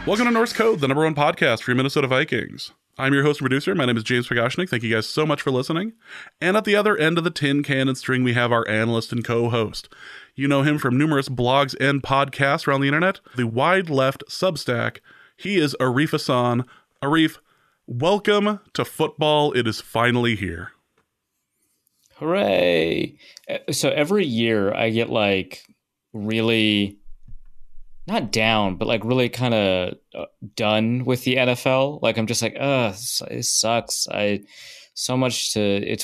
Welcome to Norse Code, the #1 podcast for your Minnesota Vikings. I'm your host and producer. My name is James Pagashnik. Thank you guys so much for listening. And at the other end of the tin can and string, we have our analyst and co-host. You know him from numerous blogs and podcasts around the internet. The Wide Left Substack. He is Arif Hassan. Arif, welcome to football. It is finally here. Hooray. So every year I get really, not down, but really kind of done with the NFL. I'm just it sucks. We're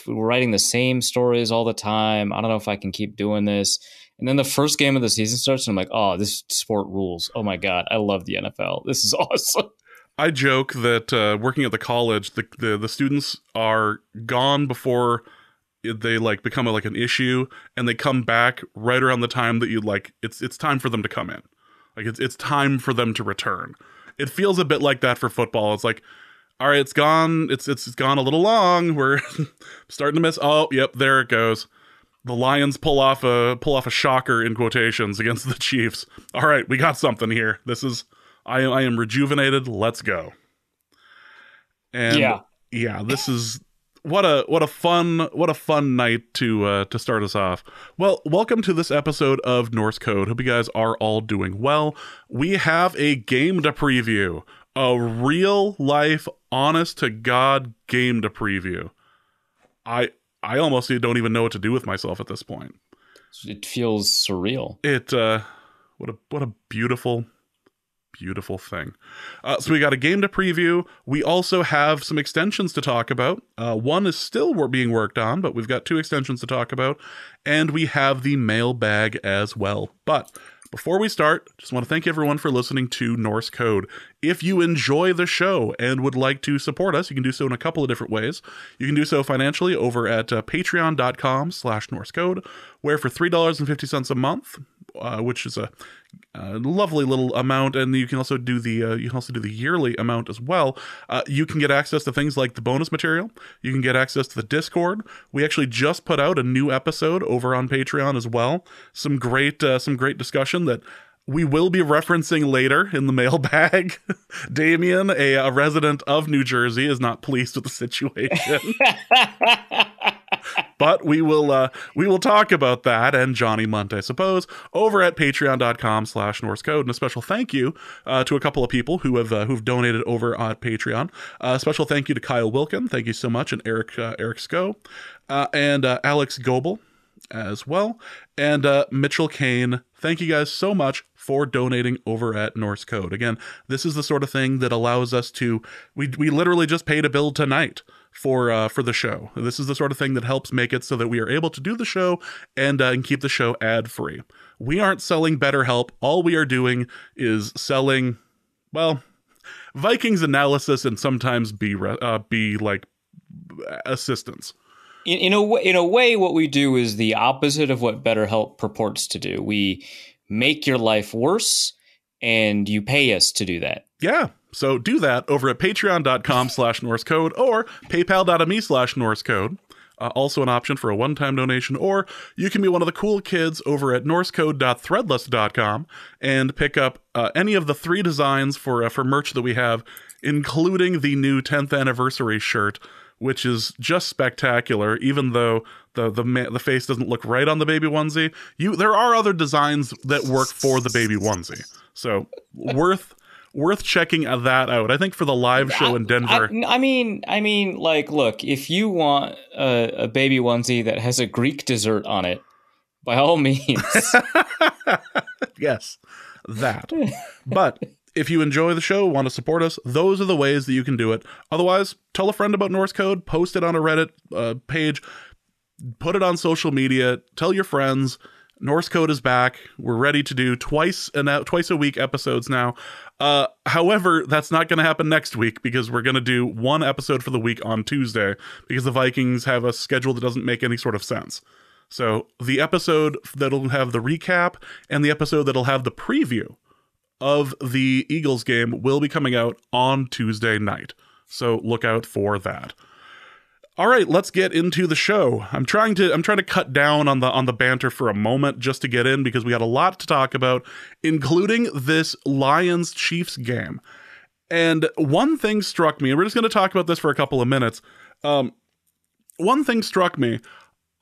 writing the same stories all the time. I don't know if I can keep doing this. And then the first game of the season starts and I'm like, oh, this sport rules. Oh my God, I love the NFL. This is awesome. I joke that working at the college, the students are gone before they become an issue, and they come back right around the time that it's time for them to come in. It's time for them to return. It feels a bit like that for football. It's all right, it's gone. It's gone a little long. We're starting to miss. Oh, yep, there it goes. The Lions pull off a shocker in quotations against the Chiefs. All right, we got something here. I am rejuvenated. Let's go. And yeah, this is what a fun night to start us off. Well, welcome to this episode of Norse Code. Hope you guys are all doing well. We have a game to preview, a real life, honest to God game to preview. I almost don't even know what to do with myself at this point. It feels surreal. What a beautiful thing. So we got a game to preview. We also have some extensions to talk about. One is still being worked on, but we've got 2 extensions to talk about. And we have the mailbag as well. But before we start, just want to thank everyone for listening to Norse Code. If you enjoy the show and would like to support us, you can do so in a couple of different ways. You can do so financially over at patreon.com/NorseCode, where for $3.50 a month, which is a lovely little amount, and you can also do the yearly amount as well. You can get access to things like the bonus material. You can get access to the Discord. We actually just put out a new episode over on Patreon as well. Some great discussion that we will be referencing later in the mailbag. Damien, a resident of New Jersey, is not pleased with the situation. But we will talk about that and Johnny Munt, I suppose, over at patreon.com/NorseCode. And a special thank you to a couple of people who've donated over at Patreon. A special thank you to Kyle Wilkin. Thank you so much. And Eric Sko. And Alex Goebel as well. And Mitchell Kane. Thank you guys so much for donating over at Norse Code. Again, this is the sort of thing that allows us to, we literally just paid a bill tonight for the show. This is the sort of thing that helps make it so that we are able to do the show and keep the show ad-free. We aren't selling BetterHelp. All we are doing is selling, well, Vikings analysis and sometimes be assistance. In a way, what we do is the opposite of what BetterHelp purports to do. We make your life worse, and you pay us to do that. Yeah. So do that over at patreon.com/NorseCode or paypal.me/NorseCode. Also an option for a one-time donation, or you can be one of the cool kids over at norsecode.threadless.com and pick up any of the 3 designs for merch that we have, including the new 10th anniversary shirt, which is just spectacular. Even though the face doesn't look right on the baby onesie, there are other designs that work for the baby onesie. So worth checking that out. I think for the live show in Denver. I mean, look, if you want a baby onesie that has a Greek dessert on it, by all means. Yes, that. But if you enjoy the show, want to support us, those are the ways that you can do it. Otherwise, tell a friend about Norse Code, post it on a Reddit page, put it on social media, tell your friends. Norse Code is back. We're ready to do twice a week episodes now. However, that's not going to happen next week because we're going to do 1 episode for the week on Tuesday because the Vikings have a schedule that doesn't make any sort of sense. So the episode that'll have the recap and the episode that'll have the preview of the Eagles game will be coming out on Tuesday night. So look out for that. All right, let's get into the show. I'm trying to cut down on the banter for a moment just to get in because we got a lot to talk about, including this Lions-Chiefs game. And one thing struck me, and we're just going to talk about this for a couple of minutes. One thing struck me.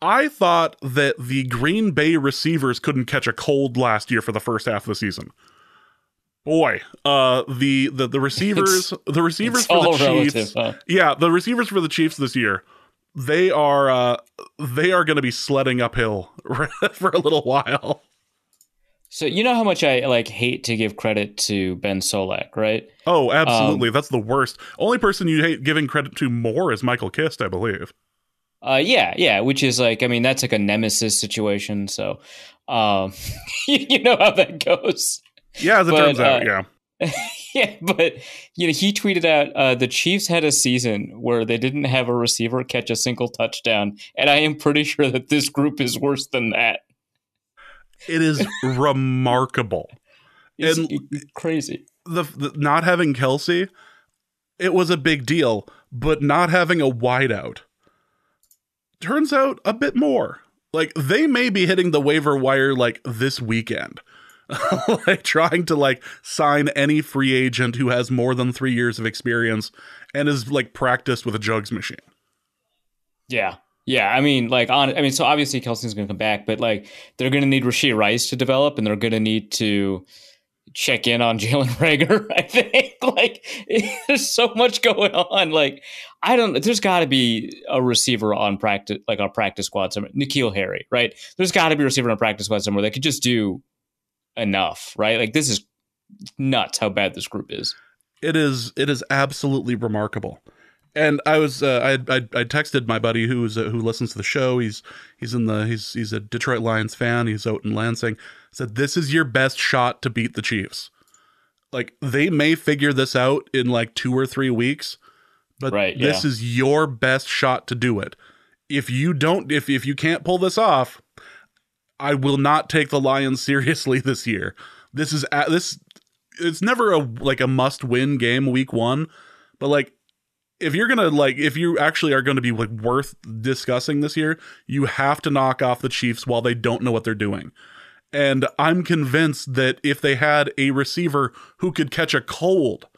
I thought that the Green Bay receivers couldn't catch a cold last year for the first half of the season. Boy, the receivers for the Chiefs, yeah, the receivers for the Chiefs this year, they are going to be sledding uphill for a little while. So you know how much I hate to give credit to Ben Solak, right? Oh, absolutely, that's the worst. Only person you hate giving credit to more is Michael Kist, I believe. Yeah, which is that's like a nemesis situation. So, you know how that goes. Yeah, as it turns out, yeah. Yeah, but he tweeted out the Chiefs had a season where they didn't have a receiver catch a single touchdown, and I am pretty sure that this group is worse than that. It is remarkable. It's crazy. The not having Kelsey, it was a big deal, but not having a wideout turns out a bit more. Like, they may be hitting the waiver wire this weekend. Trying to sign any free agent who has more than 3 years of experience and is practiced with a jugs machine. Yeah. So obviously Kelsey's going to come back, but they're going to need Rashee Rice to develop, and they're going to need to check in on Jalen Reagor. I think there's so much going on. There's got to be a receiver on practice, on practice squad somewhere. N'Keal Harry, right? There's got to be a receiver on practice squad somewhere that could just do enough, right? This is nuts how bad this group is. It is absolutely remarkable. And I was I texted my buddy who listens to the show. He's a Detroit Lions fan. He's out in Lansing. Said, this is your best shot to beat the Chiefs. They may figure this out in 2 or 3 weeks, but this is your best shot to do it. If you can't pull this off, I will not take the Lions seriously this year. This is it's never a must-win game week 1, but if you actually are going to be worth discussing this year, you have to knock off the Chiefs while they don't know what they're doing. And I'm convinced that if they had a receiver who could catch a cold,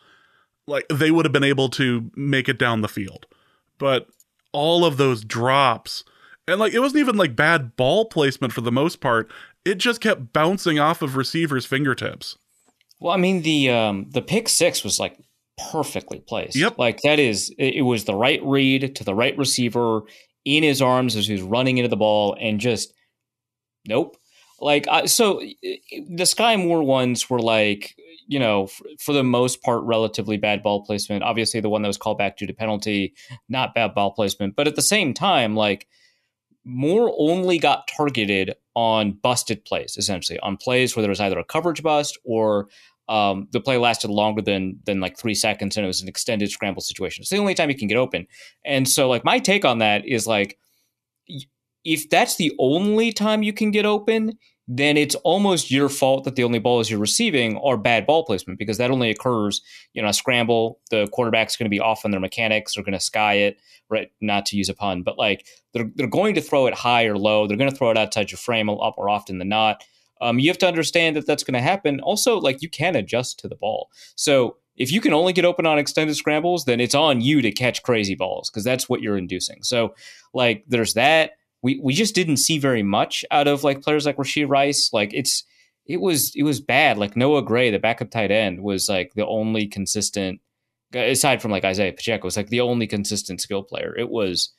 they would have been able to make it down the field. But all of those drops, and it wasn't even bad ball placement for the most part. It just kept bouncing off of receivers' fingertips. Well, the pick six was perfectly placed. Yep. It was the right read to the right receiver in his arms as he was running into the ball, and just nope. So the Sky Moore ones were for the most part, relatively bad ball placement. Obviously, the one that was called back due to penalty, not bad ball placement. But at the same time, Moore only got targeted on busted plays, essentially, on plays where there was either a coverage bust or the play lasted longer than 3 seconds and it was an extended scramble situation. It's the only time you can get open. And so my take on that is if that's the only time you can get open, then it's almost your fault that the only balls you're receiving are bad ball placement, because that only occurs, a scramble. The quarterback's going to be off on their mechanics. They're going to sky it, right? Not to use a pun, but they're going to throw it high or low. They're going to throw it outside your frame a lot more often than not. You have to understand that that's going to happen. Also, you can adjust to the ball. So if you can only get open on extended scrambles, then it's on you to catch crazy balls, because that's what you're inducing. So there's that. We just didn't see very much out of players like Rashee Rice. It was bad. Noah Gray, the backup tight end, was the only consistent, aside from Isaiah Pacheco, was the only consistent skill player. It was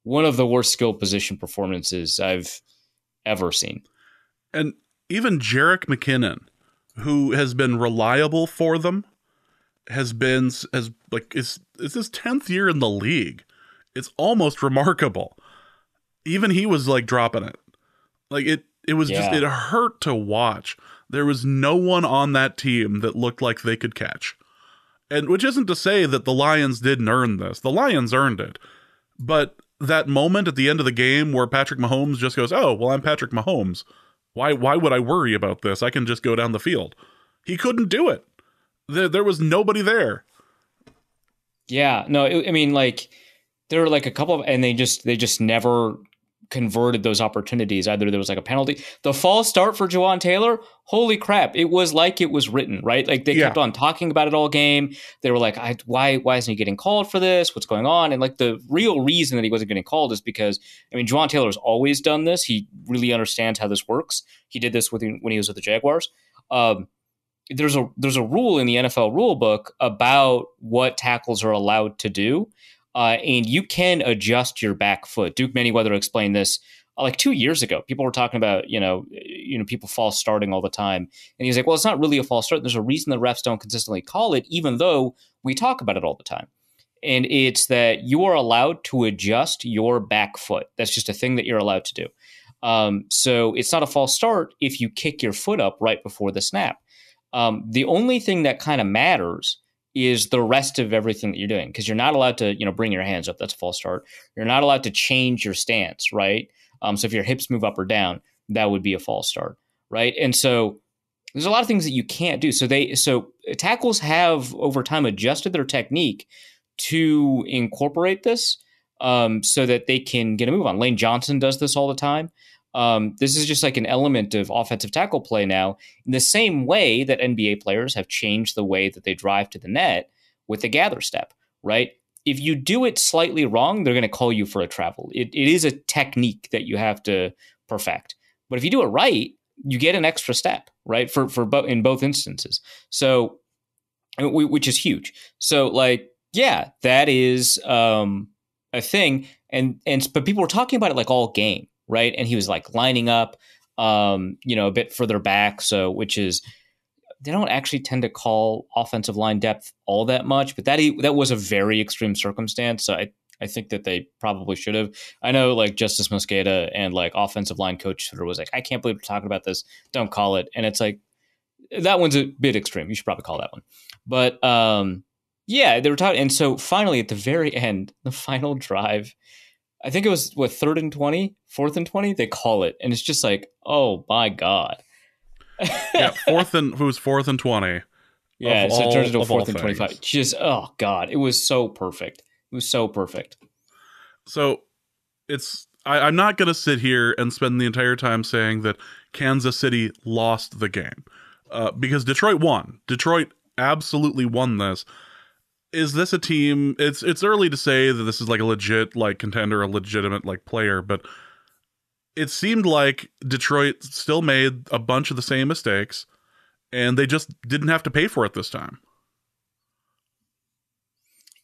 one of the worst skill position performances I've ever seen. And even Jerick McKinnon, who has been reliable for them, is his 10th year in the league. It's almost remarkable. Even he was dropping it. It was just, it hurt to watch. There was no one on that team that looked like they could catch. And which isn't to say that the Lions didn't earn this. The Lions earned it. But that moment at the end of the game where Patrick Mahomes just goes, oh, well, I'm Patrick Mahomes. Why would I worry about this? I can just go down the field. He couldn't do it. There was nobody there. Yeah, no, there were like a couple of, and they just never converted those opportunities. Either there was like a penalty, the false start for Jawan Taylor. Holy crap! It was like it was written, right? Like they kept on talking about it all game. They were like, why isn't he getting called for this? What's going on? And like the real reason that he wasn't getting called is because, I mean, Jawan Taylor's always done this. He really understands how this works. He did this when he was with the Jaguars. There's a rule in the NFL rule book about what tackles are allowed to do. And you can adjust your back foot. Duke Manyweather explained this like 2 years ago. People were talking about, people false starting all the time. And he's like, well, it's not really a false start. There's a reason the refs don't consistently call it, even though we talk about it all the time. And it's that you are allowed to adjust your back foot. That's just a thing that you're allowed to do. So it's not a false start if you kick your foot up right before the snap. The only thing that kind of matters is the rest of everything that you're doing, because you're not allowed to, bring your hands up. That's a false start. You're not allowed to change your stance, right? So if your hips move up or down, that would be a false start, right? And so there's a lot of things that you can't do. So tackles have over time adjusted their technique to incorporate this, so that they can get a move on. Lane Johnson does this all the time. This is just like an element of offensive tackle play now, in the same way that NBA players have changed the way that they drive to the net with the gather step, right? If you do it slightly wrong, they're going to call you for a travel. It is a technique that you have to perfect. But if you do it right, you get an extra step, right? In both instances. So, which is huge. So that is a thing. But people were talking about it like all game. Right. And he was like lining up, a bit further back. So which is, they don't actually tend to call offensive line depth all that much. But that was a very extreme circumstance. So I think that they probably should have. I know like Justice Mosqueda and like offensive line coach Twitter was like, I can't believe we're talking about this. Don't call it. And it's like, that one's a bit extreme. You should probably call that one. But they were talking. And so finally, at the very end, the final drive, I think it was 4th and 20, they call it. And it's just like, oh my God. Yeah, fourth and 20. Yeah, so it turns into a 4th and 25. Just, oh God, it was so perfect. It was so perfect. So I'm not going to sit here and spend the entire time saying that Kansas City lost the game, because Detroit won. Detroit absolutely won this. Is this a team? It's early to say that this is like a legit like contender, a legitimate like player, but it seemed like Detroit still made a bunch of the same mistakes, and they just didn't have to pay for it this time.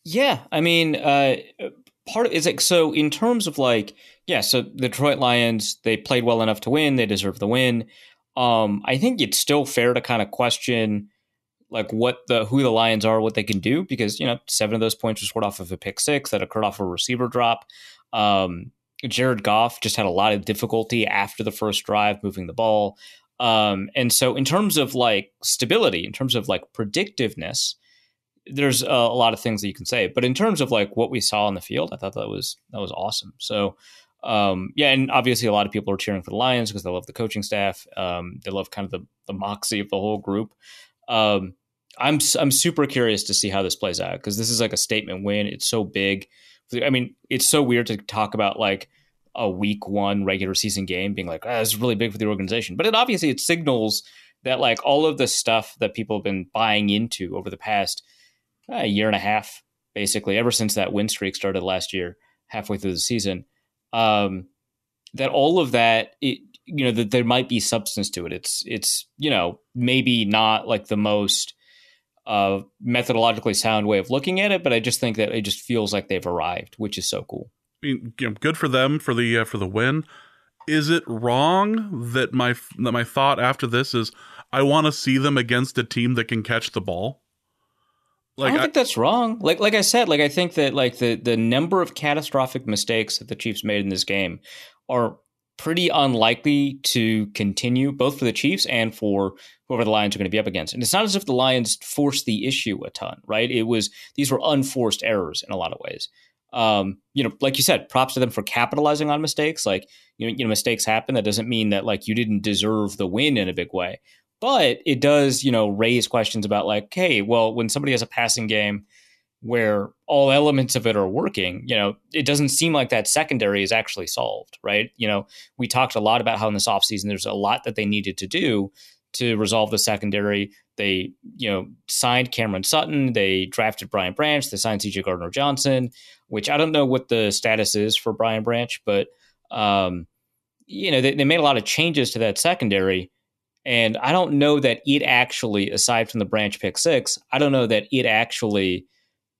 Yeah, I mean, part of it's like, so in terms of like, so the Detroit Lions, they played well enough to win. They deserve the win. I think it's still fair to kind of question like who the Lions are, what they can do, because 7 of those points were scored off of a pick six that occurred off a receiver drop. Jared Goff just had a lot of difficulty after the first drive moving the ball. And so in terms of like stability, in terms of like predictiveness, there's a lot of things that you can say. But in terms of like what we saw on the field, I thought that was awesome. So and obviously a lot of people are cheering for the Lions because they love the coaching staff. They love kind of the moxie of the whole group. I'm super curious to see how this plays out, because this is like a statement win. It's so big. I mean, it's so weird to talk about like a week 1 regular season game being like, this is really big for the organization. But it signals that like all of the stuff that people have been buying into over the past year and a half, basically ever since that win streak started last year, halfway through the season, that all of that, that there might be substance to it. It's maybe not like the most methodologically sound way of looking at it, but I just think that it just feels like they've arrived, which is so cool. I mean, good for them for the win. Is it wrong that my thought after this is I want to see them against a team that can catch the ball? Like, I don't think that's wrong. Like I said, like I think that like the number of catastrophic mistakes that the Chiefs made in this game are pretty unlikely to continue, both for the Chiefs and for whoever the Lions are going to be up against. And it's not as if the Lions forced the issue a ton, right? These were unforced errors in a lot of ways. Like you said, props to them for capitalizing on mistakes. Like, mistakes happen. That doesn't mean that like you didn't deserve the win in a big way. But it does, raise questions about like, hey, well, when somebody has a passing game, where all elements of it are working, it doesn't seem like that secondary is actually solved, right? We talked a lot about how in this offseason there's a lot that they needed to do to resolve the secondary. They, signed Cameron Sutton, they drafted Brian Branch, they signed CJ Gardner-Johnson, which I don't know what the status is for Brian Branch, but they made a lot of changes to that secondary. And I don't know that it actually, aside from the Branch pick 6, I don't know that it actually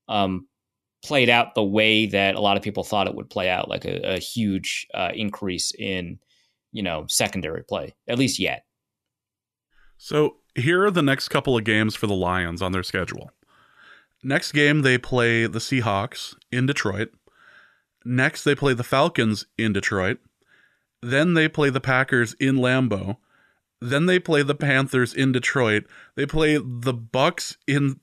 played out the way that a lot of people thought it would play out, like a huge increase in, secondary play, at least yet. So here are the next couple of games for the Lions on their schedule. Next game, they play the Seahawks in Detroit. Next, they play the Falcons in Detroit. Then they play the Packers in Lambeau. Then they play the Panthers in Detroit. They play the Bucs in...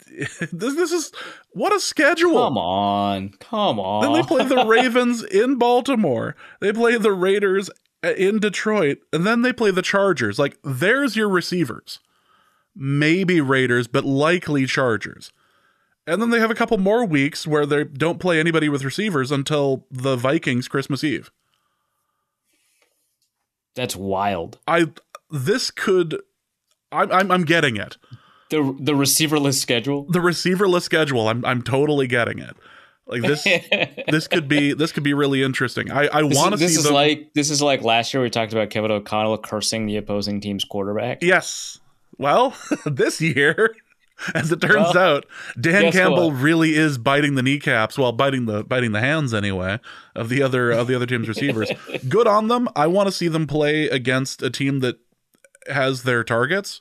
This is... What a schedule! Come on. Then they play the Ravens in Baltimore. They play the Raiders in Detroit. And then they play the Chargers. Like, there's your receivers. Maybe Raiders, but likely Chargers. And then they have a couple more weeks where they don't play anybody with receivers until the Vikings Christmas Eve. That's wild. I'm getting it. The receiverless schedule. The receiverless schedule. I'm totally getting it. Like this could be really interesting. I want to see them. This is like last year we talked about Kevin O'Connell cursing the opposing team's quarterback. Yes. Well, this year, as it turns out, Dan Campbell really is biting the kneecaps, biting the hands anyway, of the other team's receivers. Good on them. I want to see them play against a team that has their targets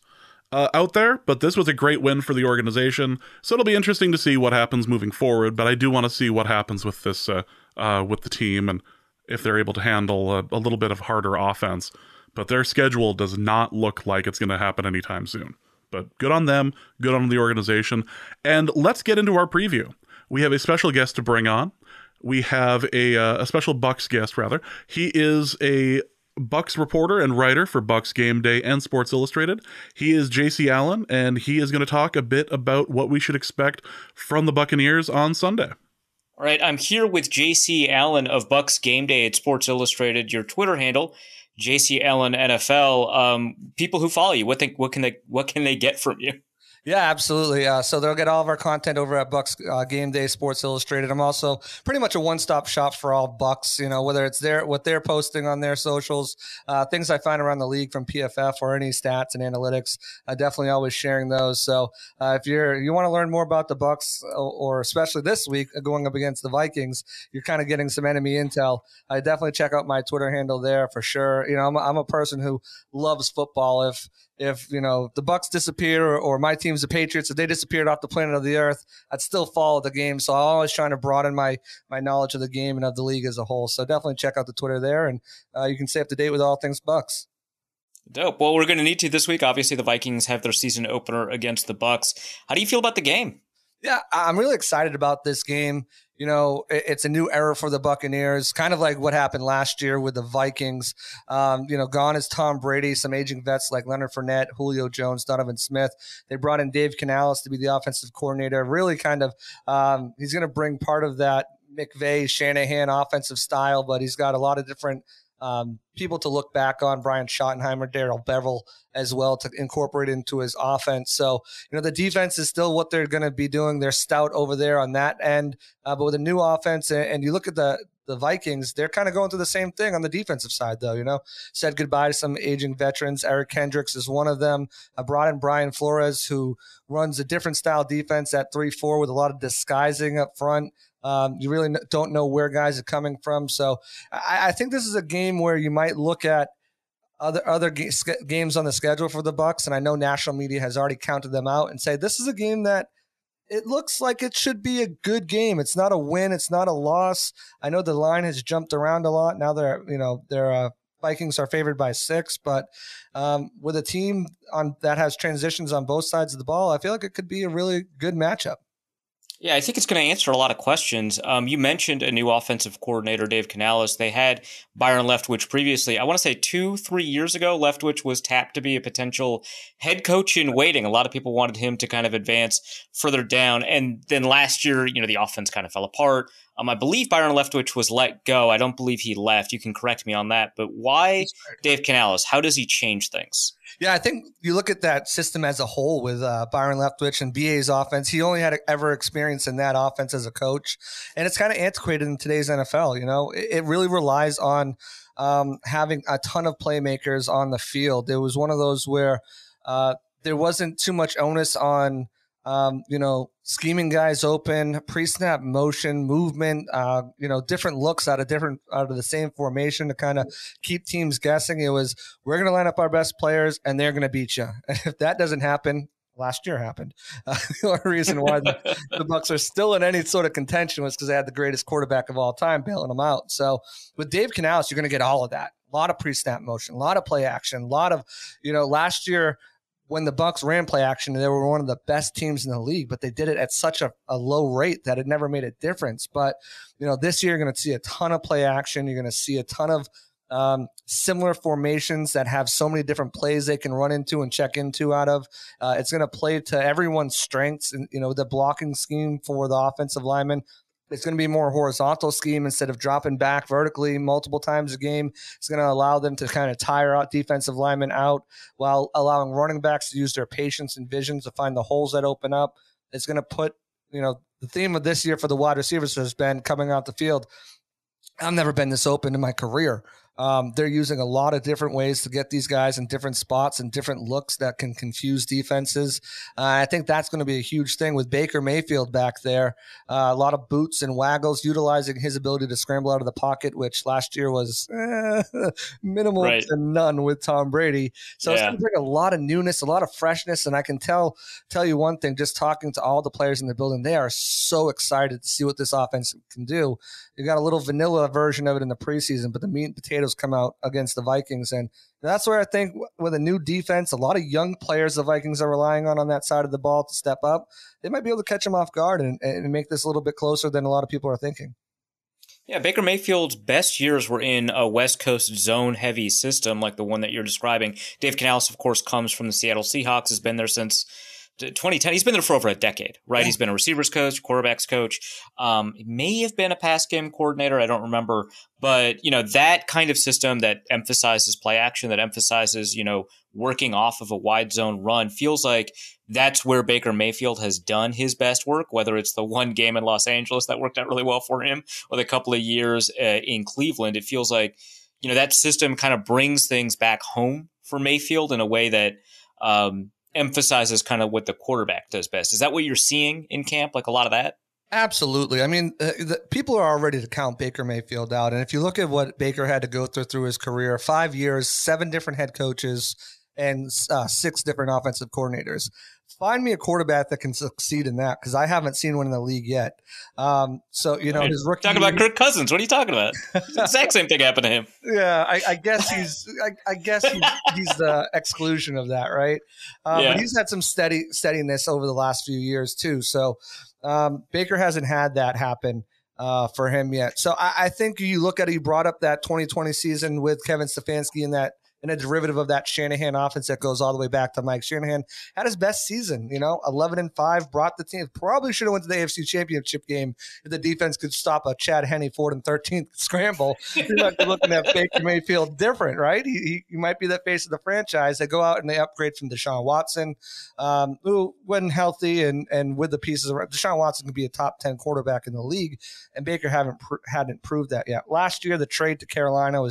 out there, but this was a great win for the organization. So it'll be interesting to see what happens moving forward, but I do want to see what happens with this with the team and if they're able to handle a little bit of harder offense. But their schedule does not look like it's going to happen anytime soon. But good on them, good on the organization. And let's get into our preview. We have a special guest to bring on. We have a special Bucs guest, rather. He is a Bucs reporter and writer for Bucs Game Day and Sports Illustrated. He is JC Allen, and he is going to talk a bit about what we should expect from the Buccaneers on Sunday. All right, I'm here with JC Allen of Bucs Game Day at Sports Illustrated. Your Twitter handle, JC Allen NFL. People who follow you, what can they get from you? Yeah, absolutely. So they'll get all of our content over at Bucs Game Day Sports Illustrated. I'm also pretty much a one-stop shop for all Bucs, whether it's what they're posting on their socials, things I find around the league from PFF or any stats and analytics. Definitely always sharing those. So if you want to learn more about the Bucs, or especially this week going up against the Vikings, you're kind of getting some enemy intel. I definitely check out my Twitter handle there for sure. I'm a person who loves football. If the Bucs disappear or my team's the Patriots, if they disappeared off the planet of the earth, I'd still follow the game. So I'm always trying to broaden my knowledge of the game and of the league as a whole. So definitely check out the Twitter there, and you can stay up to date with all things Bucs. Dope. Well, we're going to need to this week. Obviously, the Vikings have their season opener against the Bucs. How do you feel about the game? Yeah, I'm really excited about this game. It's a new era for the Buccaneers, kind of like what happened last year with the Vikings. Gone is Tom Brady, some aging vets like Leonard Fournette, Julio Jones, Donovan Smith. They brought in Dave Canales to be the offensive coordinator. Really kind of he's going to bring part of that McVay, Shanahan offensive style, but he's got a lot of different people to look back on, Brian Schottenheimer, Darrell Bevel as well, to incorporate into his offense. So, the defense is still what they're going to be doing. They're stout over there on that end, but with a new offense, and you look at the Vikings, they're kind of going through the same thing on the defensive side, though, said goodbye to some aging veterans. Eric Kendricks is one of them. I brought in Brian Flores, who runs a different style defense at 3-4 with a lot of disguising up front. You really don't know where guys are coming from. So I think this is a game where you might look at other games on the schedule for the Bucs, and I know national media has already counted them out, and say this is a game that it looks like it should be a good game. It's not a win. It's not a loss. I know the line has jumped around a lot. Now their Vikings are favored by 6, but with a team that has transitions on both sides of the ball, I feel like it could be a really good matchup. Yeah, I think it's going to answer a lot of questions. You mentioned a new offensive coordinator, Dave Canales. They had Byron Leftwich previously. I want to say 2-3 years ago, Leftwich was tapped to be a potential head coach in waiting. A lot of people wanted him to kind of advance further down. And then last year, the offense kind of fell apart. I believe Byron Leftwich was let go. I don't believe he left. You can correct me on that. But why Dave Canales? How does he change things? Yeah, I think you look at that system as a whole with Byron Leftwich and BA's offense. He only had ever experience in that offense as a coach, and it's kind of antiquated in today's NFL. It really relies on having a ton of playmakers on the field. It was one of those where there wasn't too much onus on scheming guys open, pre-snap motion, movement, different looks out of the same formation to kind of keep teams guessing. It was, we're going to line up our best players and they're going to beat you. And if that doesn't happen, last year happened. The only reason why the Bucs are still in any sort of contention was because they had the greatest quarterback of all time bailing them out. So with Dave Canales, you're going to get all of that. A lot of pre-snap motion, a lot of play action, a lot of, last year, when the Bucs ran play action, they were one of the best teams in the league, but they did it at such a low rate that it never made a difference. But, this year you're going to see a ton of play action. You're going to see a ton of similar formations that have so many different plays they can run into and check into out of. It's going to play to everyone's strengths. And, the blocking scheme for the offensive linemen, it's going to be more horizontal scheme instead of dropping back vertically multiple times a game. It's going to allow them to kind of tire out defensive linemen out while allowing running backs to use their patience and vision to find the holes that open up. It's going to put, the theme of this year for the wide receivers has been coming out the field. I've never been this open in my career. They're using a lot of different ways to get these guys in different spots and different looks that can confuse defenses. I think that's going to be a huge thing with Baker Mayfield back there. A lot of boots and waggles, utilizing his ability to scramble out of the pocket, which last year was minimal to none with Tom Brady. So it's going to bring a lot of newness, a lot of freshness. And I can tell you one thing, just talking to all the players in the building, they are so excited to see what this offense can do. You got a little vanilla version of it in the preseason, but the meat and potatoes come out against the Vikings. And that's where I think with a new defense, a lot of young players the Vikings are relying on that side of the ball to step up. They might be able to catch them off guard and make this a little bit closer than a lot of people are thinking. Yeah, Baker Mayfield's best years were in a West Coast zone-heavy system like the one that you're describing. Dave Canales, of course, comes from the Seattle Seahawks, has been there since 2010. He's been there for over a decade, right? Yeah. He's been a receivers coach, quarterbacks coach. He may have been a pass game coordinator. I don't remember. But, that kind of system that emphasizes play action, that emphasizes, working off of a wide zone run feels like that's where Baker Mayfield has done his best work, whether it's the one game in Los Angeles that worked out really well for him or the couple of years in Cleveland. It feels like, that system kind of brings things back home for Mayfield in a way that, emphasizes kind of what the quarterback does best. Is that what you're seeing in camp? Like a lot of that? Absolutely. I mean, people are all ready to count Baker Mayfield out. And if you look at what Baker had to go through his career, 5 years, 7 different head coaches, and 6 different offensive coordinators. Find me a quarterback that can succeed in that, because I haven't seen one in the league yet. His rookie. Talking about Kirk Cousins. What are you talking about? The exact same thing happened to him. Yeah, I guess he's the exclusion of that, right? But he's had some steadiness over the last few years too. So Baker hasn't had that happen for him yet. So I think you look at it. You brought up that 2020 season with Kevin Stefanski and a derivative of that Shanahan offense that goes all the way back to Mike Shanahan. Had his best season, 11-5, brought the team. Probably should have went to the AFC Championship game if the defense could stop a Chad Henne 4th and 13th scramble. You're not looking at Baker Mayfield different, right? He might be the face of the franchise. They go out and they upgrade from Deshaun Watson, who, when healthy and with the pieces around, Deshaun Watson could be a top 10 quarterback in the league, and Baker hadn't proved that yet. Last year, the trade to Carolina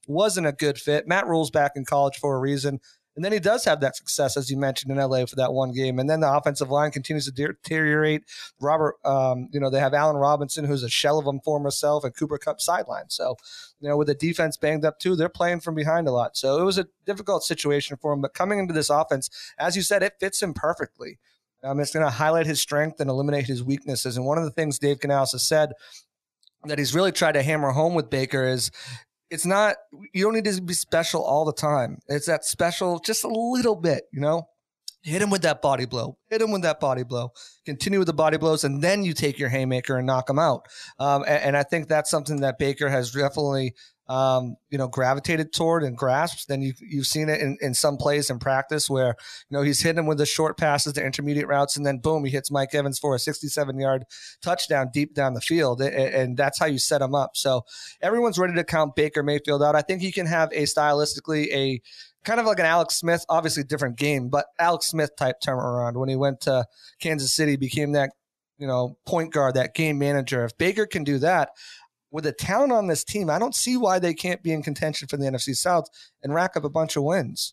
wasn't a good fit. Matt Rule's back in college for a reason. And then he does have that success, as you mentioned, in LA for that one game. And then the offensive line continues to deteriorate. They have Allen Robinson, who's a shell of him former self, and Cooper Kupp sideline. So, with the defense banged up too, they're playing from behind a lot. So it was a difficult situation for him. But coming into this offense, as you said, it fits him perfectly. It's going to highlight his strength and eliminate his weaknesses. And one of the things Dave Canales has said that he's really tried to hammer home with Baker is, it's not, you don't need to be special all the time. It's that special just a little bit, hit him with that body blow, continue with the body blows, and then you take your haymaker and knock him out. And I think that's something that Baker has definitely gravitated toward and grasped. Then you've seen it in some plays in practice where, he's hitting him with the short passes, the intermediate routes, and then boom, he hits Mike Evans for a 67-yard touchdown deep down the field. And that's how you set him up. So everyone's ready to count Baker Mayfield out. I think he can have a kind of like an Alex Smith, obviously different game, but Alex Smith type turnaround when he went to Kansas City, became that, point guard, that game manager. If Baker can do that with the talent on this team, I don't see why they can't be in contention for the NFC South and rack up a bunch of wins.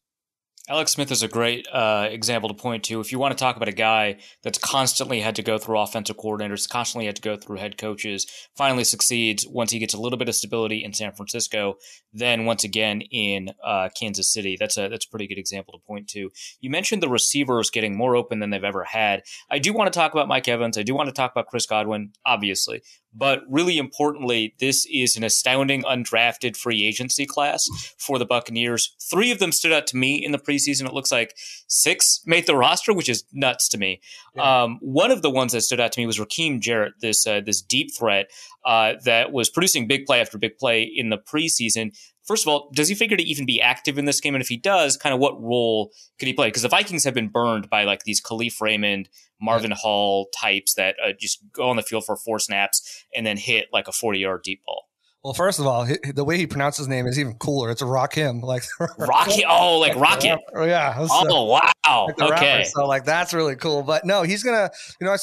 Alex Smith is a great example to point to. If you want to talk about a guy that's constantly had to go through offensive coordinators, constantly had to go through head coaches, finally succeeds once he gets a little bit of stability in San Francisco, then once again in Kansas City. That's a pretty good example to point to. You mentioned the receivers getting more open than they've ever had. I do want to talk about Mike Evans. I do want to talk about Chris Godwin, obviously. But really importantly, this is an astounding undrafted free agency class for the Buccaneers. 3 of them stood out to me in the preseason. It looks like 6 made the roster, which is nuts to me. Yeah. One of the ones that stood out to me was Raheem Jarrett, this deep threat that was producing big play after big play in the preseason. First of all, does he figure to even be active in this game? And if he does, kind of what role could he play? Because the Vikings have been burned by like these Khalif Raymond, Marvin Hall types that just go on the field for 4 snaps and then hit like a 40-yard deep ball. Well, first of all, the way he pronounces his name is even cooler. It's Rakim, like Rocky. Oh, like Rocket. Yeah. Oh, wow. Like okay. Rapper, so like that's really cool. But no, he's gonna.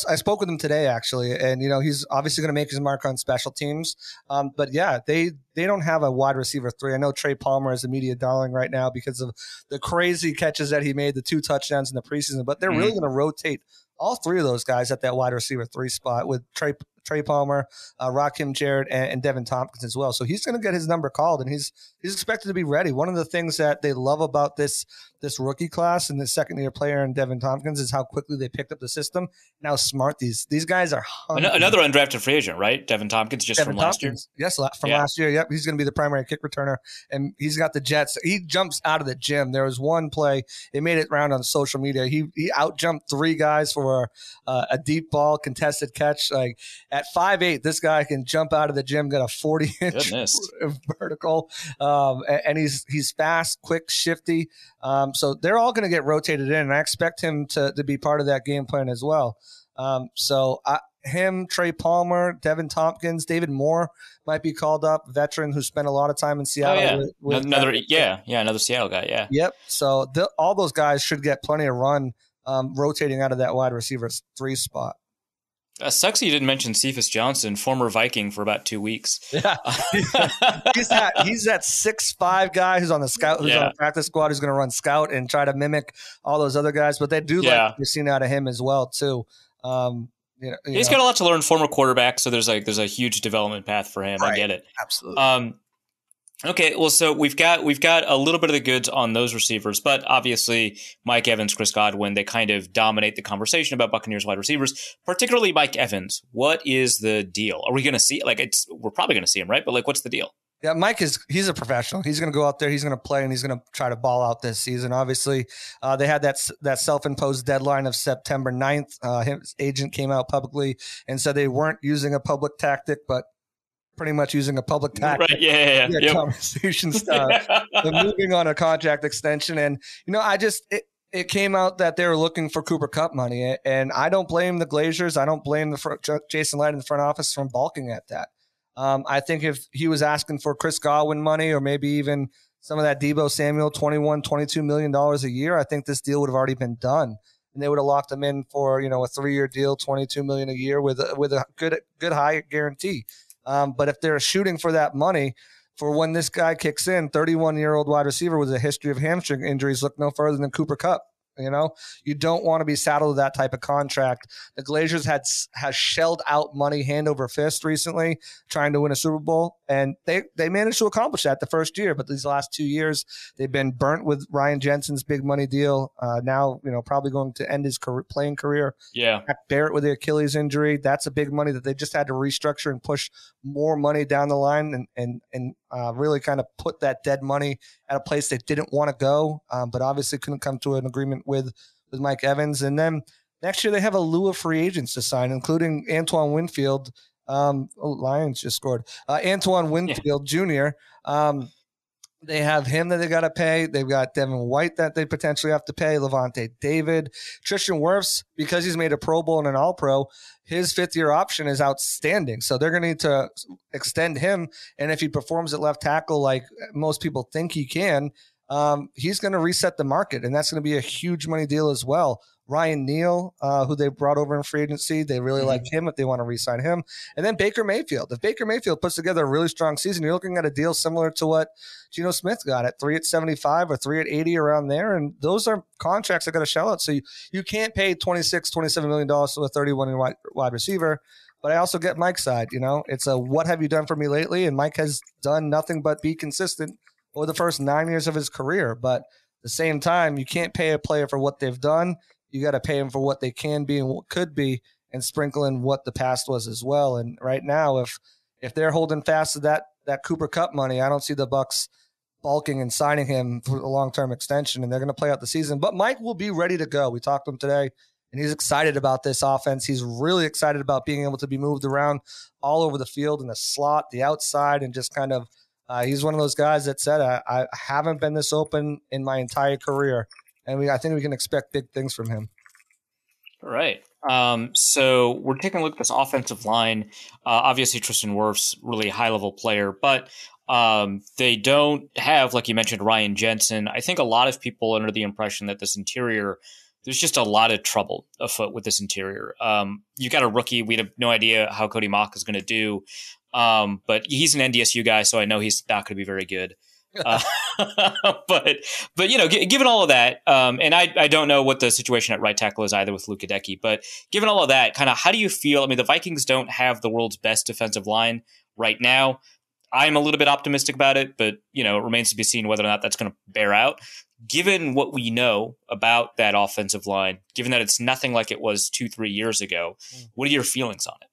I spoke with him today actually, and he's obviously gonna make his mark on special teams. But yeah, they don't have a wide receiver 3. I know Trey Palmer is a media darling right now because of the crazy catches that he made, the 2 touchdowns in the preseason. But they're really gonna rotate all 3 of those guys at that wide receiver 3 spot with Trey Palmer, Rakim Jarrett, and Devin Tompkins as well. So he's going to get his number called, and he's expected to be ready. One of the things that they love about this rookie class and the second-year player in Devin Tompkins is how quickly they picked up the system and how smart these guys are. Another undrafted free agent, right? Devin Tompkins, last year? Yes, last year. Yep, he's going to be the primary kick returner, and he's got the Jets. He jumps out of the gym. There was one play. It made it round on social media. He out-jumped 3 guys for a deep ball contested catch. Like at 5'8", this guy can jump out of the gym, got a 40-inch vertical, and he's fast, quick, shifty. So they're all going to get rotated in, and I expect him to be part of that game plan as well. Him, Trey Palmer, Devin Tompkins, David Moore might be called up, veteran who spent a lot of time in Seattle. Another Seattle guy. Yeah. Yep. So all those guys should get plenty of run rotating out of that wide receiver 3 spot. Sucks you didn't mention Cephas Johnson, former Viking for about 2 weeks. Yeah, he's that 6'5" guy who's on the scout, who's on the practice squad, who's going to run scout and try to mimic all those other guys. But they do like what you've seen out of him as well too. He's got a lot to learn. Former quarterback, so there's a huge development path for him. Right. I get it. Absolutely. Okay, well, so we've got a little bit of the goods on those receivers, but obviously Mike Evans, Chris Godwin, they kind of dominate the conversation about Buccaneers wide receivers, particularly Mike Evans. What is the deal? Are we going to see we're probably going to see him, right? But what's the deal? Yeah, Mike he's a professional. He's going to go out there, he's going to play, and he's going to try to ball out this season. Obviously, they had that self-imposed deadline of September 9th. His agent came out publicly and said they weren't using a public tactic, but pretty much using a public tactic. Right, yeah. Yep. Conversation stuff. Moving on a contract extension. And, it came out that they were looking for Cooper Kupp money. And I don't blame the Glazers. I don't blame Jason Light in the front office from balking at that. I think if he was asking for Chris Godwin money or maybe even some of that Deebo Samuel, $21, $22 million a year, I think this deal would have already been done. And they would have locked him in for, a 3-year deal, $22 million a year with a good high guarantee. But if they're shooting for that money for when this guy kicks in, 31-year-old wide receiver with a history of hamstring injuries, look no further than Cooper Kupp. You don't want to be saddled with that type of contract. The Glazers has shelled out money hand over fist recently trying to win a Super Bowl, and they managed to accomplish that the first year. But these last 2 years, they've been burnt with Ryan Jensen's big money deal. Now, probably going to end his playing career. Yeah. Zach Barrett with the Achilles injury. That's a big money that they just had to restructure and push more money down the line and really kind of put that dead money at a place they didn't want to go, but obviously couldn't come to an agreement with with Mike Evans. And then next year they have a slew of free agents to sign, including Antoine Winfield. Lions just scored. Antoine Winfield Jr. They have him that they got to pay. They've got Devin White that they potentially have to pay. Levante David. Tristan Wirfs, because he's made a Pro Bowl and an All-Pro, his fifth-year option is outstanding. So they're going to need to extend him. And if he performs at left tackle like most people think he can, he's going to reset the market. And that's going to be a huge money deal as well. Ryan Neal, who they brought over in free agency, they really like him if they want to re-sign him. And then Baker Mayfield. If Baker Mayfield puts together a really strong season, you're looking at a deal similar to what Geno Smith got at 3 at 75 or 3 at 80 around there. And those are contracts that got to shell out. So you can't pay $26, $27 million to a 31 wide receiver. But I also get Mike's side. It's a what have you done for me lately? And Mike has done nothing but be consistent over the first 9 years of his career. But at the same time, you can't pay a player for what they've done. You got to pay them for what they can be and what could be, and sprinkle in what the past was as well. And right now, if they're holding fast to that Cooper Kupp money, I don't see the Bucs bulking and signing him for a long-term extension, and they're going to play out the season. But Mike will be ready to go. We talked to him today, and he's excited about this offense. He's really excited about being able to be moved around all over the field, in the slot, the outside, and just kind of he's one of those guys that said, I haven't been this open in my entire career. And I think we can expect big things from him. All right. So we're taking a look at this offensive line. Obviously, Tristan Wirfs, really high-level player, but they don't have, like you mentioned, Ryan Jensen. I think a lot of people are under the impression that this interior, there's just a lot of trouble afoot with this interior. You got a rookie. We have no idea how Cody Mock is going to do, but he's an NDSU guy, so I know he's not going to be very good. But given all of that, and I don't know what the situation at right tackle is either with Luke Hideki, but given all of that, kind of how do you feel? I mean, the Vikings don't have the world's best defensive line right now. I'm a little bit optimistic about it, but it remains to be seen whether or not that's going to bear out. Given what we know about that offensive line, given that it's nothing like it was 2-3 years ago, what are your feelings on it?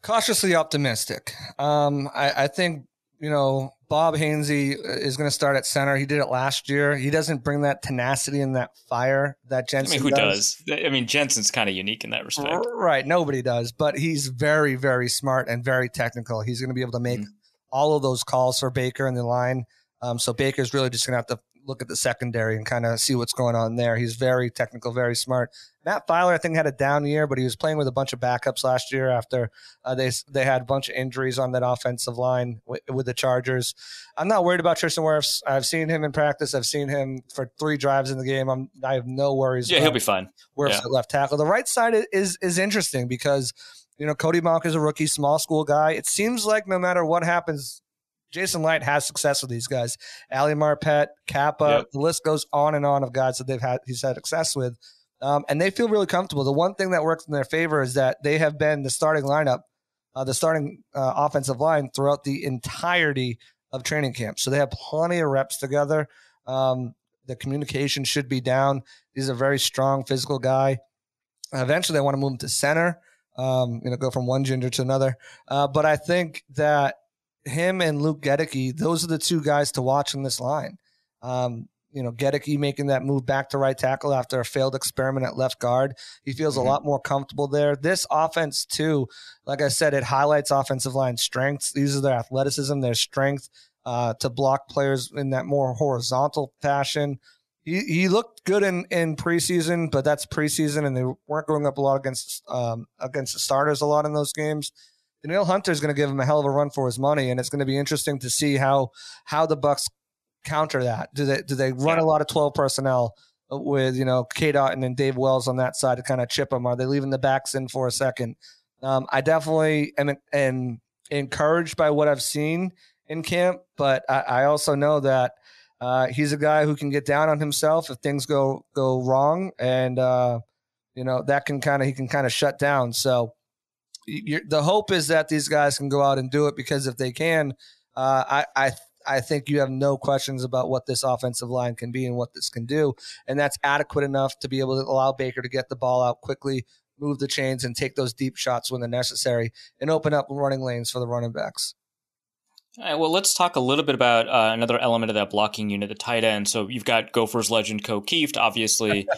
Cautiously optimistic. I think Bob Hainsey is going to start at center. He did it last year. He doesn't bring that tenacity and that fire that Jensen who does? Jensen's kind of unique in that respect. Right. Nobody does, but he's very, very smart and very technical. He's going to be able to make all of those calls for Baker in the line. So Baker's really just going to have to look at the secondary and kind of see what's going on there. He's very technical, very smart. Matt Filer, I think, had a down year, but he was playing with a bunch of backups last year after they had a bunch of injuries on that offensive line with the Chargers. I'm not worried about Tristan Wirfs. I've seen him in practice. I've seen him for 3 drives in the game. I have no worries. Yeah, he'll be fine. Wirfs at left tackle. The right side is interesting because, Cody Mock is a rookie, small school guy. It seems like no matter what happens, Jason Light has success with these guys. Ali Marpet, Kappa, the list goes on and on of guys that he's had success with. And they feel really comfortable. The one thing that works in their favor is that they have been the starting lineup, the starting offensive line throughout the entirety of training camp. So they have plenty of reps together. The communication should be down. He's a very strong physical guy. Eventually, they want to move him to center, go from one ginger to another. But I think that him and Luke Gedeke, those are the 2 guys to watch in this line. Gedeke making that move back to right tackle after a failed experiment at left guard. He feels a lot more comfortable there. This offense, too, like I said, it highlights offensive line strengths. These are their athleticism, their strength to block players in that more horizontal fashion. He looked good in preseason, but that's preseason, and they weren't going up a lot against the starters a lot in those games. Danielle Hunter is going to give him a hell of a run for his money, and it's going to be interesting to see how the Bucs counter that. Do they run a lot of 12 personnel with K. Dotton and Dave Wells on that side to kind of chip them? Are they leaving the backs in for a second? I definitely am encouraged by what I've seen in camp, but I also know that he's a guy who can get down on himself if things go wrong, and that he can kind of shut down. So. The hope is that these guys can go out and do it, because if they can, I think you have no questions about what this offensive line can be and what this can do. And that's adequate enough to be able to allow Baker to get the ball out quickly, move the chains, and take those deep shots when they're necessary, and open up running lanes for the running backs. All right, well, let's talk a little bit about another element of that blocking unit, the tight end. So you've got Gophers legend Co Kieft. Obviously,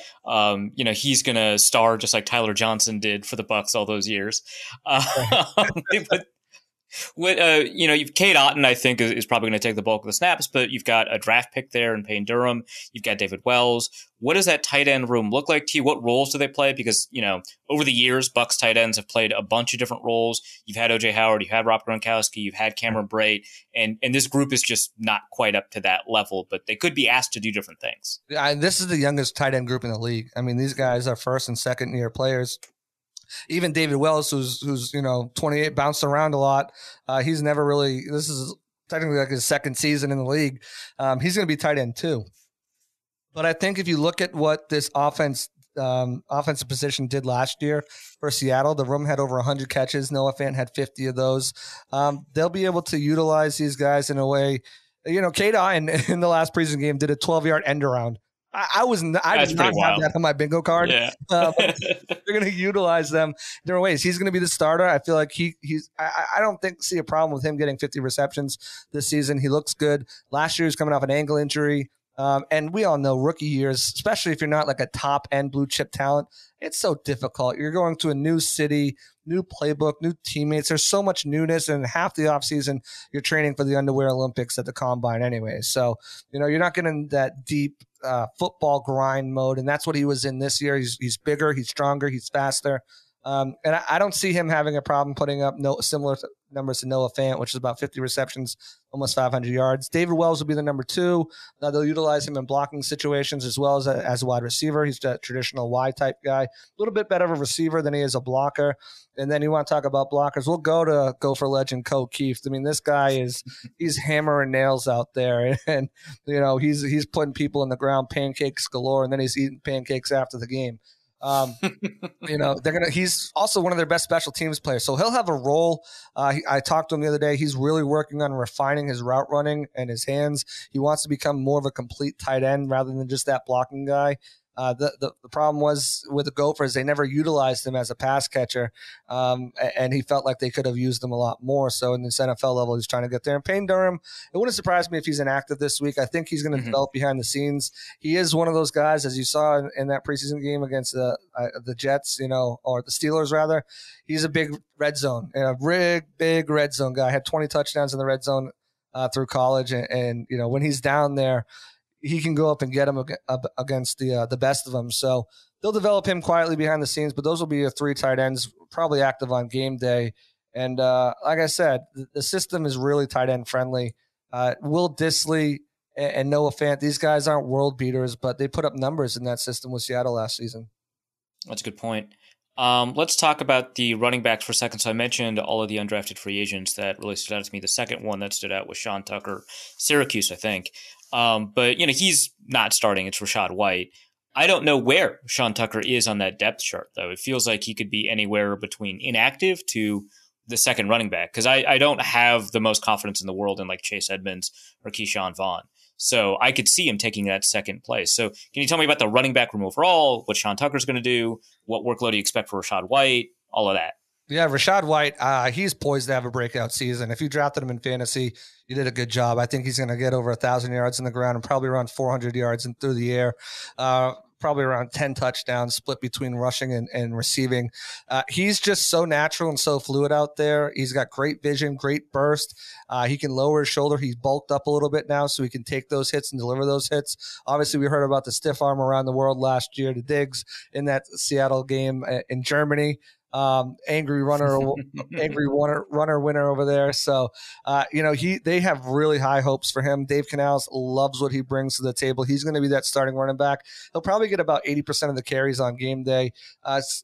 he's going to star just like Tyler Johnson did for the Bucs all those years. But you've Cade Otton, I think, is probably going to take the bulk of the snaps, but you've got a draft pick there in Payne Durham. You've got David Wells. What does that tight end room look like to you? What roles do they play? Because, over the years, Bucs tight ends have played a bunch of different roles. You've had O.J. Howard, you've had Rob Gronkowski, you've had Cameron Brate, and this group is just not quite up to that level, but they could be asked to do different things. This is the youngest tight end group in the league. I mean, these guys are first and second year players. Even David Wells, who's 28, bounced around a lot. He's never really. This is technically like his second season in the league. He's going to be tight end too. But I think if you look at what this offensive position did last year for Seattle, the room had over 100 catches. Noah Fant had 50 of those. They'll be able to utilize these guys in a way. Cade Otton in the last preseason game did a 12-yard end around. I did not have that on my bingo card. Yeah. They're going to utilize them different ways. He's going to be the starter. I feel like I don't see a problem with him getting 50 receptions this season. He looks good. Last year he was coming off an ankle injury. And we all know rookie years, especially if you're not like a top end blue chip talent, it's so difficult. You're going to a new city, new playbook, new teammates. There's so much newness, and half the offseason you're training for the underwear Olympics at the combine anyway. So, you're not getting that deep football grind mode, and that's what he was in this year. He's bigger, he's stronger, he's faster. And I don't see him having a problem putting up similar numbers to Noah Fant, which is about 50 receptions, almost 500 yards. David Wells will be the number 2. They'll utilize him in blocking situations as well as a wide receiver. He's a traditional Y-type guy, a little bit better of a receiver than he is a blocker. And then you want to talk about blockers, we'll go to Gopher legend Co Kieft. I mean, this guy he's hammering nails out there, and he's putting people in the ground, pancakes galore, and then he's eating pancakes after the game. He's also one of their best special teams players, so he'll have a role. I talked to him the other day. He's really working on refining his route running and his hands. He wants to become more of a complete tight end rather than just that blocking guy. The problem was with the Gophers, they never utilized him as a pass catcher, and he felt like they could have used him a lot more. So in this NFL level, he's trying to get there. And Payne Durham, it wouldn't surprise me if he's inactive this week. I think he's going to develop behind the scenes. He is one of those guys, as you saw in that preseason game against the Jets, or the Steelers rather. He's a big red zone, big red zone guy. Had 20 touchdowns in the red zone through college, and when he's down there, he can go up and get him up against the best of them. So they'll develop him quietly behind the scenes, but those will be your 3 tight ends, probably active on game day. And like I said, the system is really tight end friendly. Will Dissly and Noah Fant, these guys aren't world beaters, but they put up numbers in that system with Seattle last season. That's a good point. Let's talk about the running backs for a second. So I mentioned all of the undrafted free agents that really stood out to me. The second one that stood out was Sean Tucker, Syracuse, I think. But he's not starting. It's Rachaad White. I don't know where Sean Tucker is on that depth chart, though. It feels like he could be anywhere between inactive to the second running back, because I don't have the most confidence in the world in like Chase Edmonds or Keyshawn Vaughn. So I could see him taking that second place. So can you tell me about the running back room overall, what Sean Tucker's going to do, what workload do you expect for Rachaad White, all of that? Yeah, Rachaad White, he's poised to have a breakout season. If you drafted him in fantasy, you did a good job. I think he's going to get over 1,000 yards in the ground and probably around 400 yards and through the air. Probably around 10 touchdowns split between rushing and receiving. He's just so natural and so fluid out there. He's got great vision, great burst. He can lower his shoulder. He's bulked up a little bit now, so he can take those hits and deliver those hits. Obviously, we heard about the stiff arm around the world last year to Diggs in that Seattle game in Germany. Angry runner winner over there. So, they have really high hopes for him. Dave Canales loves what he brings to the table. He's going to be that starting running back. He'll probably get about 80% of the carries on game day.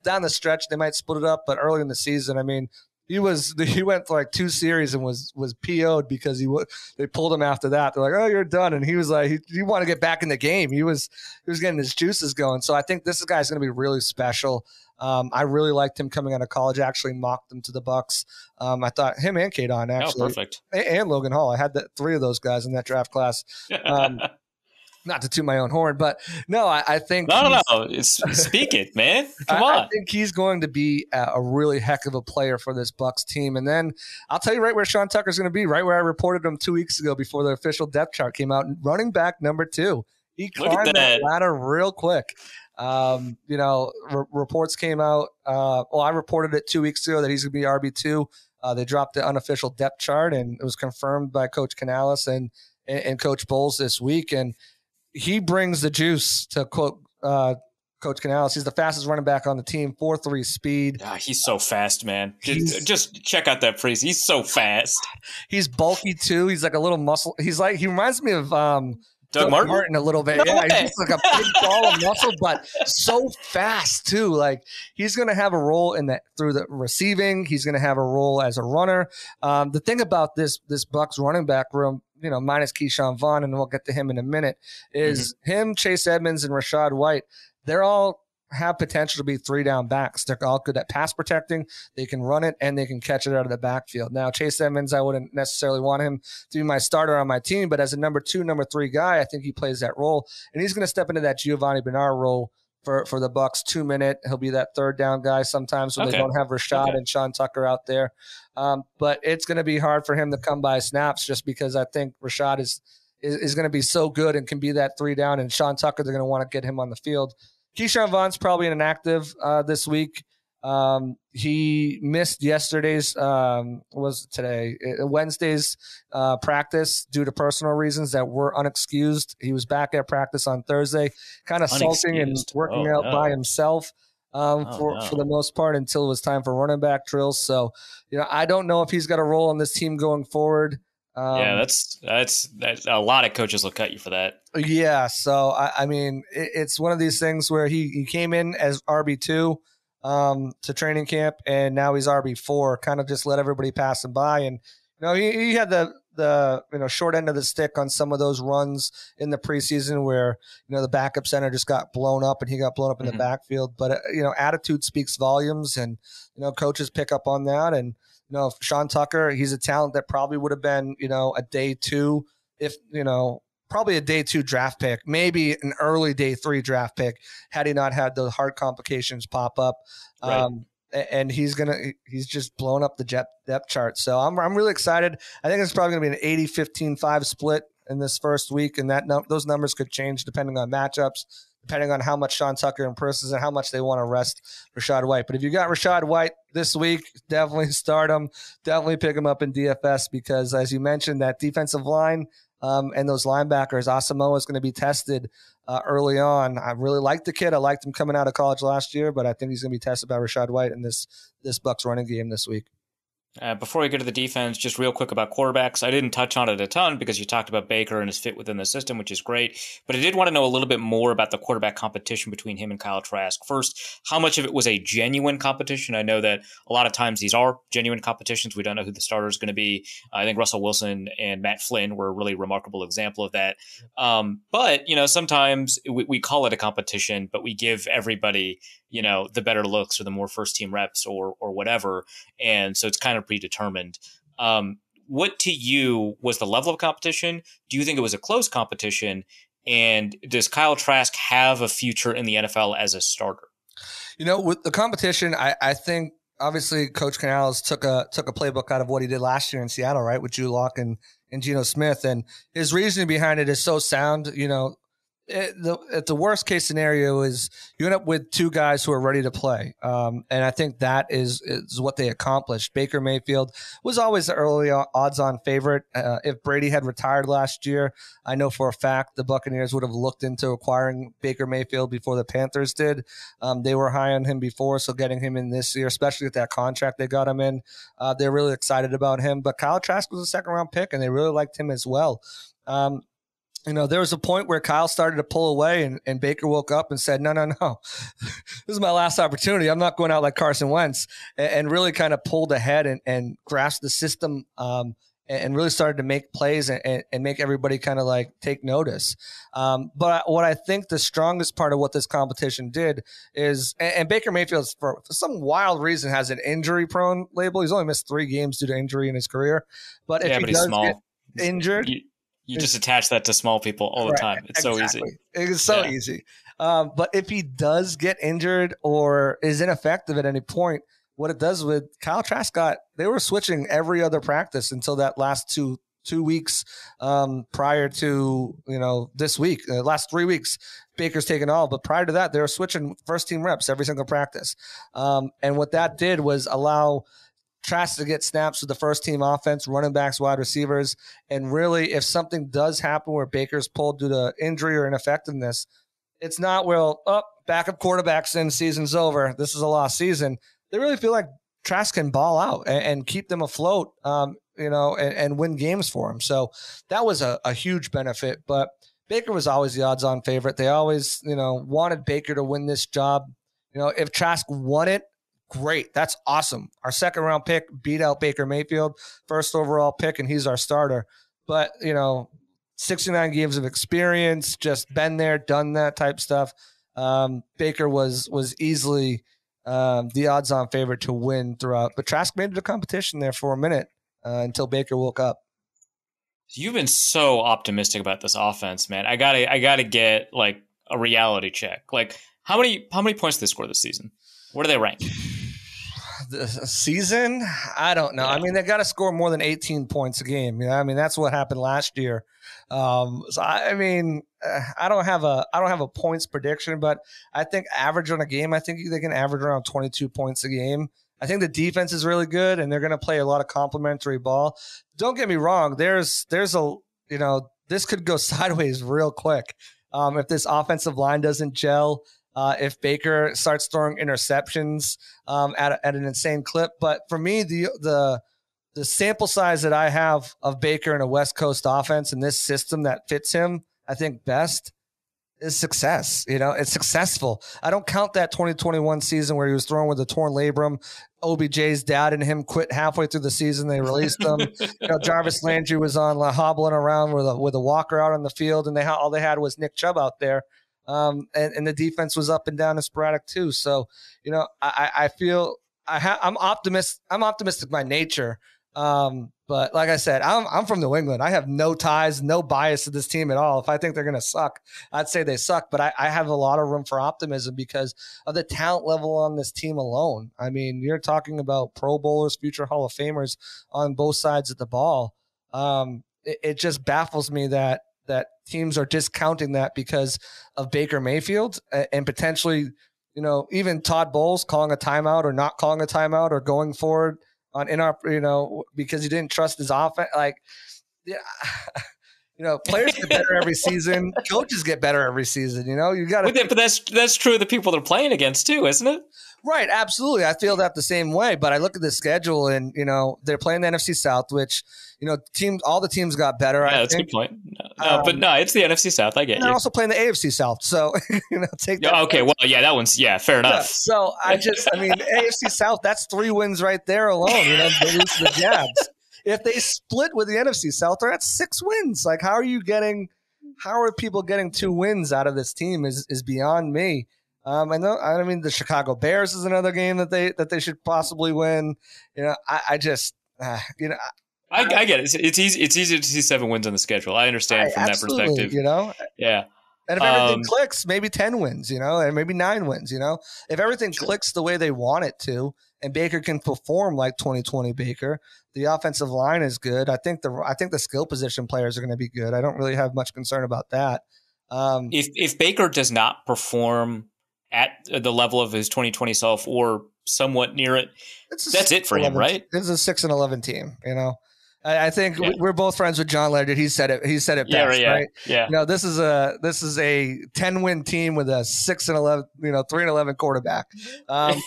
Down the stretch, they might split it up, but early in the season, I mean, he went for like 2 series and was PO'd because they pulled him after that. They're like, "Oh, you're done," and he was like, "He want to get back in the game." He was getting his juices going. So I think this guy's going to be really special. I really liked him coming out of college. I actually mocked him to the Bucs. I thought him and Cade Otton actually, perfect, and Logan Hall. I had 3 of those guys in that draft class. not to toot my own horn, but no, I think no. Speak it, man. Come on. I think he's going to be a really heck of a player for this Bucs team. And then I'll tell you right where Sean Tucker's going to be, right where I reported him 2 weeks ago before the official depth chart came out. Running back number 2. He climbed that ladder real quick. Reports came out. I reported it 2 weeks ago that he's going to be RB2. They dropped the unofficial depth chart, and it was confirmed by Coach Canales and Coach Bowles this week. And he brings the juice, to quote Coach Canales. He's the fastest running back on the team, 4.3 speed. He's so fast, man. Just check out that phrase. He's so fast. He's bulky too. He's like a little muscle. He reminds me of Doug Martin a little bit. No yeah, way. He's just like a big ball of muscle, but so fast too. Like he's going to have a role through the receiving. He's going to have a role as a runner. The thing about this Bucs running back room, minus Keyshawn Vaughn, and we'll get to him in a minute, is him, Chase Edmonds, and Rachaad White. They're all have potential to be 3-down backs. They're all good at pass protecting. They can run it and they can catch it out of the backfield. Now, Chase Edmonds, I wouldn't necessarily want him to be my starter on my team, but as a number 2, number 3 guy, I think he plays that role. And he's going to step into that Giovanni Bernard role for the Bucs 2-minute. He'll be that 3rd-down guy sometimes when they don't have Rashad and Sean Tucker out there. But it's going to be hard for him to come by snaps just because I think Rashad is going to be so good and can be that 3-down, and Sean Tucker, they're going to want to get him on the field. Keyshawn Vaughn's probably inactive this week. He missed yesterday's Wednesday's practice due to personal reasons that were unexcused. He was back at practice on Thursday, kind of sulking and working out by himself for the most part until it was time for running back drills. So, I don't know if he's got a role on this team going forward. That's a lot of coaches will cut you for that. Yeah, so I mean, it's one of these things where he came in as RB2 to training camp, and now he's RB4. Kind of just let everybody pass him by, and he had the short end of the stick on some of those runs in the preseason where the backup center just got blown up and he got blown up in the backfield. But attitude speaks volumes, and coaches pick up on that. And Sean Tucker, he's a talent that probably would have been, a day 2, probably a day 2 draft pick, maybe an early day 3 draft pick had he not had those heart complications pop up. Right. And he's just blown up the depth chart. So I'm really excited. I think it's probably going to be an 80-15-5 split in this first week, and those numbers could change depending on matchups, depending on how much Sean Tucker impresses and how much they want to rest Rachaad White. But if you got Rachaad White this week, definitely start him. Definitely pick him up in DFS because, as you mentioned, that defensive line and those linebackers, Asamoah is going to be tested early on. I really like the kid. I liked him coming out of college last year, but I think he's going to be tested by Rachaad White in this Bucs running game this week. Before we get to the defense, just real quick about quarterbacks. I didn't touch on it a ton because you talked about Baker and his fit within the system, which is great. But I did want to know a little bit more about the quarterback competition between him and Kyle Trask. First, how much of it was a genuine competition? I know that a lot of times these are genuine competitions. We don't know who the starter is going to be. I think Russell Wilson and Matt Flynn were a really remarkable example of that. But, sometimes we call it a competition, but we give everybody, the better looks or the more first team reps or whatever. And so it's kind of predetermined. What to you was the level of competition? Do you think it was a close competition? And does Kyle Trask have a future in the NFL as a starter? With the competition, I think obviously Coach Canales took a playbook out of what he did last year in Seattle, right, with Drew Lock and Geno Smith, and his reasoning behind it is so sound. The worst case scenario is you end up with 2 guys who are ready to play. And I think that is what they accomplished. Baker Mayfield was always the early odds-on favorite. If Brady had retired last year, I know for a fact the Buccaneers would have looked into acquiring Baker Mayfield before the Panthers did. They were high on him before, so getting him in this year, especially with that contract they got him in, they're really excited about him. But Kyle Trask was a second-round pick, and they really liked him as well. There was a point where Kyle started to pull away and Baker woke up and said, no, this is my last opportunity. I'm not going out like Carson Wentz, and really kind of pulled ahead and grasped the system and really started to make plays and make everybody kind of like take notice. But what I think the strongest part of what this competition did is, and Baker Mayfield, for some wild reason, has an injury prone label. He's only missed 3 games due to injury in his career. But if he does get injured, You just attach that to small people all the time. It's so easy. It's so easy. But if he does get injured or is ineffective at any point, what it does with Kyle Trask they were switching every other practice until that last two weeks prior to, this week, last 3 weeks, Baker's taken all. But prior to that, they were switching first team reps every single practice. And what that did was allow Trask to get snaps with the first team offense, running backs, wide receivers. And really, if something does happen where Baker's pulled due to injury or ineffectiveness, it's not, backup quarterbacks in, season's over. This is a lost season. They really feel like Trask can ball out and keep them afloat, and win games for him. So that was a huge benefit. But Baker was always the odds-on favorite. They always, wanted Baker to win this job. If Trask won it, great. That's awesome. Our second-round pick beat out Baker Mayfield, first overall pick, and he's our starter. But, 69 games of experience, just been there, done that type stuff. Baker was easily the odds-on favorite to win throughout. But Trask made it a competition there for a minute until Baker woke up. You've been so optimistic about this offense, man. I gotta get like a reality check. Like how many points did they score this season? Where do they rank? The season? I don't know. Yeah. I mean, they got to score more than 18 points a game. That's what happened last year. So I don't have a points prediction, but I think average on a game, I think they can average around 22 points a game. I think the defense is really good, and they're going to play a lot of complementary ball. Don't get me wrong. There's this could go sideways real quick if this offensive line doesn't gel. If Baker starts throwing interceptions at an insane clip. But for me, the sample size that I have of Baker in a West Coast offense and this system that fits him, I think best is success. It's successful. I don't count that 2021 season where he was throwing with a torn labrum. OBJ's dad and him quit halfway through the season. They released him. Jarvis Landry was on hobbling around with a walker out on the field, and all they had was Nick Chubb out there. And the defense was up and down and sporadic too. So, I feel I'm optimistic by nature. But like I said, I'm from New England. I have no ties, no bias to this team at all. If I think they're going to suck, I'd say they suck. But I have a lot of room for optimism because of the talent level on this team alone. I mean, you're talking about Pro Bowlers, future Hall of Famers on both sides of the ball. It just baffles me that teams are discounting that because of Baker Mayfield and potentially, even Todd Bowles calling a timeout or not calling a timeout or going forward because he didn't trust his offense. Like, players get better every season. Coaches get better every season. You got to. But that's true of the people they're playing against too, isn't it? Right, absolutely. I feel that the same way. But I look at the schedule, and they're playing the NFC South, which all the teams got better. Yeah, that's a good point. No, it's the NFC South. I get you. They're also playing the AFC South, so take that. Okay, well, yeah, that one's fair enough. Yeah, so AFC South, that's 3 wins right there alone. They lose to the Jags. If they split with the NFC South, they're at 6 wins. Like, how are people getting 2 wins out of this team is beyond me. The Chicago Bears is another game that they should possibly win. I get it. It's easy to see 7 wins on the schedule. I understand from that perspective. Yeah. And if everything clicks, maybe 10 wins, and maybe 9 wins, If everything clicks the way they want it to, and Baker can perform like 2020 Baker, the offensive line is good. I think the skill position players are going to be good. I don't really have much concern about that. If Baker does not perform at the level of his 2020 self or somewhat near it, that's it for him, right? This is a 6-11 team, I think we're both friends with John Ledyard. He said it best, right? Yeah. This is a 10-win team with a 6-11, 3-11 quarterback. But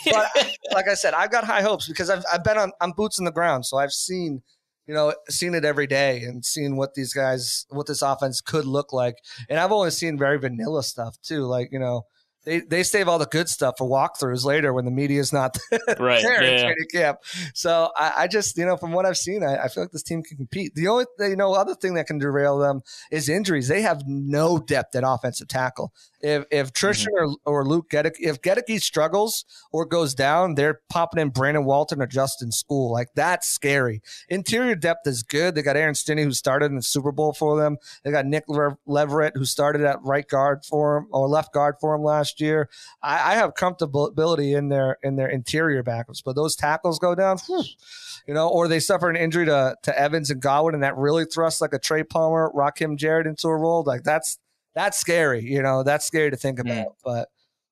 like I said, I've got high hopes because I've been on boots on the ground, so I've seen it every day and seen what this offense could look like. And I've only seen very vanilla stuff too, like they save all the good stuff for walkthroughs later when the media is not Right. there in Yeah. training camp. So I just, from what I've seen, I feel like this team can compete. The only, other thing that can derail them is injuries. They have no depth at offensive tackle. If Trishan or Luke Gedeke, if Gedeke struggles or goes down, they're popping in Brandon Walton or Justin School. Like, that's scary. Interior depth is good. They got Aaron Stinney, who started in the Super Bowl for them. They got Nick Leverett, who started at right guard for him or left guard for him last year. I have comfortability in their interior backups, but those tackles go down, or they suffer an injury to Evans and Godwin, and that really thrusts like a Trey Palmer, Rakim Jarrett into a role. Like, that's scary. That's scary to think about. But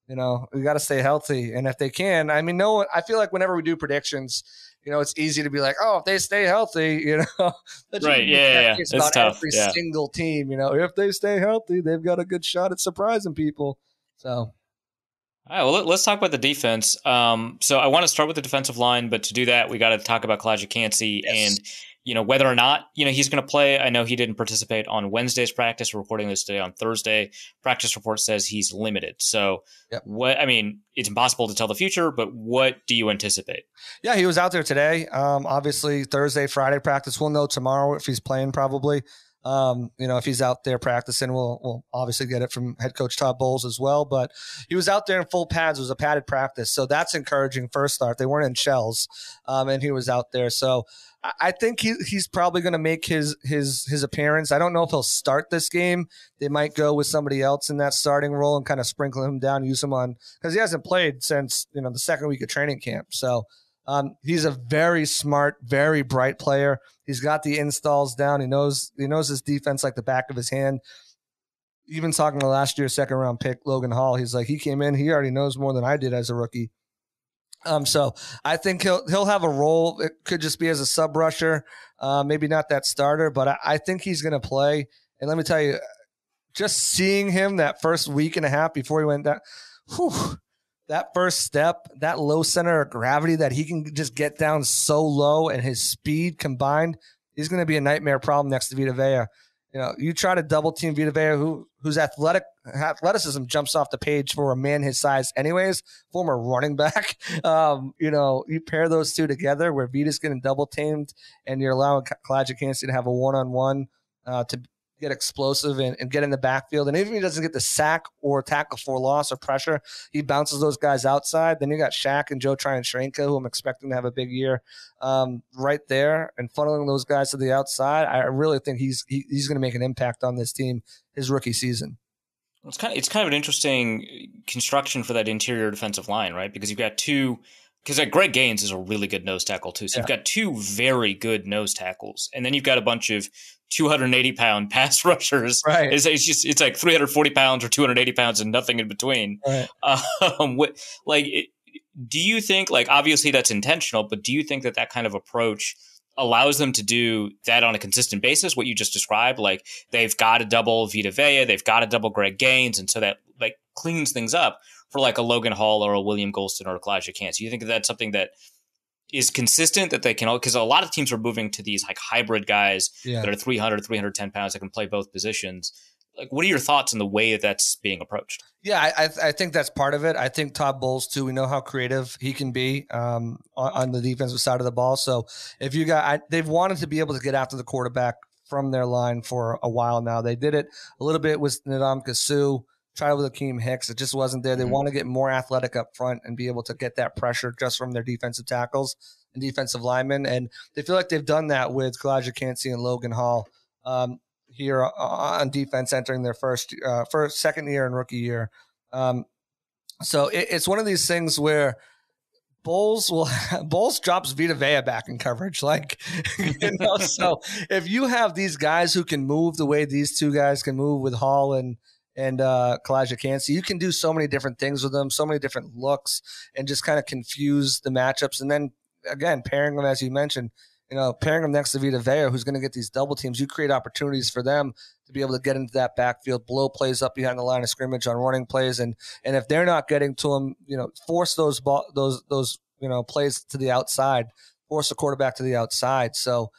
we got to stay healthy, and if they can, I feel like whenever we do predictions, it's easy to be like, oh, if they stay healthy, right? Yeah. It's about tough. Every single team, if they stay healthy, they've got a good shot at surprising people. So. All right, well, let's talk about the defense. So I want to start with the defensive line, but to do that, we got to talk about Kalijah Kancey and, whether or not, he's going to play. I know he didn't participate on Wednesday's practice. We're recording this today on Thursday. Practice report says he's limited. So it's impossible to tell the future, but what do you anticipate? Yeah, he was out there today. Obviously Thursday, Friday practice. We'll know tomorrow if he's playing probably. If he's out there practicing, we'll obviously get it from head coach Todd Bowles as well. But he was out there in full pads. It was a padded practice. So that's encouraging first start. They weren't in shells, and he was out there. So I think he's probably going to make his appearance. I don't know if he'll start this game. They might go with somebody else in that starting role and kind of sprinkle him down, use him on, because he hasn't played since, the second week of training camp. So he's a very smart, very bright player. He's got the installs down. He knows his defense like the back of his hand. Even talking to last year's second round pick, Logan Hall, he's like, he came in, he already knows more than I did as a rookie. So I think he'll have a role. It could just be as a sub rusher, maybe not that starter, but I think he's going to play. And let me tell you, just seeing him that first week and a half before he went down, that first step, that low center of gravity that he can just get down so low, and his speed combined, he's going to be a nightmare problem next to Vita Vea. You try to double team Vita Vea, whose athleticism jumps off the page for a man his size anyways, former running back. You pair those two together where Vita's getting double teamed and you're allowing Kalijah Kancey to have a one-on-one to get explosive and get in the backfield. And even if he doesn't get the sack or tackle for loss or pressure, he bounces those guys outside. Then you got Shaq and Joe Tryon-Shrenka, who I'm expecting to have a big year right there, and funneling those guys to the outside. I really think he's going to make an impact on this team his rookie season. It's kind of an interesting construction for that interior defensive line, right? Because you've got two. Because Greg Gaines is a really good nose tackle too. So you've got two very good nose tackles, and then you've got a bunch of 280-pound pass rushers. Right. It's like 340 pounds or 280 pounds and nothing in between. Right. Do you think, obviously that's intentional, but do you think that kind of approach allows them to do that on a consistent basis? What you just described, they've got to double Vita Vea, they've got to double Greg Gaines, and so that cleans things up for a Logan Hall or a William Golston or a Kalijah Kancey. You think that's something that is consistent, that they can, because a lot of teams are moving to these hybrid guys that are 300, 310 pounds that can play both positions. What are your thoughts on the way that that's being approached? Yeah, I think that's part of it. I think Todd Bowles too. We know how creative he can be on the defensive side of the ball. So if you they've wanted to be able to get after the quarterback from their line for a while now. They did it a little bit with Ndamukong Suh. Tried with Akeem Hicks. It just wasn't there. They want to get more athletic up front and be able to get that pressure just from their defensive tackles and defensive linemen. And they feel like they've done that with Kalijah Kancey and Logan Hall here on defense, entering their second year and rookie year. So it's one of these things where Bowles drops Vita Vea back in coverage. So if you have these guys who can move the way these two guys can move with Hall and Kalijah Kancey, you can do so many different things with them, so many different looks, and just kind of confuse the matchups. And then again, pairing them, as you mentioned, pairing them next to Vita Vea, who's going to get these double teams, you create opportunities for them to be able to get into that backfield, blow plays up behind the line of scrimmage on running plays, and if they're not getting to them, force those plays to the outside, force the quarterback to the outside. So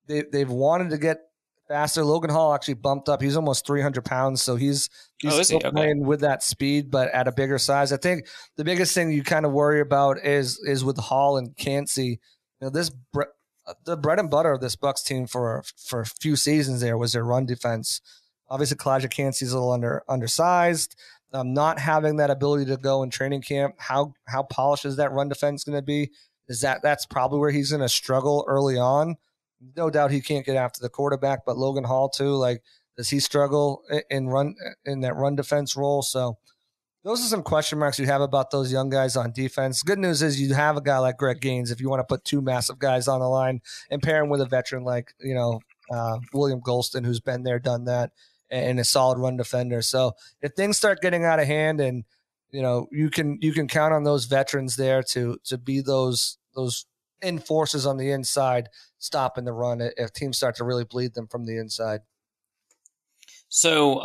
they've wanted to get faster. Logan Hall actually bumped up. He's almost 300 pounds, so he's still playing with that speed, but at a bigger size. I think the biggest thing you kind of worry about is with Hall and Cansey. The bread and butter of this Bucs team for a few seasons there was their run defense. Obviously, Kalijah Cansey's a little undersized. Not having that ability to go in training camp. How polished is that run defense going to be? That's probably where he's going to struggle early on. No doubt he can't get after the quarterback, but Logan Hall too. Like, does he struggle in that run defense role? So those are some question marks you have about those young guys on defense. Good news is you have a guy like Greg Gaines if you want to put two massive guys on the line and pair him with a veteran like William Golston, who's been there, done that, and a solid run defender. So if things start getting out of hand, and you can count on those veterans there to be those enforcers on the inside, stopping the run if teams start to really bleed them from the inside. So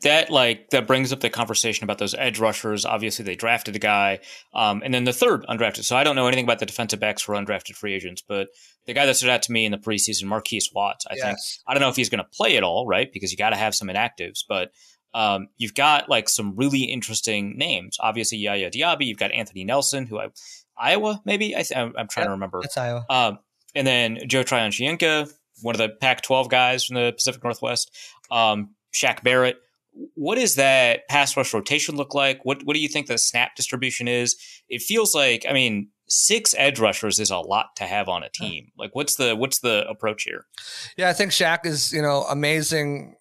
that brings up the conversation about those edge rushers. Obviously, they drafted a guy, and then the third undrafted. So I don't know anything about the defensive backs for undrafted free agents, but the guy that stood out to me in the preseason, Marquise Watts, I think. I don't know if he's going to play at all, right? Because you got to have some inactives, but you've got like some really interesting names. Obviously, Yaya Diaby. You've got Anthony Nelson, Iowa, maybe. I'm trying to remember. That's Iowa. And then Joe Tryon-Shoyinka, one of the Pac-12 guys from the Pacific Northwest. Shaq Barrett. What does that pass rush rotation look like? What do you think the snap distribution is? It feels like, 6 edge rushers is a lot to have on a team. Like, what's the approach here? Yeah, I think Shaq is, amazing,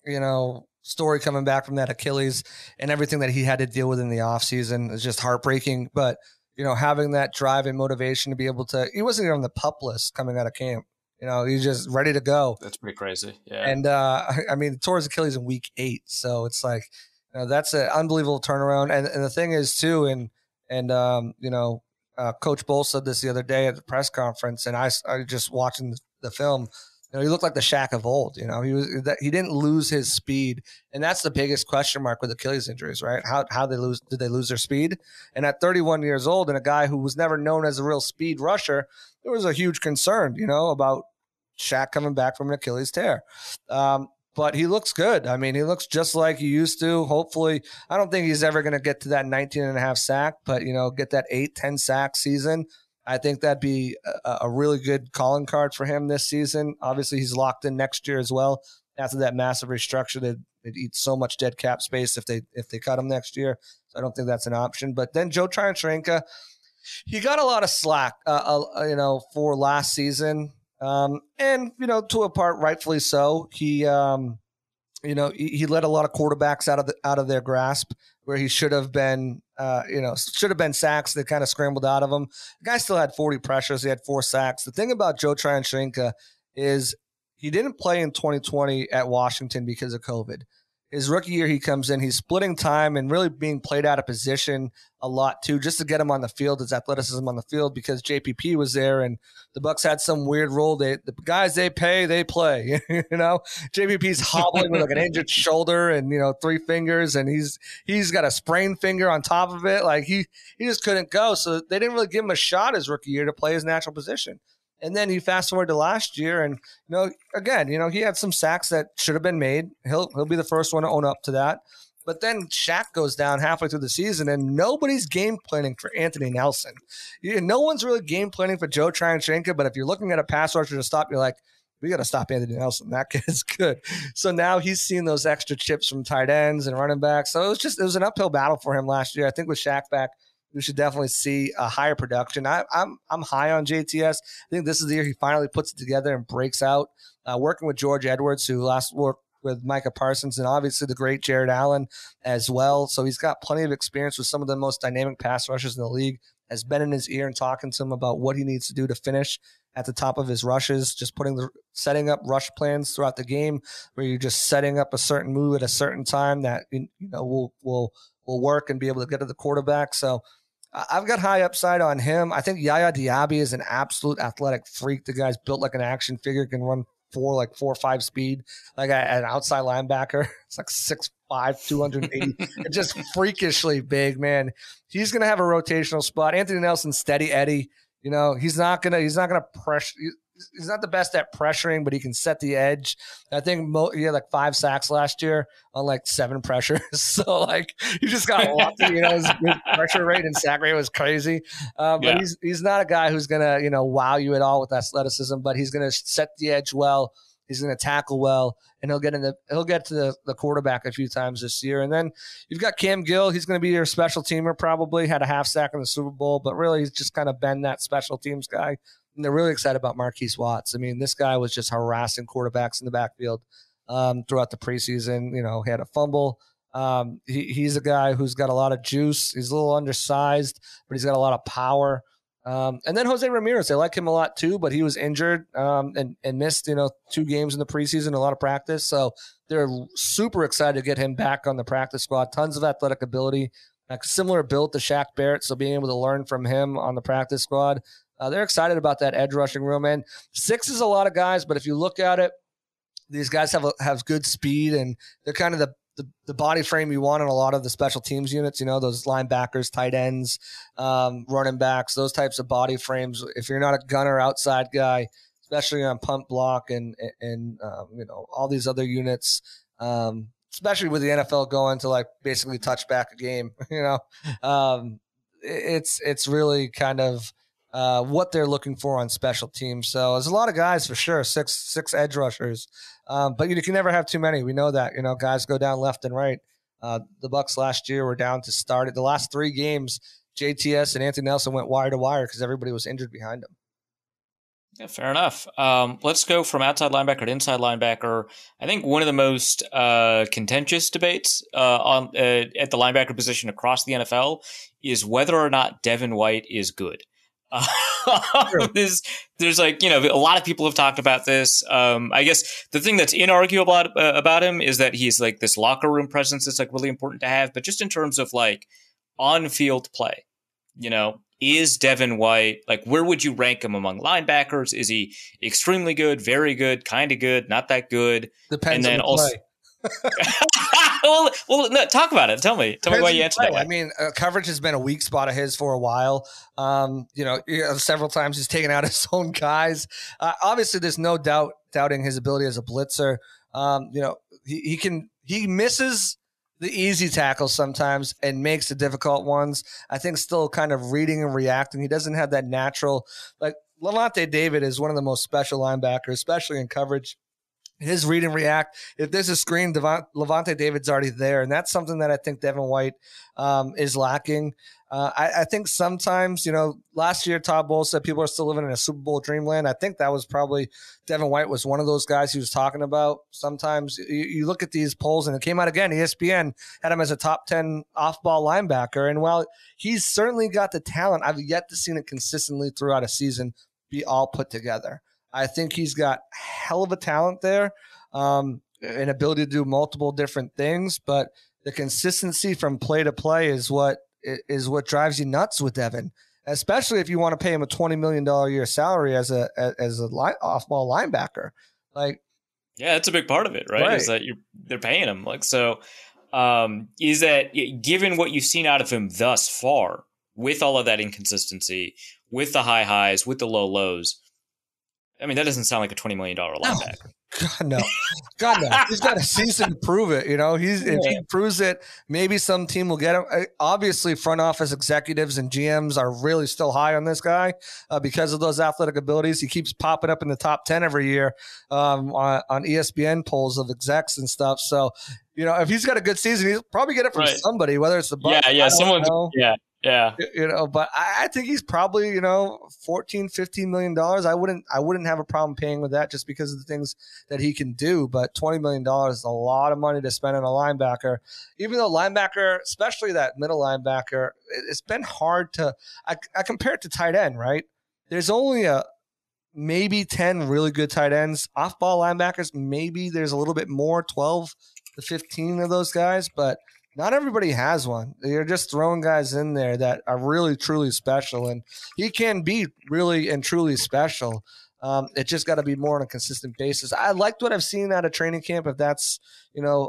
story coming back from that Achilles and everything that he had to deal with in the offseason is just heartbreaking. But, having that drive and motivation to be able to, he wasn't even on the PUP list coming out of camp. He's just ready to go. That's pretty crazy. Yeah. And tore his Achilles in week 8. So it's like, that's an unbelievable turnaround. And the thing is too, Coach Bull said this the other day at the press conference, and I just watching the film, he looked like the Shaq of old. He didn't lose his speed, and that's the biggest question mark with Achilles injuries, right? How did they lose their speed? And at 31 years old, and a guy who was never known as a real speed rusher, there was a huge concern, about Shaq coming back from an Achilles tear. But he looks good. He looks just like he used to. Hopefully, I don't think he's ever going to get to that 19.5 sack, but, get that 8-10 sack season. I think that'd be a really good calling card for him this season. Obviously, he's locked in next year as well. After that massive restructure, they'd eat so much dead cap space if they cut him next year. So I don't think that's an option. But then Joe Tryon-Shoyinka, he got a lot of slack, for last season. And to a part, rightfully so. He he let a lot of quarterbacks out of their grasp where he should have been sacks. They kind of scrambled out of him. The guy still had 40 pressures. He had 4 sacks. The thing about Joe Tryon-Shoyinka is he didn't play in 2020 at Washington because of COVID. His rookie year, he comes in, he's splitting time and really being played out of position a lot too, just to get him on the field, his athleticism on the field, because JPP was there and the Bucs had some weird rule. The guys they pay, they play. JPP's hobbling with like an injured shoulder and 3 fingers, and he's got a sprained finger on top of it. Like he just couldn't go, so they didn't really give him a shot his rookie year to play his natural position. And then you fast forward to last year, and he had some sacks that should have been made. He'll be the first one to own up to that. But then Shaq goes down halfway through the season, and nobody's game planning for Anthony Nelson. No one's really game planning for Joe Tryon-Shoyinka. But if you're looking at a pass rusher to stop, you're like, we got to stop Anthony Nelson. That kid is good. So now he's seeing those extra chips from tight ends and running backs. So it was an uphill battle for him last year. I think with Shaq back, we should definitely see a higher production. I'm high on JTS. I think this is the year he finally puts it together and breaks out. Working with George Edwards, who last worked with Micah Parsons, and obviously the great Jared Allen as well. So he's got plenty of experience with some of the most dynamic pass rushers in the league. Has been in his ear and talking to him about what he needs to do to finish at the top of his rushes. Just setting up rush plans throughout the game, where you're just setting up a certain move at a certain time that will work and be able to get to the quarterback. So I've got high upside on him. I think Yaya Diaby is an absolute athletic freak. The guy's built like an action figure, can run 4.5 speed, like an outside linebacker. It's like 6'5", 280. It's just freakishly big, man. He's gonna have a rotational spot. Anthony Nelson, steady Eddie. He's not gonna pressure. he's not the best at pressuring, but he can set the edge. I think he had like 5 sacks last year on like 7 pressures. So like he just got lucky. His pressure rate and sack rate was crazy. But he's not a guy who's gonna wow you at all with athleticism. But he's gonna set the edge well. He's going to tackle well, and he'll get to the quarterback a few times this year. And then you've got Cam Gill. He's going to be your special teamer, probably had a half sack in the Super Bowl, but really he's just kind of been that special teams guy. And they're really excited about Marquise Watts. I mean, this guy was just harassing quarterbacks in the backfield throughout the preseason. He had a fumble. He's a guy who's got a lot of juice. He's a little undersized, but he's got a lot of power. And then Jose Ramirez, they like him a lot too, but he was injured and missed 2 games in the preseason, a lot of practice. So they're super excited to get him back on the practice squad. Tons of athletic ability, like similar build to Shaq Barrett. So being able to learn from him on the practice squad, they're excited about that edge rushing room. And 6 is a lot of guys, but if you look at it, these guys have good speed, and they're kind of the body frame you want in a lot of the special teams units, those linebackers, tight ends, running backs, those types of body frames. If you're not a gunner outside guy, especially on punt block and all these other units, especially with the NFL going to like basically touch back a game, it's really kind of what they're looking for on special teams. So there's a lot of guys for sure, six edge rushers. But you can never have too many. We know that, guys go down left and right. The Bucs last year were down to start it. The last 3 games, JTS and Anthony Nelson went wire to wire because everybody was injured behind them. Yeah, fair enough. Let's go from outside linebacker to inside linebacker. I think one of the most contentious debates at the linebacker position across the NFL is whether or not Devin White is good. There's like, a lot of people have talked about this. I guess the thing that's inarguable about him is that he's like this locker room presence that's like really important to have. But just in terms of like on-field play, is Devin White, like, where would you rank him among linebackers? Is he extremely good, very good, kind of good, not that good? Depends on the play. well, no, talk about it. Tell me why you answered that way. I mean, coverage has been a weak spot of his for a while. Several times he's taken out his own guys. Obviously, there's no doubting his ability as a blitzer. He misses the easy tackles sometimes and makes the difficult ones. I think still kind of reading and reacting. He doesn't have that natural, like Lavonte David is one of the most special linebackers, especially in coverage. His read and react. If there's a screen, Lavonte David's already there, and that's something that I think Devin White is lacking. I think sometimes, last year Todd Bowles said people are still living in a Super Bowl dreamland. I think that was probably Devin White was one of those guys he was talking about. Sometimes you look at these polls, and it came out again. ESPN had him as a top 10 off-ball linebacker, and while he's certainly got the talent, I've yet to see it consistently throughout a season be all put together. I think he's got hell of a talent there, an ability to do multiple different things, but the consistency from play to play is what drives you nuts with Devin, especially if you want to pay him a $20 million a year salary as a off-ball linebacker. Like, yeah, that's a big part of it, right? Is that they're paying him. Like, so is that, given what you've seen out of him thus far, with all of that inconsistency, with the high highs, with the low lows, I mean, that doesn't sound like a $20 million linebacker. God, no. He's got a season to prove it. If he proves it, maybe some team will get him. Obviously, front office executives and GMs are really still high on this guy because of those athletic abilities. He keeps popping up in the top 10 every year on ESPN polls of execs and stuff. So, if he's got a good season, he'll probably get it from somebody, whether it's the Bucs. Yeah, someone. Yeah. But I think he's probably, $14, $15 million. I wouldn't have a problem paying with that just because of the things that he can do. But $20 million is a lot of money to spend on a linebacker. Even though linebacker, especially that middle linebacker, it's been hard to, I compare it to tight end, right? There's only maybe 10 really good tight ends. Off-ball linebackers, maybe there's a little bit more, 12 to 15 of those guys, but not everybody has one. You're just throwing guys in there that are really, truly special, and he can be really and truly special. It just got to be more on a consistent basis. I liked what I've seen out of training camp, if that's,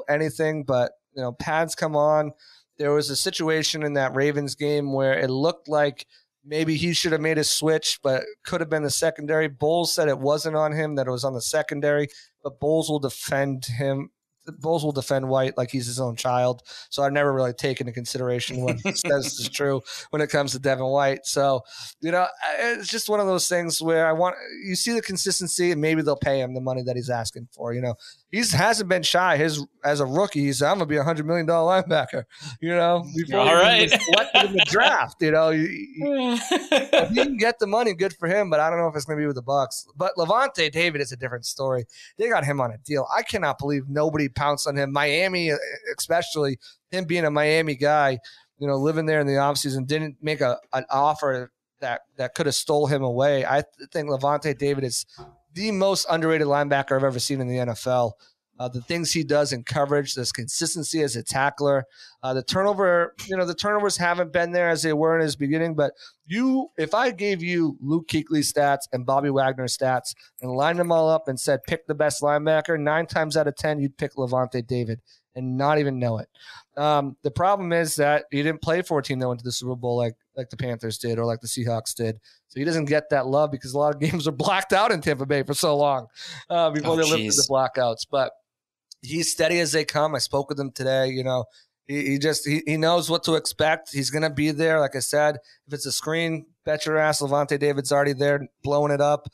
anything, but, pads come on. There was a situation in that Ravens game where it looked like maybe he should have made a switch, but could have been the secondary. Bowles said it wasn't on him, that it was on the secondary, but Bowles will defend him. Bowles will defend White like he's his own child. So I never really take into consideration what he says is true when it comes to Devin White. So, it's just one of those things where you see the consistency, and maybe they'll pay him the money that he's asking for. He hasn't been shy. As a rookie, he said, I'm going to be $100 million linebacker, before all right. he was selected in the draft. If he can get the money, good for him, but I don't know if it's going to be with the Bucs. But Levante David is a different story. They got him on a deal. I cannot believe nobody pounced on him. Miami, especially him being a Miami guy, living there in the offseason, didn't make an offer that could have stole him away. I think Levante David is the most underrated linebacker I've ever seen in the NFL. The things he does in coverage, this consistency as a tackler, the turnovers haven't been there as they were in his beginning. But if I gave you Luke Kuechly stats and Bobby Wagner stats and lined them all up and said pick the best linebacker, 9 times out of 10 you'd pick Levante David and not even know it. The problem is that he didn't play for a team that went to the Super Bowl like the Panthers did or like the Seahawks did. So he doesn't get that love because a lot of games are blacked out in Tampa Bay for so long before they lifted the blackouts. But he's steady as they come. I spoke with him today. He knows what to expect. He's going to be there. Like I said, if it's a screen, bet your ass Levante David's already there blowing it up.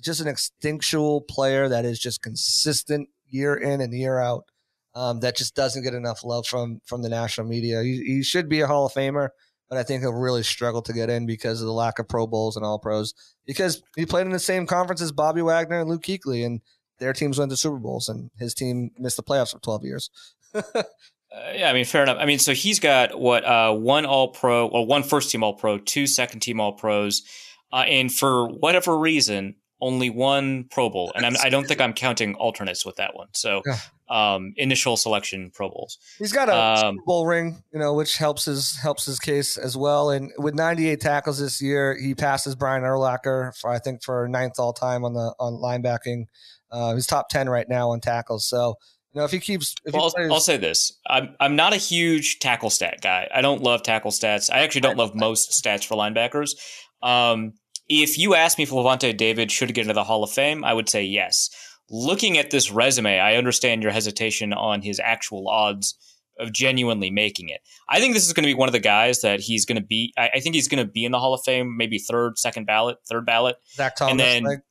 Just an instinctual player that is just consistent year in and year out. That just doesn't get enough love from the national media. He should be a Hall of Famer, but I think he'll really struggle to get in because of the lack of Pro Bowls and All Pros, because he played in the same conference as Bobby Wagner and Luke Kuechly, and their teams went to Super Bowls, and his team missed the playoffs for 12 years. Fair enough. So he's got one All-Pro, or one first-team All-Pro, 2 second-team All-Pros, and for whatever reason, only 1 Pro Bowl. And I don't think I'm counting alternates with that one. So initial selection Pro Bowls. He's got a Super Bowl ring, which helps his case as well. And with 98 tackles this year, he passes Brian Urlacher for 9th all time on linebacking. He's top 10 right now on tackles. So, if he keeps, I'll say this: I'm not a huge tackle stat guy. I don't love tackle stats. I actually don't love most stats for linebackers. If you ask me if Levante David should get into the Hall of Fame, I would say yes. Looking at this resume, I understand your hesitation on his actual odds of genuinely making it. I think this is going to be one of the guys that he's going to be. I think he's going to be in the Hall of Fame, maybe third ballot. Zach Thomas, and then,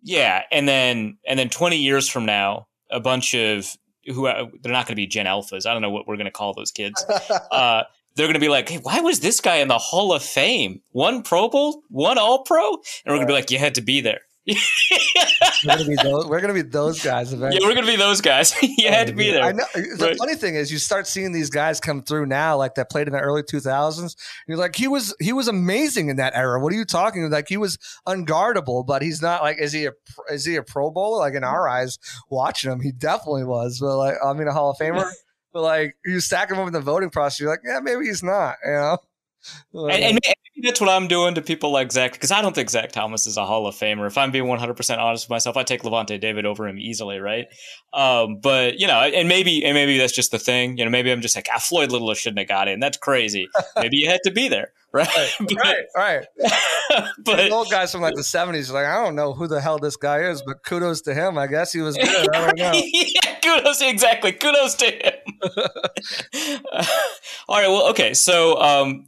yeah, and then 20 years from now, a bunch of they're not going to be Gen Alphas. I don't know what we're going to call those kids. They're going to be like, hey, why was this guy in the Hall of Fame? 1 Pro Bowl, 1 All-Pro? And we're going to be like, you had to be there. We're gonna be those guys eventually. Yeah, we're gonna be those guys. You had to be there. I know. The funny thing is, you start seeing these guys come through now, like that played in the early 2000s. You're like, he was amazing in that era. What are you talking about? Like, he was unguardable, but he's not like. Is he a Pro Bowler? Like, in our eyes, watching him, he definitely was. But like, I mean, a Hall of Famer. But like, you stack him up in the voting process, you're like, yeah, maybe he's not. And maybe that's what I'm doing to people like Zach, because I don't think Zach Thomas is a Hall of Famer. If I'm being 100% honest with myself, I take Levante David over him easily, right? But and maybe that's just the thing. Maybe I'm just like, Floyd Little shouldn't have got in. That's crazy. Maybe you had to be there, right? Right. But these old guys from like the 70s, like, I don't know who the hell this guy is, but kudos to him. I guess he was good. I don't know. Yeah, kudos to him. All right. Well, okay. So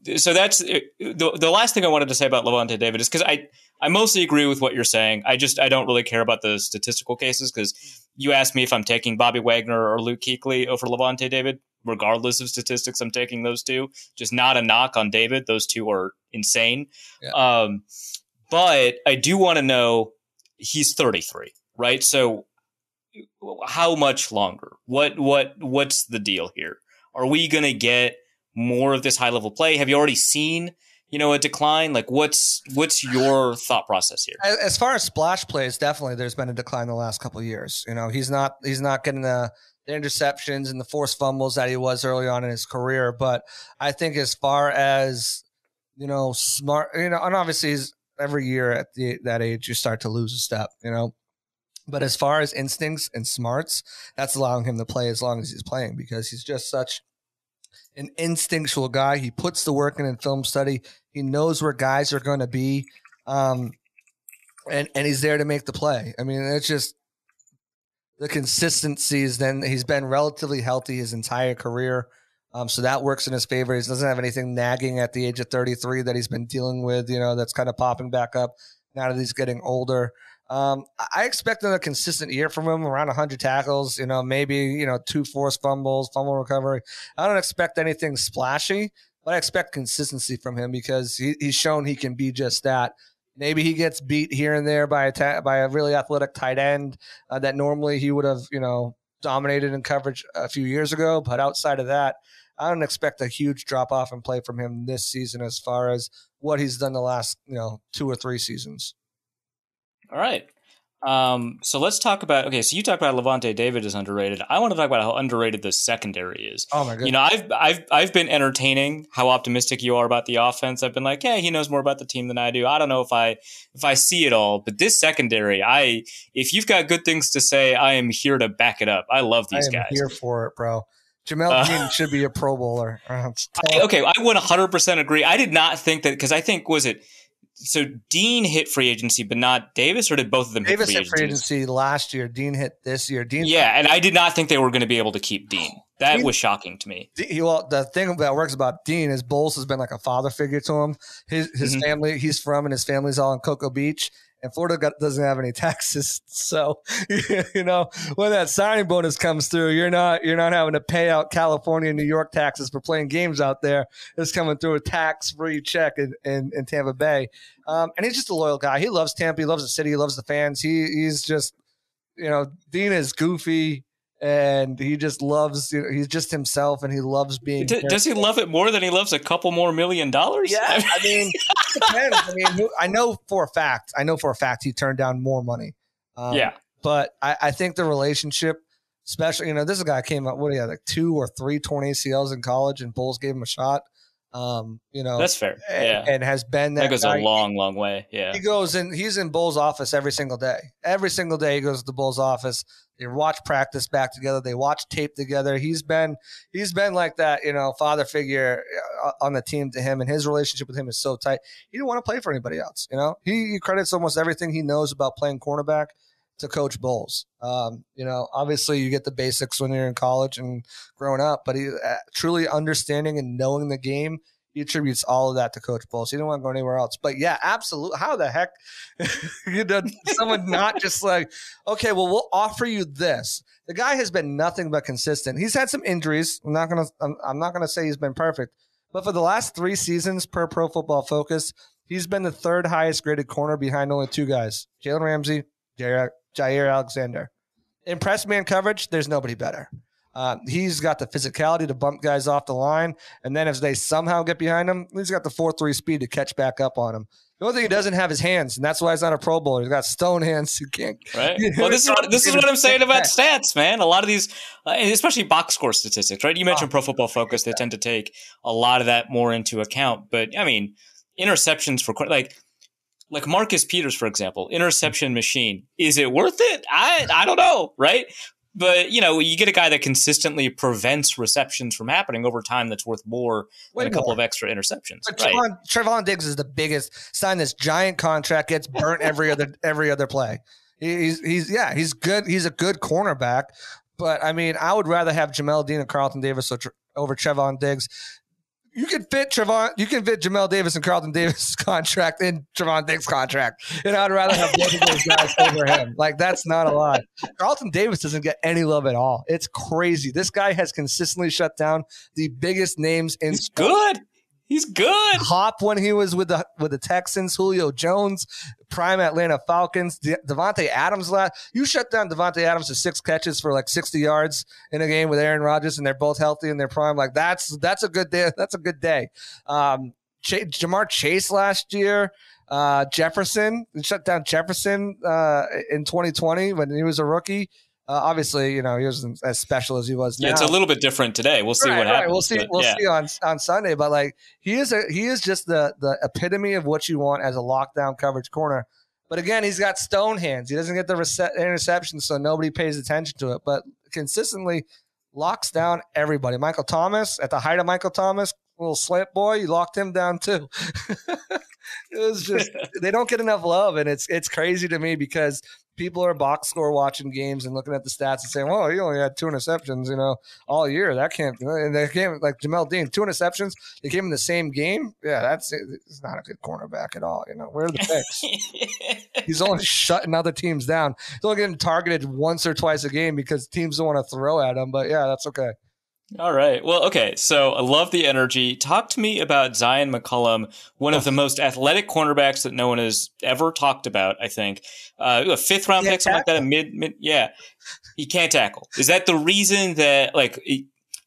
that's the last thing I wanted to say about Levante David is because I mostly agree with what you're saying. I don't really care about the statistical cases, because you asked me if I'm taking Bobby Wagner or Luke Kuechly over Levante David. Regardless of statistics, I'm taking those two. Just not a knock on David. Those two are insane. Yeah. But I do want to know, he's 33, right? So how much longer? What's the deal here? Are we going to get more of this high level play? Have you already seen, a decline? Like, what's your thought process here? As far as splash plays, definitely there's been a decline the last couple of years. He's not getting the interceptions and the forced fumbles that he was early on in his career. But I think as far as, smart, and obviously every year at that age, you start to lose a step, But as far as instincts and smarts, that's allowing him to play as long as he's playing, because he's just such an instinctual guy. He puts the work in film study. He knows where guys are going to be, and he's there to make the play. I mean, it's just the consistencies. Then he's been relatively healthy his entire career. So that works in his favor. He doesn't have anything nagging at the age of 33 that he's been dealing with, that's kind of popping back up now that he's getting older. I expect another consistent year from him, around 100 tackles, maybe, 2 forced fumbles, fumble recovery. I don't expect anything splashy, but I expect consistency from him because he's shown he can be just that. Maybe he gets beat here and there by a really athletic tight end that normally he would have, dominated in coverage a few years ago. But outside of that, I don't expect a huge drop off in play from him this season as far as what he's done the last, 2 or 3 seasons. All right. So let's talk about, so you talked about Levante David is underrated. I want to talk about how underrated the secondary is. Oh my goodness. I've been entertaining how optimistic you are about the offense. I've been like, hey, he knows more about the team than I do. I don't know if I see it all, but this secondary, if you've got good things to say, I am here to back it up. I love these guys. I'm here for it, bro. Jamel Dean should be a Pro Bowler. I would 100% agree. I did not think that, because I think, so Dean hit free agency, but not Davis, or did both of them Davis hit free agency last year. Dean hit this year. And I did not think they were going to be able to keep Dean. That was shocking to me. The thing that works about Dean is Bowles has been like a father figure to him. His family he's from, and his family's all in Cocoa Beach. And Florida doesn't have any taxes, so when that signing bonus comes through, you're not having to pay out California and New York taxes for playing games out there. It's coming through a tax-free check in Tampa Bay, and he's just a loyal guy. He loves Tampa. He loves the city. He loves the fans. He's just, Dean is goofy. And he just loves, he's just himself, and he loves being. Does he love it more than he loves a couple more $1 million? Yeah, I mean, it depends. I mean, I know for a fact he turned down more money. But I think the relationship, especially, this is a guy who came up, what he had, like 2 or 3 torn ACLs in college, and Bulls gave him a shot. That's fair. And has been that goes guy. A long, long way. Yeah. He goes in, he's in Bulls' office every single day. Every single day he goes to the Bulls' office. They watch practice back together. They watch tape together. He's been like that, father figure on the team to him, and his relationship with him is so tight. He didn't want to play for anybody else. He credits almost everything he knows about playing cornerback to Coach Bowles. Obviously you get the basics when you're in college and growing up, but he truly understanding and knowing the game. He attributes all of that to Coach Bowles. He didn't want to go anywhere else. But yeah, absolutely. How the heck someone not just like, okay, well, we'll offer you this. The guy has been nothing but consistent. He's had some injuries. I'm not gonna say he's been perfect, but for the last 3 seasons per Pro Football Focus, he's been the 3rd highest graded corner behind only 2 guys: Jalen Ramsey, Jair Alexander. In press man coverage, there's nobody better. He's got the physicality to bump guys off the line, and then if they somehow get behind him, he's got the 4.3 speed to catch back up on him. The only thing he doesn't have is hands, and that's why he's not a Pro Bowler. He's got stone hands. You can't. Right. Well, this is what I'm saying about stats, man. A lot of these, especially box score statistics, right? You mentioned Pro Football Focus; they tend to take a lot of that more into account. But I mean, interceptions for like Marcus Peters, for example, interception machine. Is it worth it? I don't know, right? But, you get a guy that consistently prevents receptions from happening over time that's worth more than a couple of extra interceptions. But right? Trevon Diggs is the biggest. Sign this giant contract, gets burnt every other play. He's good. He's a good cornerback. But, I mean, I would rather have Jamel Dean and Carlton Davis over Trevon Diggs. You can fit Jamel Davis and Carlton Davis' contract in Trevon Diggs' contract. And I'd rather have both of those guys over him. Like, that's not a lie. Carlton Davis doesn't get any love at all. It's crazy. This guy has consistently shut down the biggest names in sport. He's good. Hop when he was with the Texans, Julio Jones, prime Atlanta Falcons, Devontae Adams. You shut down Devontae Adams to 6 catches for like 60 yards in a game with Aaron Rodgers, and they're both healthy in their prime. Like that's a good day. That's a good day. Jamar Chase last year, Jefferson, shut down Jefferson in 2020 when he was a rookie. Obviously, he wasn't as special as he was now. Yeah, it's a little bit different today. We'll see what happens. We'll see on Sunday. But like he is just the epitome of what you want as a lockdown coverage corner. But again, he's got stone hands. He doesn't get the interception, so nobody pays attention to it. But consistently, locks down everybody. Michael Thomas, at the height of Michael Thomas, little slant boy, you locked him down too. It was just, they don't get enough love. And it's crazy to me because people are box score watching games and looking at the stats and saying, well, he only had 2 interceptions, all year. That can't, and they came like Jamel Dean, 2 interceptions. They came in the same game. Yeah, it's not a good cornerback at all. Where are the picks? He's only shutting other teams down. He's only getting targeted once or twice a game because teams don't want to throw at him. But yeah, that's okay. All right. Well, okay. So I love the energy. Talk to me about Zion McCollum, one of the most athletic cornerbacks that no one has ever talked about, I think. A 5th round pick, something like that. Mid. Yeah. He can't tackle. Is that the reason that, like,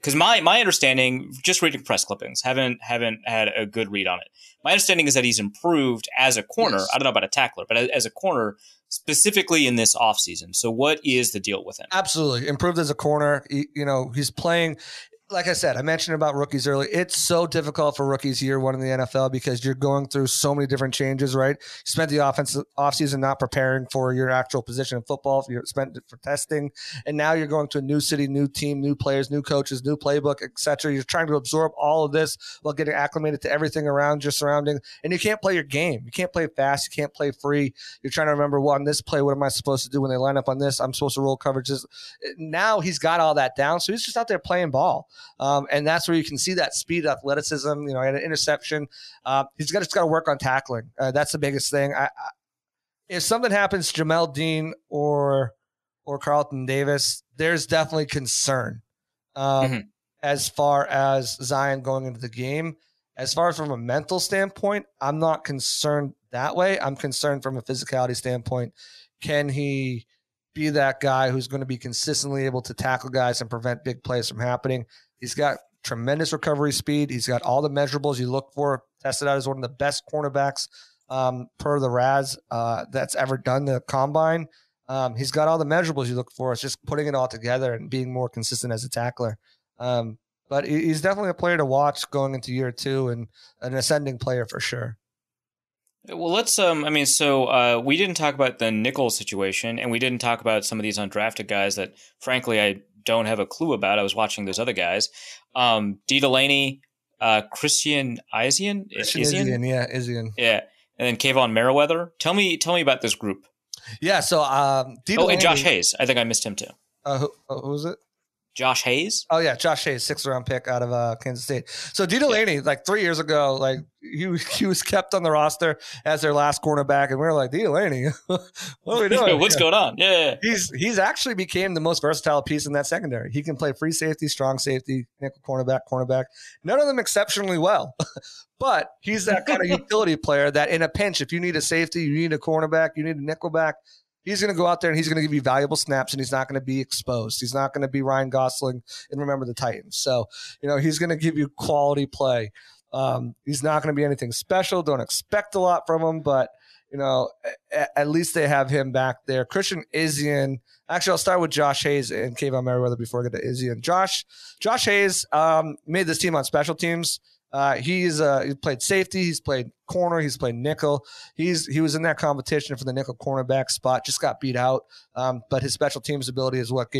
because my understanding, just reading press clippings, haven't had a good read on it. My understanding is that he's improved as a corner. Yes. I don't know about a tackler, but as a corner, specifically in this offseason. So what is the deal with him? Absolutely. Improved as a corner. He's playing. Like I said, I mentioned about rookies early. It's so difficult for rookies year one in the NFL because you're going through so many different changes, right? You spent the offseason not preparing for your actual position in football. You spent it for testing. And now you're going to a new city, new team, new players, new coaches, new playbook, etc. You're trying to absorb all of this while getting acclimated to everything around your surrounding. And you can't play your game. You can't play fast. You can't play free. You're trying to remember, well, on this play, what am I supposed to do when they line up on this? I'm supposed to roll coverages. Now he's got all that down. So he's just out there playing ball. And that's where you can see that speed, athleticism. He had an interception. He's just got to work on tackling. That's the biggest thing. If something happens to Jamel Dean or Carlton Davis, there's definitely concern as far as Zion going into the game. As far as from a mental standpoint, I'm not concerned that way. I'm concerned from a physicality standpoint. Can he be that guy who's going to be consistently able to tackle guys and prevent big plays from happening? He's got tremendous recovery speed. He's got all the measurables you look for. Tested out as one of the best cornerbacks per the RAS that's ever done the combine. He's got all the measurables you look for. It's just putting it all together and being more consistent as a tackler. But he's definitely a player to watch going into year 2 and an ascending player for sure. Well, let's, we didn't talk about the nickel situation, and we didn't talk about some of these undrafted guys that, frankly, I don't have a clue about. I was watching those other guys. D. Delaney, Christian Isian? Isian. Yeah. And then Kayvon Merriweather. Tell me about this group. Yeah, so D. Delaney, and Josh Hayes. I think I missed him too. Who was it? Josh Hayes? Oh, yeah, Josh Hayes, 6th round pick out of Kansas State. So D. Delaney, like 3 years ago, he was kept on the roster as their last cornerback, and we were like, D. Delaney, what are we doing? What's going on? Yeah. He's actually became the most versatile piece in that secondary. He can play free safety, strong safety, nickel cornerback. None of them exceptionally well, but he's that kind of utility player that in a pinch, if you need a safety, you need a cornerback, you need a nickelback, he's going to go out there and he's going to give you valuable snaps, and he's not going to be exposed. He's not going to be Ryan Gosling and Remember the Titans. So, he's going to give you quality play. He's not going to be anything special. Don't expect a lot from him, but, at least they have him back there. Christian Isian. Actually, I'll start with Josh Hayes and Kayvon Merriweather before I get to Isian. Josh Hayes made this team on special teams. He played safety, he's played corner, he's played nickel. He was in that competition for the nickel cornerback spot, just got beat out. But his special teams ability is what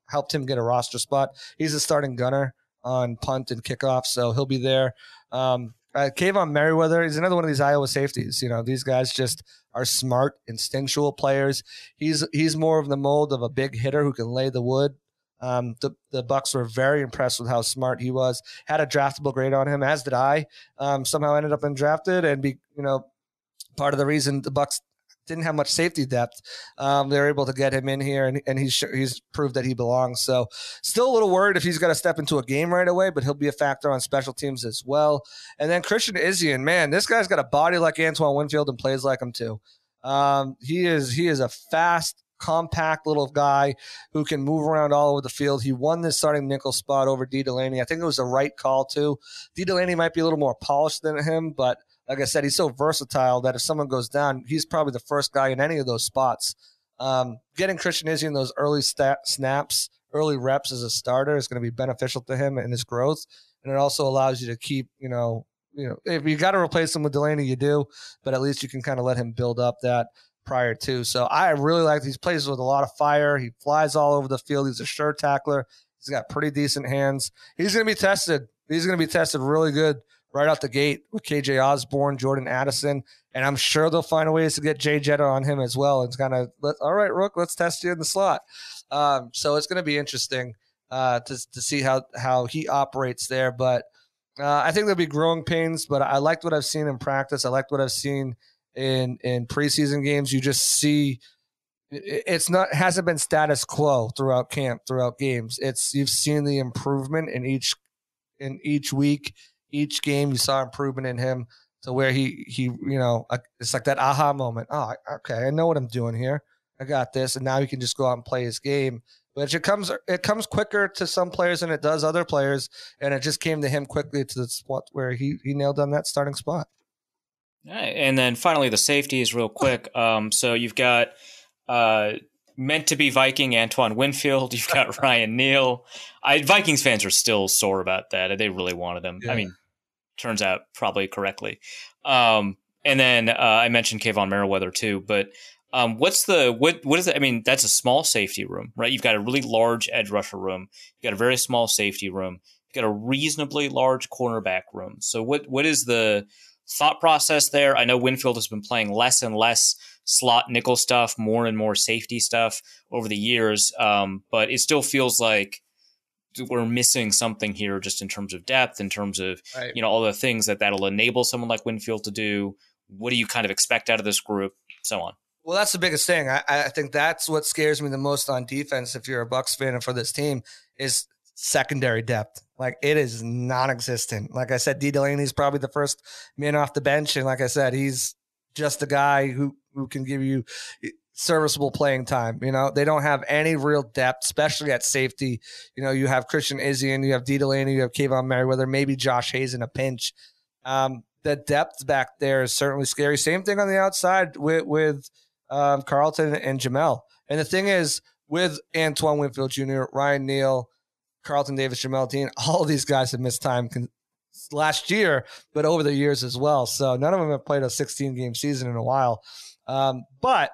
helped him get a roster spot. He's a starting gunner on punt and kickoff, so he'll be there. Kayvon Merriweather is another one of these Iowa safeties. These guys just are smart, instinctual players. He's more of the mold of a big hitter who can lay the wood. The Bucs were very impressed with how smart he was. Had a draftable grade on him, as did I. Somehow ended up undrafted, and part of the reason the Bucs didn't have much safety depth. They were able to get him in here, and he's proved that he belongs. So still a little worried if he's got to step into a game right away, but he'll be a factor on special teams as well. And then Christian Isian, man, this guy's got a body like Antoine Winfield and plays like him too. He is a fast, compact little guy who can move around all over the field. He won this starting nickel spot over D. Delaney. I think it was the right call too. D. Delaney might be a little more polished than him, but like I said, he's so versatile that if someone goes down, he's probably the first guy in any of those spots. Getting Christian Isian those early snaps, early reps as a starter is going to be beneficial to him and his growth. And it also allows you to keep, if you got to replace him with Delaney, you do, but at least you can kind of let him build up that prior to. So I really like these plays with a lot of fire. He flies all over the field. He's a sure tackler. He's got pretty decent hands. He's going to be tested. He's going to be tested really good right out the gate with KJ Osborne, Jordan Addison, and I'm sure they'll find ways to get Jay Jetta on him as well. It's kind of, all right, Rook, let's test you in the slot. So it's going to be interesting to see how he operates there. But I think there'll be growing pains, but I liked what I've seen in practice. I liked what I've seen in preseason games. You just see hasn't been status quo throughout camp, throughout games. You've seen the improvement in each week, each game. You saw improvement in him to where he it's like that aha moment. Oh, okay, I know what I'm doing here. I got this, and now he can just go out and play his game. But it comes quicker to some players than it does other players, and it just came to him quickly to the spot where he nailed on that starting spot. All right, and then finally the safeties real quick. So you've got meant to be Viking Antoine Winfield. You've got Ryan Neal. Vikings fans are still sore about that. They really wanted him. Yeah. I mean, turns out probably correctly. And then I mentioned Kayvon Merriweather too, but what is it? I mean, that's a small safety room, right? You've got a really large edge rusher room. You've got a very small safety room. You've got a reasonably large cornerback room. So what is the thought process there? I know Winfield has been playing less and less slot nickel stuff, more and more safety stuff over the years. But it still feels like we're missing something here just in terms of depth, in terms of, right, all the things that'll enable someone like Winfield to do. What do you kind of expect out of this group? So on. Well, that's the biggest thing. I think that's what scares me the most on defense. If you're a Bucs fan and for this team, is secondary depth. Like, it is non-existent. Like I said, D. Delaney's probably the first man off the bench. And like I said, he's just a guy who can give you serviceable playing time. They don't have any real depth, especially at safety. You have Christian Izzian, you have D. Delaney, you have Kayvon Merriweather, maybe Josh Hayes in a pinch. The depth back there is certainly scary. Same thing on the outside with Carlton and Jamel. And the thing is, with Antoine Winfield Jr., Ryan Neal, Carlton Davis, Jamel Dean, all of these guys have missed time last year, but over the years as well. So none of them have played a 16-game season in a while. But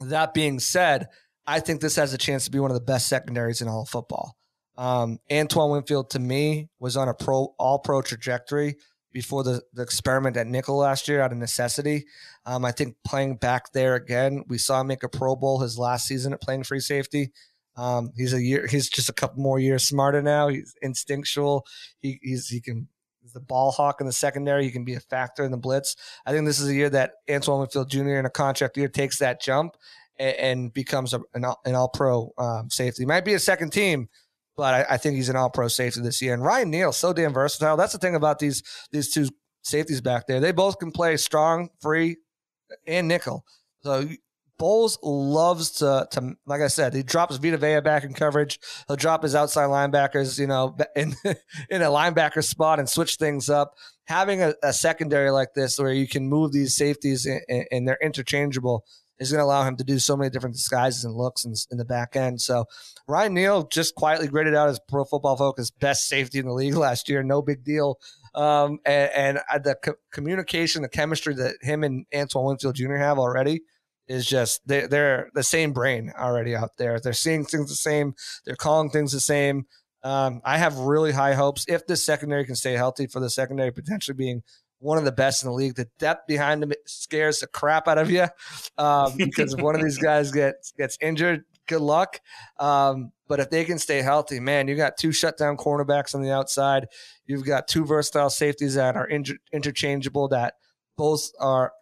that being said, I think this has a chance to be one of the best secondaries in all of football. Antoine Winfield, to me, was on a all-pro trajectory before the experiment at nickel last year out of necessity. I think playing back there again, we saw him make a Pro Bowl his last season at playing free safety. He's just a couple more years smarter now. He's instinctual. He's the ball hawk in the secondary. He can be a factor in the blitz. I think this is a year that Antoine Winfield Jr. in a contract year takes that jump and becomes an all-pro safety. He might be a second team, but I think he's an all-pro safety this year. And Ryan Neal, so damn versatile. That's the thing about these two safeties back there. They both can play strong, free, and nickel. So Bowles loves to like I said, he drops Vita Vea back in coverage. He'll drop his outside linebackers, in a linebacker spot and switch things up. Having a secondary like this where you can move these safeties and they're interchangeable is going to allow him to do so many different disguises and looks in the back end. So Ryan Neal just quietly graded out as Pro Football Focus best safety in the league last year. No big deal. And the communication, the chemistry that him and Antoine Winfield Jr. have already is just they're the same brain already out there. They're seeing things the same. They're calling things the same. I have really high hopes if this secondary can stay healthy for the secondary potentially being one of the best in the league. The depth behind them scares the crap out of you because if one of these guys gets injured, good luck. But if they can stay healthy, man, you got two shutdown cornerbacks on the outside. You've got two versatile safeties that are interchangeable that both are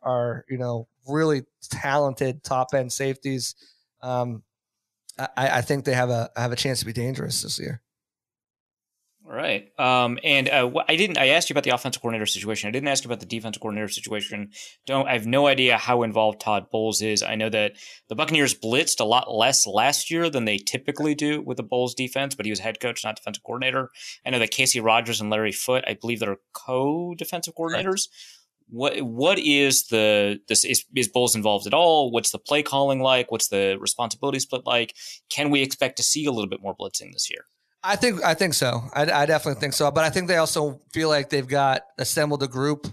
really talented top end safeties. I think they have a chance to be dangerous this year. All right. I asked you about the offensive coordinator situation. I didn't ask you about the defensive coordinator situation. I have no idea how involved Todd Bowles is. I know that the Buccaneers blitzed a lot less last year than they typically do with the Bowles defense, but he was head coach, not defensive coordinator. I know that Casey Rogers and Larry Foote, I believe, that are co-defensive coordinators. Right. What is is Bowles involved at all? What's the play calling like? What's the responsibility split like? Can we expect to see a little bit more blitzing this year? I think so. I definitely think so. But I think they also feel like they've got assembled a group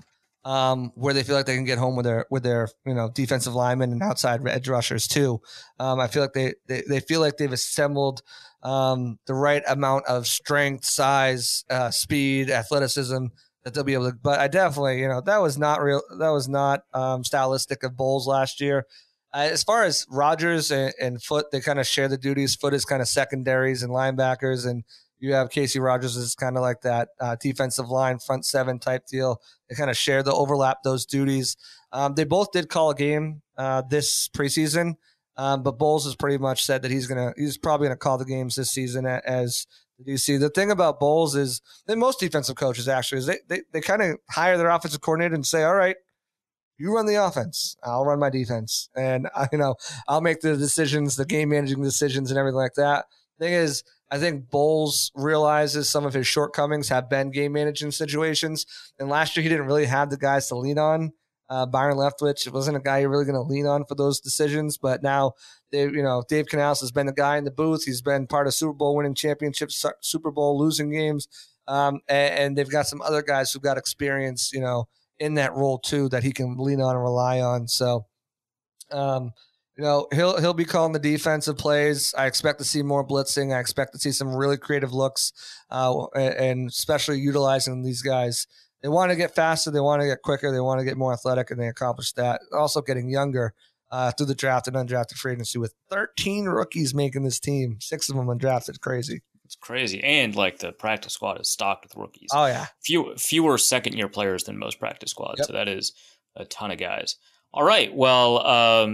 where they feel like they can get home with their defensive linemen and outside edge rushers too. I feel like they feel like they've assembled the right amount of strength, size, speed, athleticism that they'll be able to. But I definitely, that was not real. That was not stylistic of Bowles last year. As far as Rodgers and Foote, they kind of share the duties. Foote is kind of secondaries and linebackers, and you have Casey Rogers is kind of like that defensive line front seven type deal. They kind of share overlap those duties. They both did call a game this preseason, but Bowles has pretty much said that he's probably gonna call the games this season as the DC. The thing about Bowles is that most defensive coaches actually is they kind of hire their offensive coordinator and say, all right, you run the offense, I'll run my defense, and I'll make the decisions, the game managing decisions, and everything like that. Thing is, I think Bowles realizes some of his shortcomings have been game managing situations, and last year he didn't really have the guys to lean on. Byron Leftwich wasn't a guy you're really going to lean on for those decisions, but now Dave Canales has been the guy in the booth. He's been part of Super Bowl winning championships, Super Bowl losing games, and they've got some other guys who've got experience, in that role too, that he can lean on and rely on. So, he'll be calling the defensive plays. I expect to see more blitzing. I expect to see some really creative looks, and especially utilizing these guys. They want to get faster. They want to get quicker. They want to get more athletic, and they accomplish that. Also getting younger through the draft and undrafted free agency with 13 rookies making this team, 6 of them undrafted. Crazy. It's crazy. And like the practice squad is stocked with rookies. Oh, yeah. Fewer second-year players than most practice squads. Yep. So that is a ton of guys. All right. Well,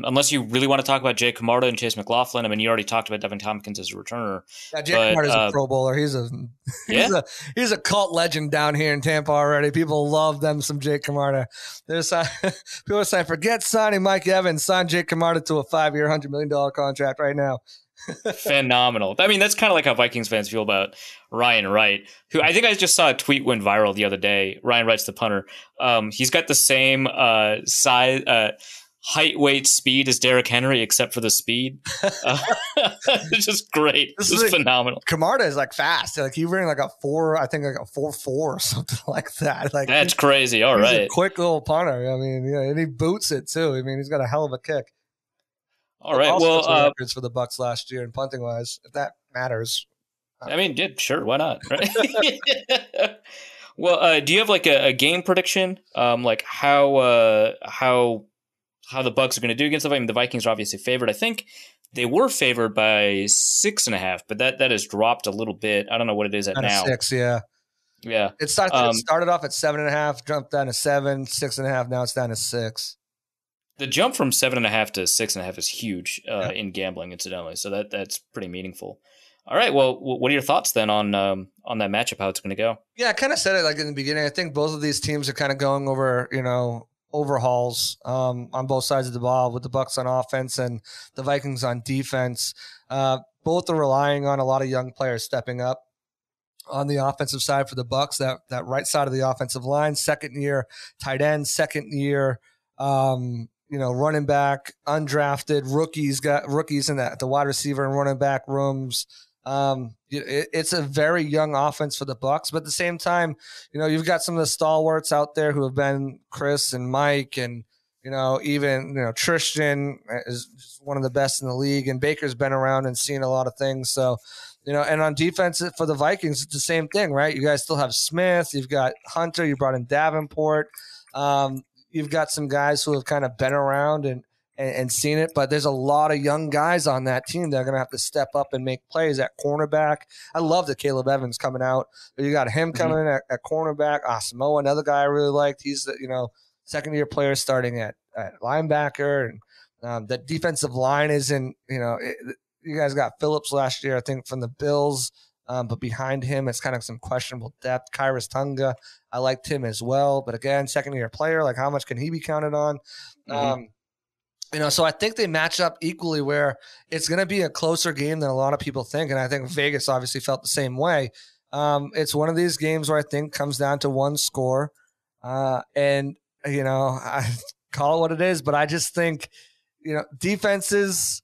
unless you really want to talk about Jake Camarda and Chase McLaughlin, I mean, you already talked about Devin Tompkins as a returner. Yeah, Jake Camarda's a Pro Bowler. He's a cult legend down here in Tampa already. People love them some Jake Camarda. There's people are saying, forget signing Mike Evans, sign Jake Camarda to a 5-year, $100 million contract right now. Phenomenal. I mean, that's kind of like how Vikings fans feel about Ryan Wright, who I think I just saw a tweet went viral the other day. Ryan Wright's the punter. He's got the same size, height, weight, speed as Derrick Henry, except for the speed. It's just great. This is phenomenal. Camarda is like fast. Like he ran like a 4.4 or something like that. Like that's crazy. All right, a quick little punter. I mean, and he boots it too. I mean, he's got a hell of a kick. All right. Well, records for the Bucs last year and punting wise, if that matters. I mean, yeah, sure, why not? Right? Well, do you have like a game prediction? Like how the Bucs are going to do against them? I mean, the Vikings are obviously favored. I think they were favored by 6.5, but that has dropped a little bit. I don't know what it is at now. 6, yeah. Yeah. It started off at 7.5, jumped down to 7, 6.5. Now it's down to 6. The jump from 7.5 to 6.5 is huge in gambling, incidentally. So that's pretty meaningful. All right. Well, what are your thoughts then on that matchup? How it's going to go? Yeah, I kind of said it like in the beginning. I think both of these teams are kind of going over, overhauls on both sides of the ball, with the Bucs on offense and the Vikings on defense. Both are relying on a lot of young players stepping up. On the offensive side for the Bucs, that right side of the offensive line, second year tight end, second year. Running back, undrafted rookies in the wide receiver and running back rooms. It's a very young offense for the Bucs, but at the same time, you've got some of the stalwarts out there who have been Chris and Mike, and even Tristan is just one of the best in the league, and Baker's been around and seen a lot of things. So, and on defense for the Vikings, it's the same thing, right? You guys still have Smith, you've got Hunter, you brought in Davenport. You've got some guys who have kind of been around and seen it, but there's a lot of young guys on that team that are going to have to step up and make plays at cornerback. I love that Caleb Evans coming out, but you got him coming in at cornerback. Samoa, another guy I really liked. He's the second-year player starting at linebacker, and the defensive line isn't. You guys got Phillips last year, I think, from the Bills. But behind him, it's kind of some questionable depth. Kyrus Tunga, I liked him as well. But again, second-year player, like how much can he be counted on? So I think they match up equally, where it's going to be a closer game than a lot of people think. And I think Vegas obviously felt the same way. It's one of these games where I think comes down to one score. I call it what it is, but I just think, defenses,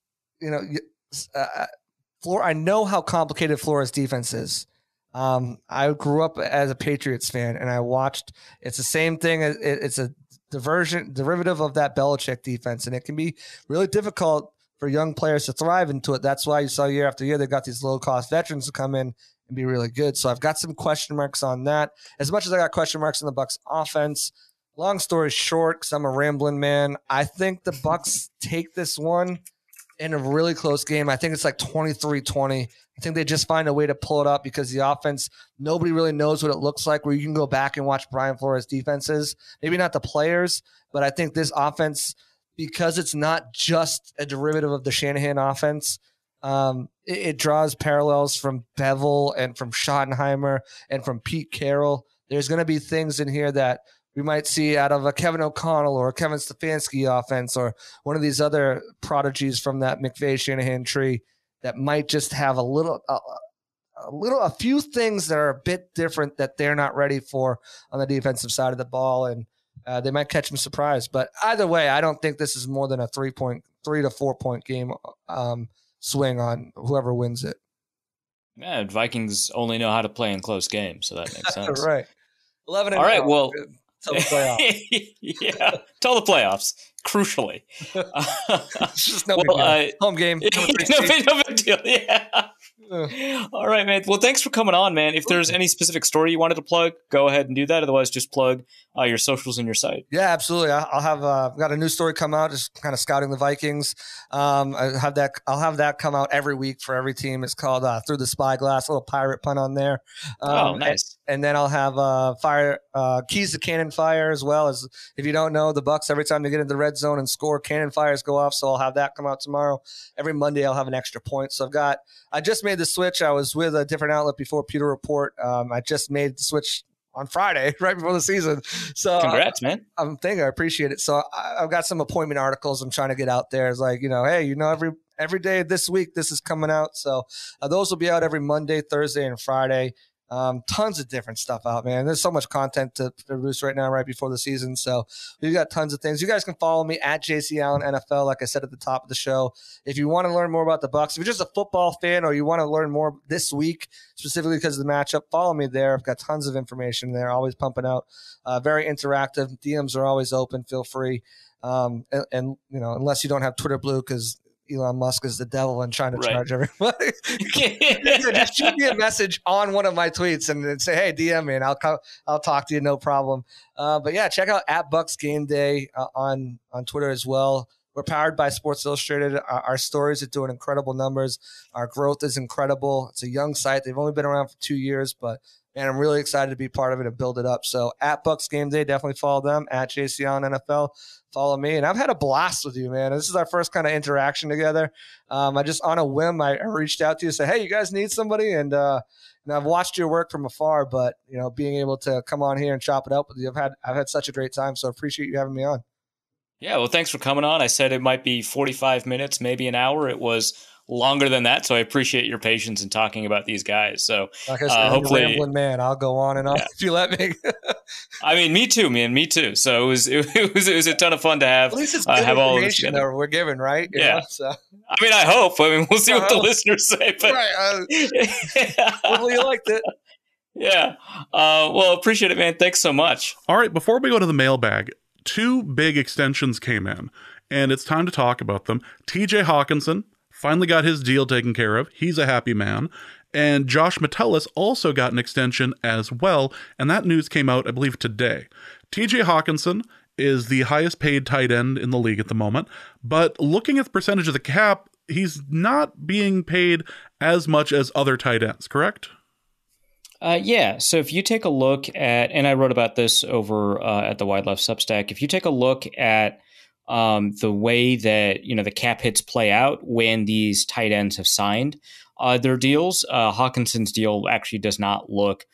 I know how complicated Flores' defense is. I grew up as a Patriots fan, and I watched. It's the same thing. It's a derivative of that Belichick defense, and it can be really difficult for young players to thrive into it. That's why you saw year after year they got these low cost veterans to come in and be really good. So I've got some question marks on that. As much as I got question marks on the Bucs offense. Long story short, because I'm a rambling man, I think the Bucs take this one in a really close game. I think it's like 23-20. I think they just find a way to pull it up because the offense, nobody really knows what it looks like, where you can go back and watch Brian Flores' defenses. Maybe not the players, but I think this offense, because it's not just a derivative of the Shanahan offense, it draws parallels from Bevel and from Schottenheimer and from Pete Carroll. There's going to be things in here that we might see out of a Kevin O'Connell or a Kevin Stefanski offense or one of these other prodigies from that McVay-Shanahan tree that might just have a few things that are a bit different that they're not ready for on the defensive side of the ball, and they might catch them surprised. But either way, I don't think this is more than a 3 to 4 point game swing on whoever wins it. Yeah, Vikings only know how to play in close games, so that makes sense. Right. 11 All right, well, till the playoffs. Yeah, till the playoffs, crucially. It's just no big deal. Home game. No big deal, yeah. All right, man. Well, thanks for coming on, man. If there's any specific story you wanted to plug, go ahead and do that. Otherwise, just plug your socials and your site. Yeah, absolutely. I'll have I've got a new story come out, just kind of scouting the Vikings. I'll have that come out every week for every team. It's called Through the Spyglass, a little pirate pun on there. Nice. And then I'll have keys to cannon fire as well. As if you don't know, the Bucs, every time they get into the red zone and score, cannon fires go off. So I'll have that come out tomorrow. Every Monday I'll have an extra point. So I just made the switch. I was with a different outlet before Pewter Report. I just made the switch on Friday, right before the season. So congrats, man. I appreciate it. So I've got some appointment articles I'm trying to get out there. It's like, hey, every day this week, this is coming out. So those will be out every Monday, Thursday, and Friday. Tons of different stuff out, man. There's so much content to produce right now, right before the season. So we've got tons of things. You guys can follow me at JC Allen NFL, like I said at the top of the show. If you want to learn more about the Bucs, if you're just a football fan or you want to learn more this week, specifically because of the matchup, follow me there. I've got tons of information there, always pumping out. Very interactive. DMs are always open. Feel free. And unless you don't have Twitter Blue, because Elon Musk is the devil and trying to charge everybody. So just shoot me a message on one of my tweets and say, "Hey, DM me, and I'll talk to you, no problem." But yeah, check out at Bucs Game Day on Twitter as well. We're powered by Sports Illustrated. Our stories are doing incredible numbers. Our growth is incredible. It's a young site. They've only been around for 2 years, but man, I'm really excited to be part of it and build it up. So at Bucs Game Day, definitely follow them. At JC Allen NFL, follow me. And I've had a blast with you, man. This is our first kind of interaction together. I just, on a whim, I reached out to you and said, hey, you guys need somebody? And I've watched your work from afar, but being able to come on here and chop it up with you, I've had such a great time. So I appreciate you having me on. Yeah, well, thanks for coming on. I said it might be 45 minutes, maybe an hour. It was longer than that, so I appreciate your patience in talking about these guys. So like I said, hopefully, I'm a rambling man. I'll go on and on if you let me. I mean, me too, man. Me too. So it was a ton of fun to have. At least it's good have all information that we're given, right? Yeah. So. I mean, I hope. I mean, we'll see what the listeners say. But hopefully you liked it. Yeah. Well, appreciate it, man. Thanks so much. All right, before we go to the mailbag, 2 big extensions came in, and it's time to talk about them. TJ Hockenson finally got his deal taken care of. He's a happy man. And Josh Metellus also got an extension as well, and that news came out, I believe, today. TJ Hockenson is the highest paid tight end in the league at the moment, but looking at the percentage of the cap, he's not being paid as much as other tight ends, correct? Yeah. So if you take a look at, and I wrote about this over at the Wide Left Substack, if you take a look at the way that the cap hits play out when these tight ends have signed their deals, Hockenson's deal actually does not look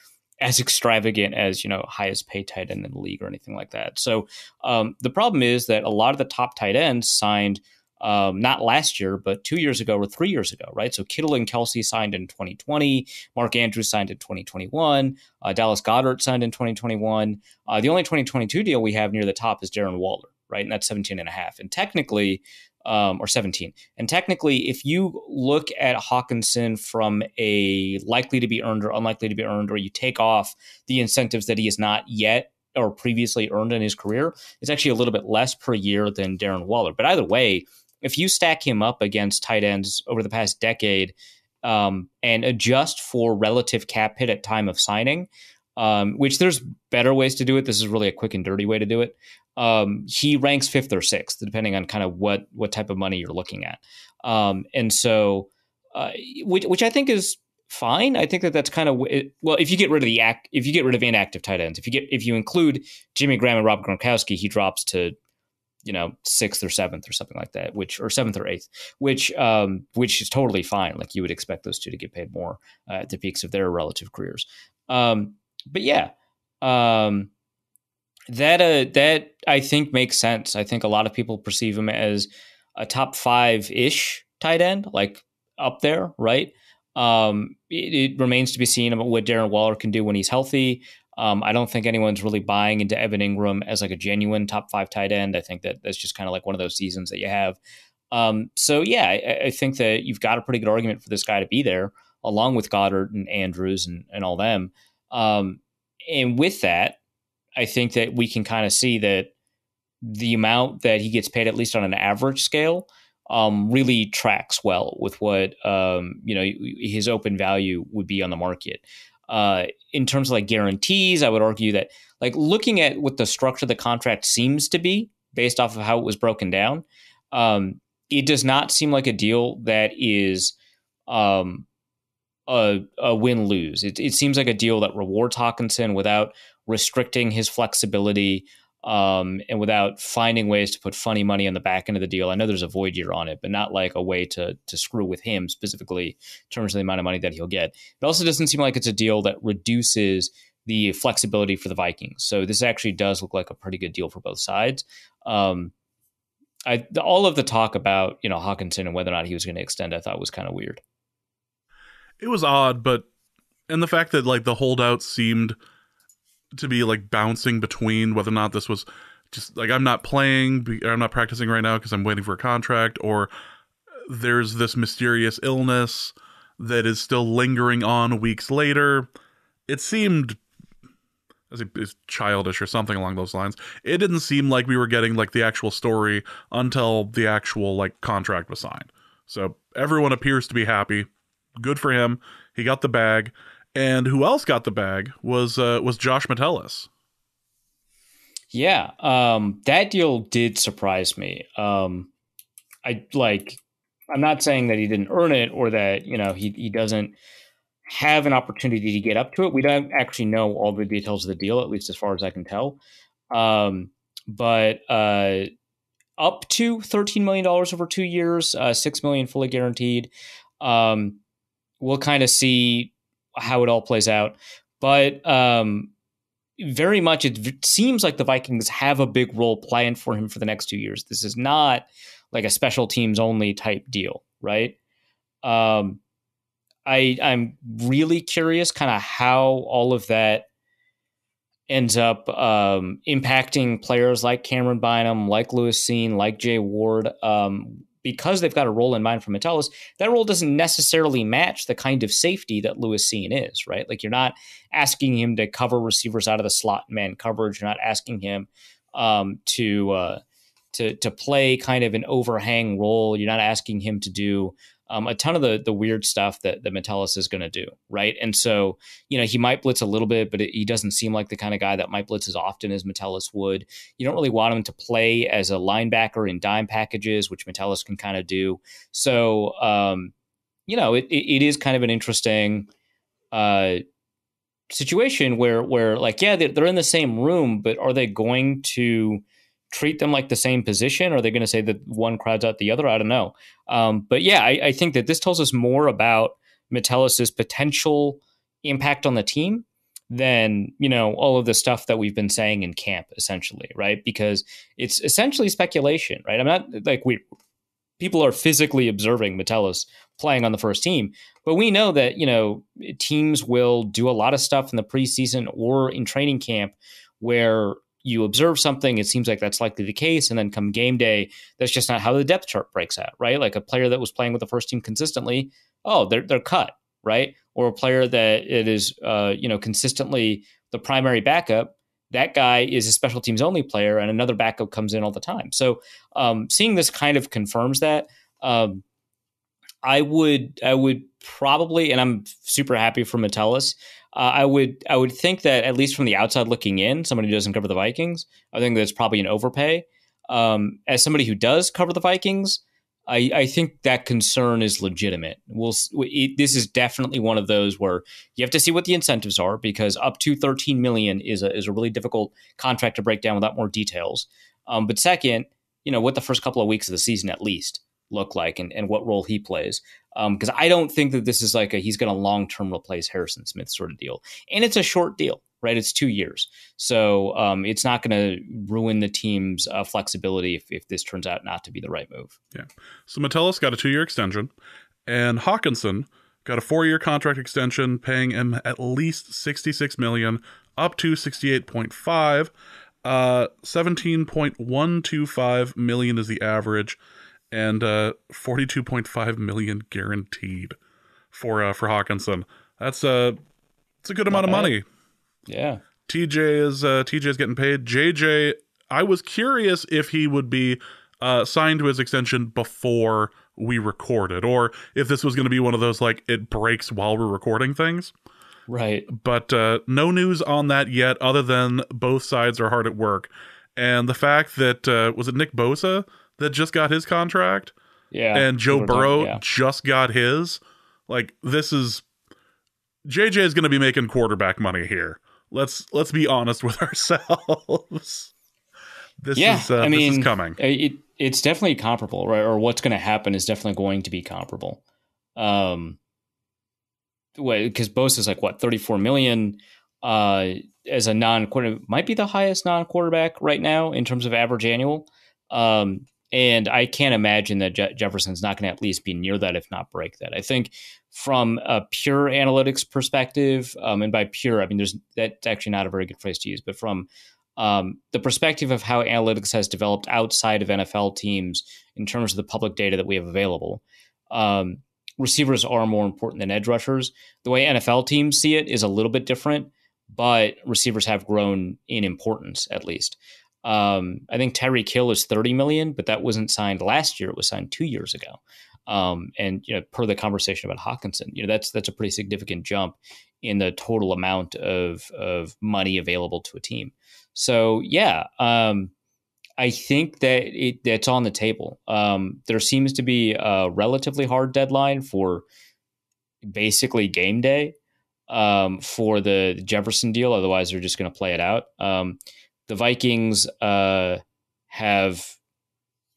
as extravagant as highest paid tight end in the league or anything like that. So the problem is that a lot of the top tight ends signed not last year, but 2 years ago or 3 years ago, right? So Kittle and Kelsey signed in 2020. Mark Andrews signed in 2021. Dallas Goedert signed in 2021. The only 2022 deal we have near the top is Darren Waller, right? And that's 17.5. And technically, or 17. And technically, if you look at Hockenson from a likely to be earned or unlikely to be earned, or you take off the incentives that he has not yet or previously earned in his career, it's actually a little bit less per year than Darren Waller. But either way, if you stack him up against tight ends over the past decade and adjust for relative cap hit at time of signing, which there's better ways to do it. This is really a quick and dirty way to do it. He ranks 5th or 6th, depending on kind of what type of money you're looking at. And so, which I think is fine. I think that's kind of, well, if you get rid of inactive tight ends, if you include Jimmy Graham and Rob Gronkowski, he drops to, 6th or 7th or something like that, or 7th or 8th, which is totally fine. Like you would expect those two to get paid more at the peaks of their relative careers. But yeah, that I think makes sense. I think a lot of people perceive him as a top 5-ish tight end, like up there, right? It remains to be seen about what Darren Waller can do when he's healthy. I don't think anyone's really buying into Evan Ingram as like a genuine top 5 tight end. I think that's just kind of like one of those seasons that you have. So yeah, I think that you've got a pretty good argument for this guy to be there, along with Goddard and Andrews and all them. And with that, I think that we can kind of see that the amount that he gets paid, at least on an average scale, really tracks well with what his open value would be on the market. In terms of like guarantees, I would argue that like looking at what the structure of the contract seems to be based off of how it was broken down, it does not seem like a deal that is a win-lose. It seems like a deal that rewards Hockenson without restricting his flexibility and without finding ways to put funny money on the back end of the deal. I know there's a void year on it, but not like a way to screw with him specifically in terms of the amount of money that he'll get. It also doesn't seem like it's a deal that reduces the flexibility for the Vikings. So this actually does look like a pretty good deal for both sides. All of the talk about, Hockenson and whether or not he was going to extend, I thought was kind of weird. It was odd, and the fact that like the holdouts seemed to be like bouncing between whether or not this was just like I'm not practicing right now because I'm waiting for a contract, or there's this mysterious illness that is still lingering on weeks later. It seemed as childish or something along those lines. It didn't seem like we were getting like the actual story until the actual like contract was signed. So everyone appears to be happy. Good for him. He got the bag. And who else got the bag was Josh Metellus. Yeah, that deal did surprise me. I'm not saying that he didn't earn it or that he doesn't have an opportunity to get up to it. We don't actually know all the details of the deal, at least as far as I can tell. But up to $13 million over 2 years, $6 million fully guaranteed. We'll kind of see how it all plays out. But very much it seems like the Vikings have a big role planned for him for the next 2 years. This is not like a special teams only type deal, right? I'm really curious kind of how all of that ends up impacting players like Cameron Bynum, like Lewis Seen, like Jay Ward, because they've got a role in mind for Metellus. That role doesn't necessarily match the kind of safety that Lewis Seen is, right? Like you're not asking him to cover receivers out of the slot man coverage. You're not asking him to play kind of an overhang role. You're not asking him to do a ton of the weird stuff that Metellus is going to do, right? And so, he might blitz a little bit, but he doesn't seem like the kind of guy that might blitz as often as Metellus would. You don't really want him to play as a linebacker in dime packages, which Metellus can kind of do. So, it is kind of an interesting situation where like, yeah, they're in the same room, but are they going to treat them like the same position? Or are they going to say that one crowds out the other? I don't know. But yeah, I think that this tells us more about Metellus's potential impact on the team than, all of the stuff that we've been saying in camp, essentially, right? Because it's essentially speculation, right? I'm not like people are physically observing Metellus playing on the first team, but we know that, teams will do a lot of stuff in the preseason or in training camp where you observe something, it seems like that's likely the case, and then come game day, that's just not how the depth chart breaks out, right? Like a player that was playing with the first team consistently, they're cut, right? Or a player that it is consistently the primary backup, that guy is a special teams only player, and another backup comes in all the time. So seeing this kind of confirms that. I would probably, and I'm super happy for Metellus. I would think that, at least from the outside looking in, somebody who doesn't cover the Vikings, I think that's probably an overpay. As somebody who does cover the Vikings, I think that concern is legitimate. This is definitely one of those where you have to see what the incentives are, because up to $13 million is a really difficult contract to break down without more details. But second, what the first couple of weeks of the season at least look like, and what role he plays. Because I don't think that this is like he's going to long-term replace Harrison Smith sort of deal. And it's a short deal, right? It's 2 years. So it's not going to ruin the team's flexibility if this turns out not to be the right move. Yeah. So Metellus got a 2-year extension, and Hockenson got a 4-year contract extension, paying him at least $66 million, up to $68.5. 17.125 million is the average, and 42.5 million guaranteed for Hockenson. It's a good amount of money. Yeah. TJ's getting paid. JJ, I was curious if he would be signed to his extension before we recorded, or if this was going to be one of those like it breaks while we're recording things. Right. But no news on that yet, other than both sides are hard at work. And the fact that, was it Nick Bosa that just got his contract? Yeah. And Joe Burrow just got his? Like, this is... JJ is going to be making quarterback money here. Let's be honest with ourselves. This is coming. It's definitely comparable, right? Or what's going to happen is definitely going to be comparable. Because Bosa is like what, 34 million as a non-quarterback, might be the highest non-quarterback right now in terms of average annual. And I can't imagine that Jefferson's not going to at least be near that, if not break that. I think from a pure analytics perspective, and by pure, I mean, that's actually not a very good phrase to use, but from the perspective of how analytics has developed outside of NFL teams in terms of the public data that we have available, receivers are more important than edge rushers. The way NFL teams see it is a little bit different, but receivers have grown in importance, at least. I think Tyreek Hill is 30 million, but that wasn't signed last year. It was signed 2 years ago. And per the conversation about Hockenson, that's a pretty significant jump in the total amount of money available to a team. So yeah, I think that that's on the table. There seems to be a relatively hard deadline for basically game day for the Jefferson deal. Otherwise, they're just going to play it out. The Vikings have,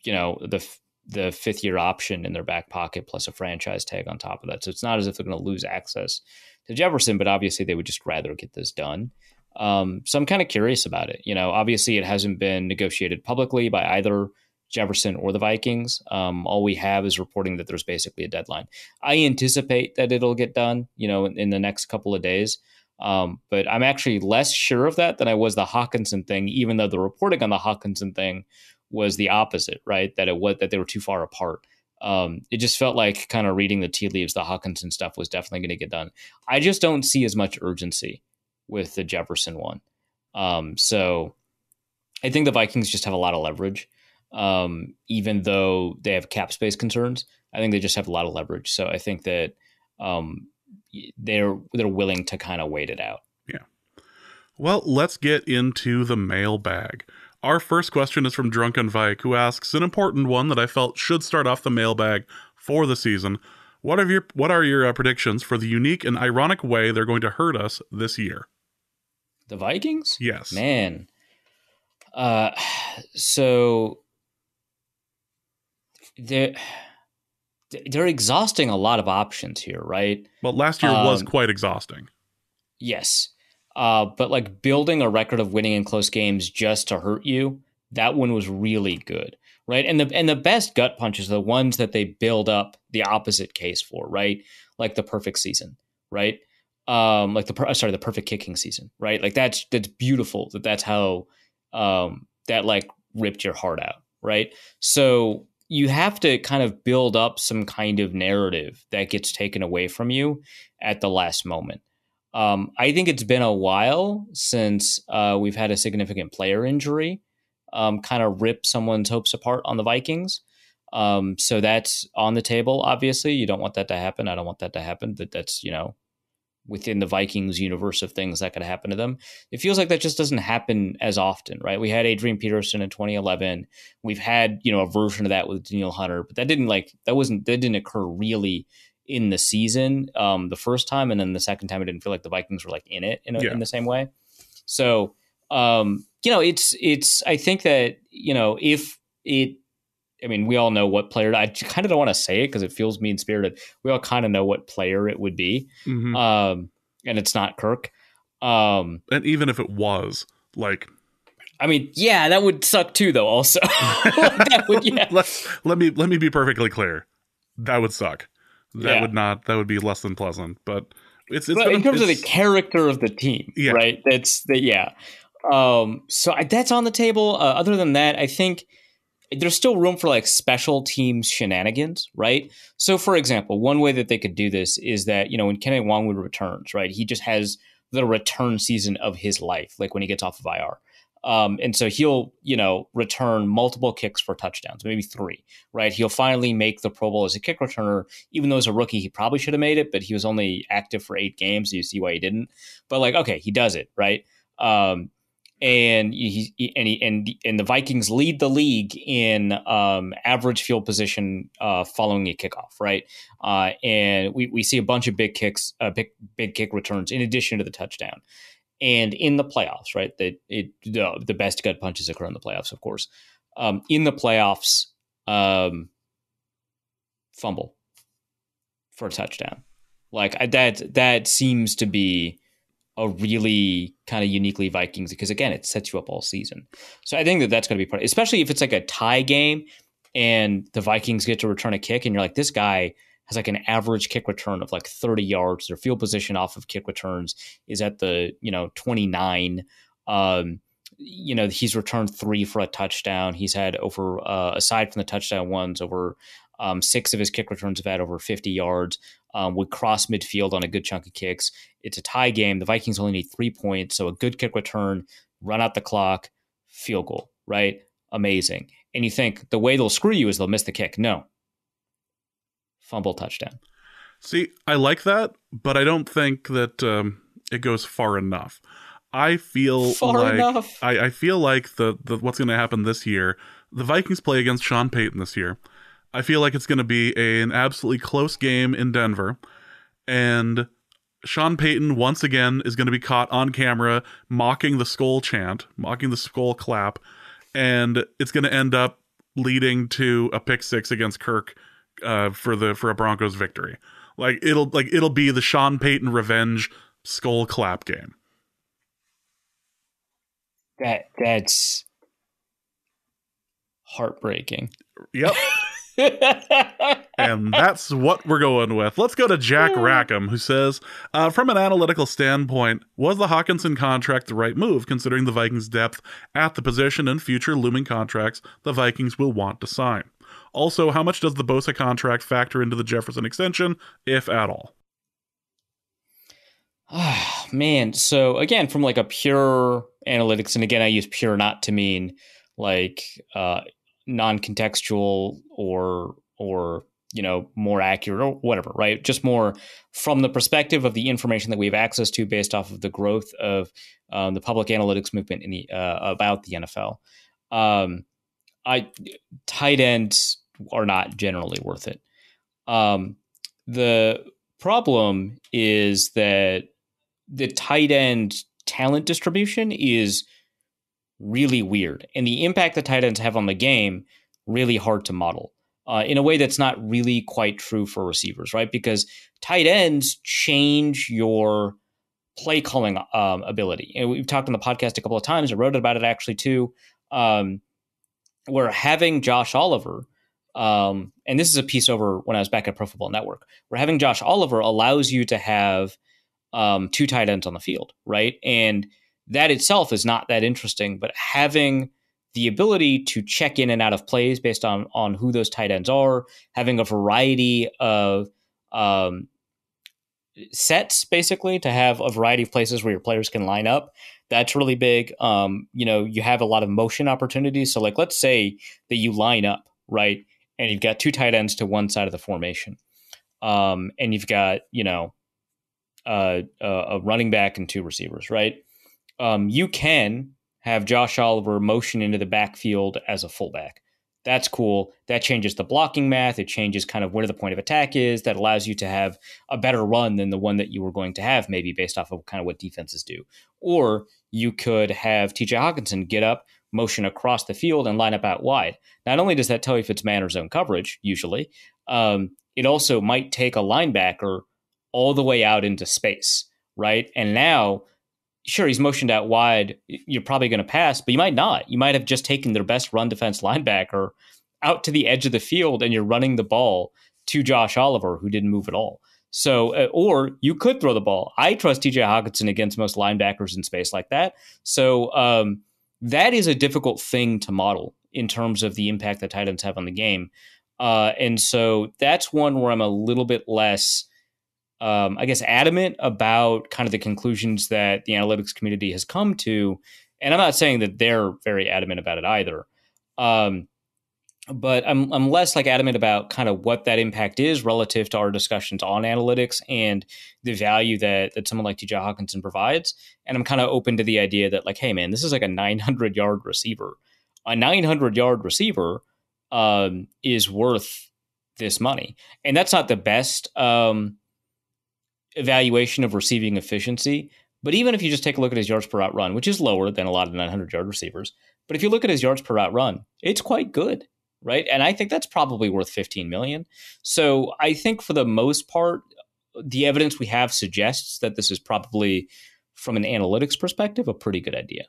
the 5th-year option in their back pocket plus a franchise tag on top of that. So it's not as if they're going to lose access to Jefferson, but obviously they would just rather get this done. So I'm kind of curious about it. Obviously it hasn't been negotiated publicly by either Jefferson or the Vikings. All we have is reporting that there's basically a deadline. I anticipate that it'll get done, in the next couple of days. But I'm actually less sure of that than I was the Hockenson thing, even though the reporting on the Hockenson thing was the opposite, right? That they were too far apart. It just felt like, kind of reading the tea leaves, the Hockenson stuff was definitely going to get done. I just don't see as much urgency with the Jefferson one. So I think the Vikings just have a lot of leverage. Even though they have cap space concerns, I think they just have a lot of leverage. So I think that they're willing to kind of wait it out. Yeah. Well, let's get into the mailbag. Our first question is from Drunken Vike, who asks an important one that I felt should start off the mailbag for the season. What are your predictions for the unique and ironic way they're going to hurt us this year? The Vikings? Yes. Man. So they're exhausting a lot of options here, right? Well, last year was quite exhausting. Yes. But like building a record of winning in close games just to hurt you, that one was really good, right? And the best gut punches are the ones that they build up the opposite case for, right? Like the perfect season, right? Like the perfect kicking season, right? Like that's beautiful. That's how that like ripped your heart out, right? So you have to kind of build up some kind of narrative that gets taken away from you at the last moment. I think it's been a while since we've had a significant player injury kind of rip someone's hopes apart on the Vikings. So that's on the table. Obviously, you don't want that to happen. I don't want that to happen. That's within the Vikings universe of things that could happen to them. It feels like that just doesn't happen as often, right? We had Adrian Peterson in 2011. We've had a version of that with Daniel Hunter, but that didn't occur really in the season the first time, and then the second time it didn't feel like the Vikings were like in it in the same way. So it's I think that if it. I mean, we all know what player. I kind of don't want to say it because it feels mean spirited. We all kind of know what player it would be, and it's not Kirk. And even if it was, like, I mean, yeah, that would suck too, though. Also, that would, yeah. Let me be perfectly clear. That would suck. That would be less than pleasant. But it's in terms of the character of the team, right? So that's on the table. Other than that, I think there's still room for like special teams shenanigans, right? So, for example, one way that they could do this is that, when Kenneth Nwangwu returns, right, he just has the return season of his life, like when he gets off of IR. And so he'll, return multiple kicks for touchdowns, maybe 3, right? He'll finally make the Pro Bowl as a kick returner. Even though as a rookie, he probably should have made it, but he was only active for 8 games. So you see why he didn't. But like, okay, he does it, right? And the Vikings lead the league in average field position following a kickoff, right? And we see a bunch of big kicks, big kick returns in addition to the touchdown. And in the playoffs, right? The best gut punches occur in the playoffs, of course. In the playoffs, fumble for a touchdown, like that seems to be a really kind of uniquely Vikings, because again, it sets you up all season. So I think that's going to be part, especially if it's like a tie game and the Vikings get to return a kick and you're like, this guy has like an average kick return of like 30 yards. Their field position off of kick returns is at the, 29. He's returned 3 for a touchdown. He's had over, aside from the touchdown ones, over 6 of his kick returns have had over 50 yards. Would cross midfield on a good chunk of kicks. It's a tie game. The Vikings only need 3 points. So a good kick return, run out the clock, field goal, right? Amazing. And you think the way they'll screw you is they'll miss the kick. No. Fumble, touchdown. See, I like that, but I don't think that it goes far enough. I feel I feel like the what's going to happen this year. The Vikings play against Sean Payton this year. I feel like it's going to be an absolutely close game in Denver, and Sean Payton once again is going to be caught on camera mocking the skull chant, mocking the skull clap, and it's going to end up leading to a pick 6 against Kirk for a Broncos victory. Like it'll be the Sean Payton revenge skull clap game. That's heartbreaking. Yep. And that's what we're going with. Let's go to Jack Rackham, who says, from an analytical standpoint, was the Hockenson contract the right move, considering the Vikings' depth at the position and future looming contracts the Vikings will want to sign? Also, how much does the Bosa contract factor into the Jefferson extension, if at all? Man, so again, from like a pure analytics, and again, I use pure not to mean like non-contextual or more accurate or whatever, right? Just more from the perspective of the information that we have access to based off of the growth of the public analytics movement in the about the NFL. Tight ends are not generally worth it. The problem is that the tight end talent distribution is really weird, and the impact that tight ends have on the game really hard to model in a way that's not really quite true for receivers, right? Because tight ends change your play calling ability. And we've talked on the podcast a couple of times. I wrote about it actually too. Where having Josh Oliver, and this is a piece over when I was back at Pro Football Network, where having Josh Oliver allows you to have 2 tight ends on the field, right? And that itself is not that interesting. But having the ability to check in and out of plays based on who those tight ends are, having a variety of sets, basically, to have a variety of places where your players can line up, that's really big. You have a lot of motion opportunities. So, like, let's say that you line up, right, and you've got two tight ends to one side of the formation, and you've got, a running back and two receivers, right? You can have Josh Oliver motion into the backfield as a fullback. That's cool. That changes the blocking math. It changes kind of where the point of attack is. That allows you to have a better run than the one that you were going to have, maybe based off of kind of what defenses do. Or you could have TJ Hockenson get up, motion across the field, and line up out wide. Not only does that tell you if it's man or zone coverage, usually, it also might take a linebacker all the way out into space, right? And now, sure, he's motioned out wide. You're probably going to pass, but you might not. You might have just taken their best run defense linebacker out to the edge of the field, and you're running the ball to Josh Oliver, who didn't move at all. So, or you could throw the ball. I trust TJ Hockenson against most linebackers in space like that. So that is a difficult thing to model in terms of the impact that tight ends have on the game. And so that's one where I'm a little bit less adamant about kind of the conclusions that the analytics community has come to. And I'm not saying that they're very adamant about it either. But I'm less like adamant about kind of what that impact is relative to our discussions on analytics and the value that someone like TJ Hockenson provides. And I'm kind of open to the idea that, like, hey man, this is like a 900-yard receiver. A 900-yard receiver is worth this money. And that's not the best evaluation of receiving efficiency. But even if you just take a look at his yards per route run, which is lower than a lot of 900-yard receivers, but if you look at his yards per route run, it's quite good, right? And I think that's probably worth $15 million. So I think for the most part, the evidence we have suggests that this is probably, from an analytics perspective, a pretty good idea.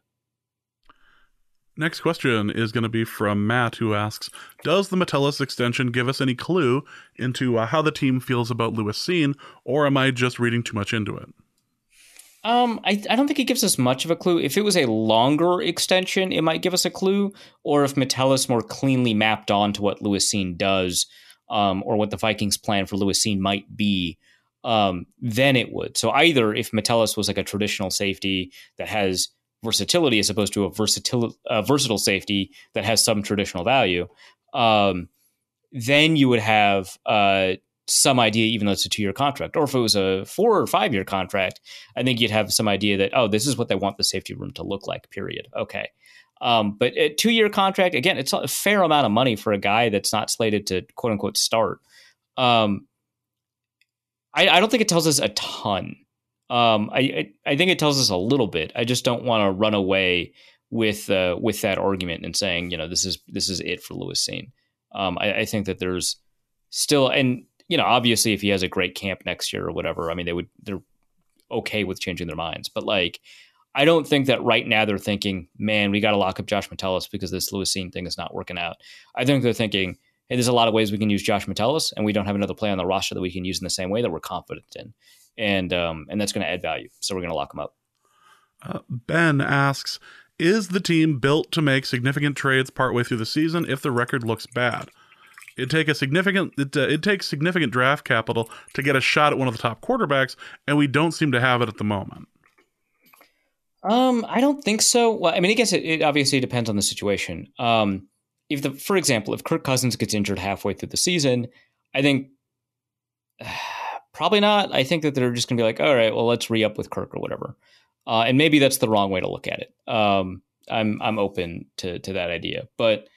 Next question is going to be from Matt, who asks, does the Metellus extension give us any clue into how the team feels about Lewis Cine, or am I just reading too much into it? I don't think it gives us much of a clue. If it was a longer extension, it might give us a clue, or if Metellus more cleanly mapped on to what Lewis Cine does, or what the Vikings' plan for Lewis Cine might be, then it would. So either if Metellus was like a traditional safety that has versatility as opposed to a versatile safety that has some traditional value, then you would have some idea, even though it's a 2-year contract. Or if it was a 4 or 5 year contract, I think you'd have some idea that, oh, this is what they want the safety room to look like, period. Okay. But a 2-year contract, again, it's a fair amount of money for a guy that's not slated to quote unquote start. I don't think it tells us a ton. I think it tells us a little bit. I just don't want to run away with that argument and saying, this is it for Lewis Cine. I think that there's still, and obviously if he has a great camp next year or whatever, I mean, they're okay with changing their minds. But like, I don't think that right now they're thinking, man, we got to lock up Josh Metellus because this Lewis Cine thing is not working out. I think they're thinking, hey, there's a lot of ways we can use Josh Metellus, and we don't have another play on the roster that we can use in the same way that we're confident in. And that's going to add value. So we're going to lock him up. Ben asks, is the team built to make significant trades partway through the season if the record looks bad? It takes significant draft capital to get a shot at one of the top quarterbacks, and we don't seem to have it at the moment. I don't think so. Well, I mean, I guess it obviously depends on the situation. For example, if Kirk Cousins gets injured halfway through the season, I think probably not. I think that they're just going to be like, all right, well, let's re-up with Kirk or whatever. And maybe that's the wrong way to look at it. I'm open to that idea, but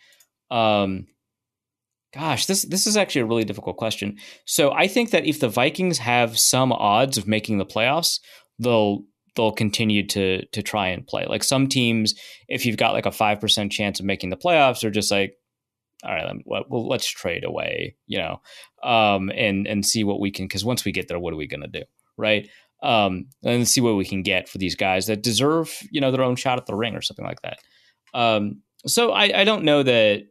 gosh, this is actually a really difficult question. So I think that if the Vikings have some odds of making the playoffs, they'll continue to try and play. Like some teams, if you've got like a 5% chance of making the playoffs, they're just like, all right, well, let's trade away, and see what we can, because once we get there, what are we going to do, right? And see what we can get for these guys that deserve, their own shot at the ring or something like that. So I don't know that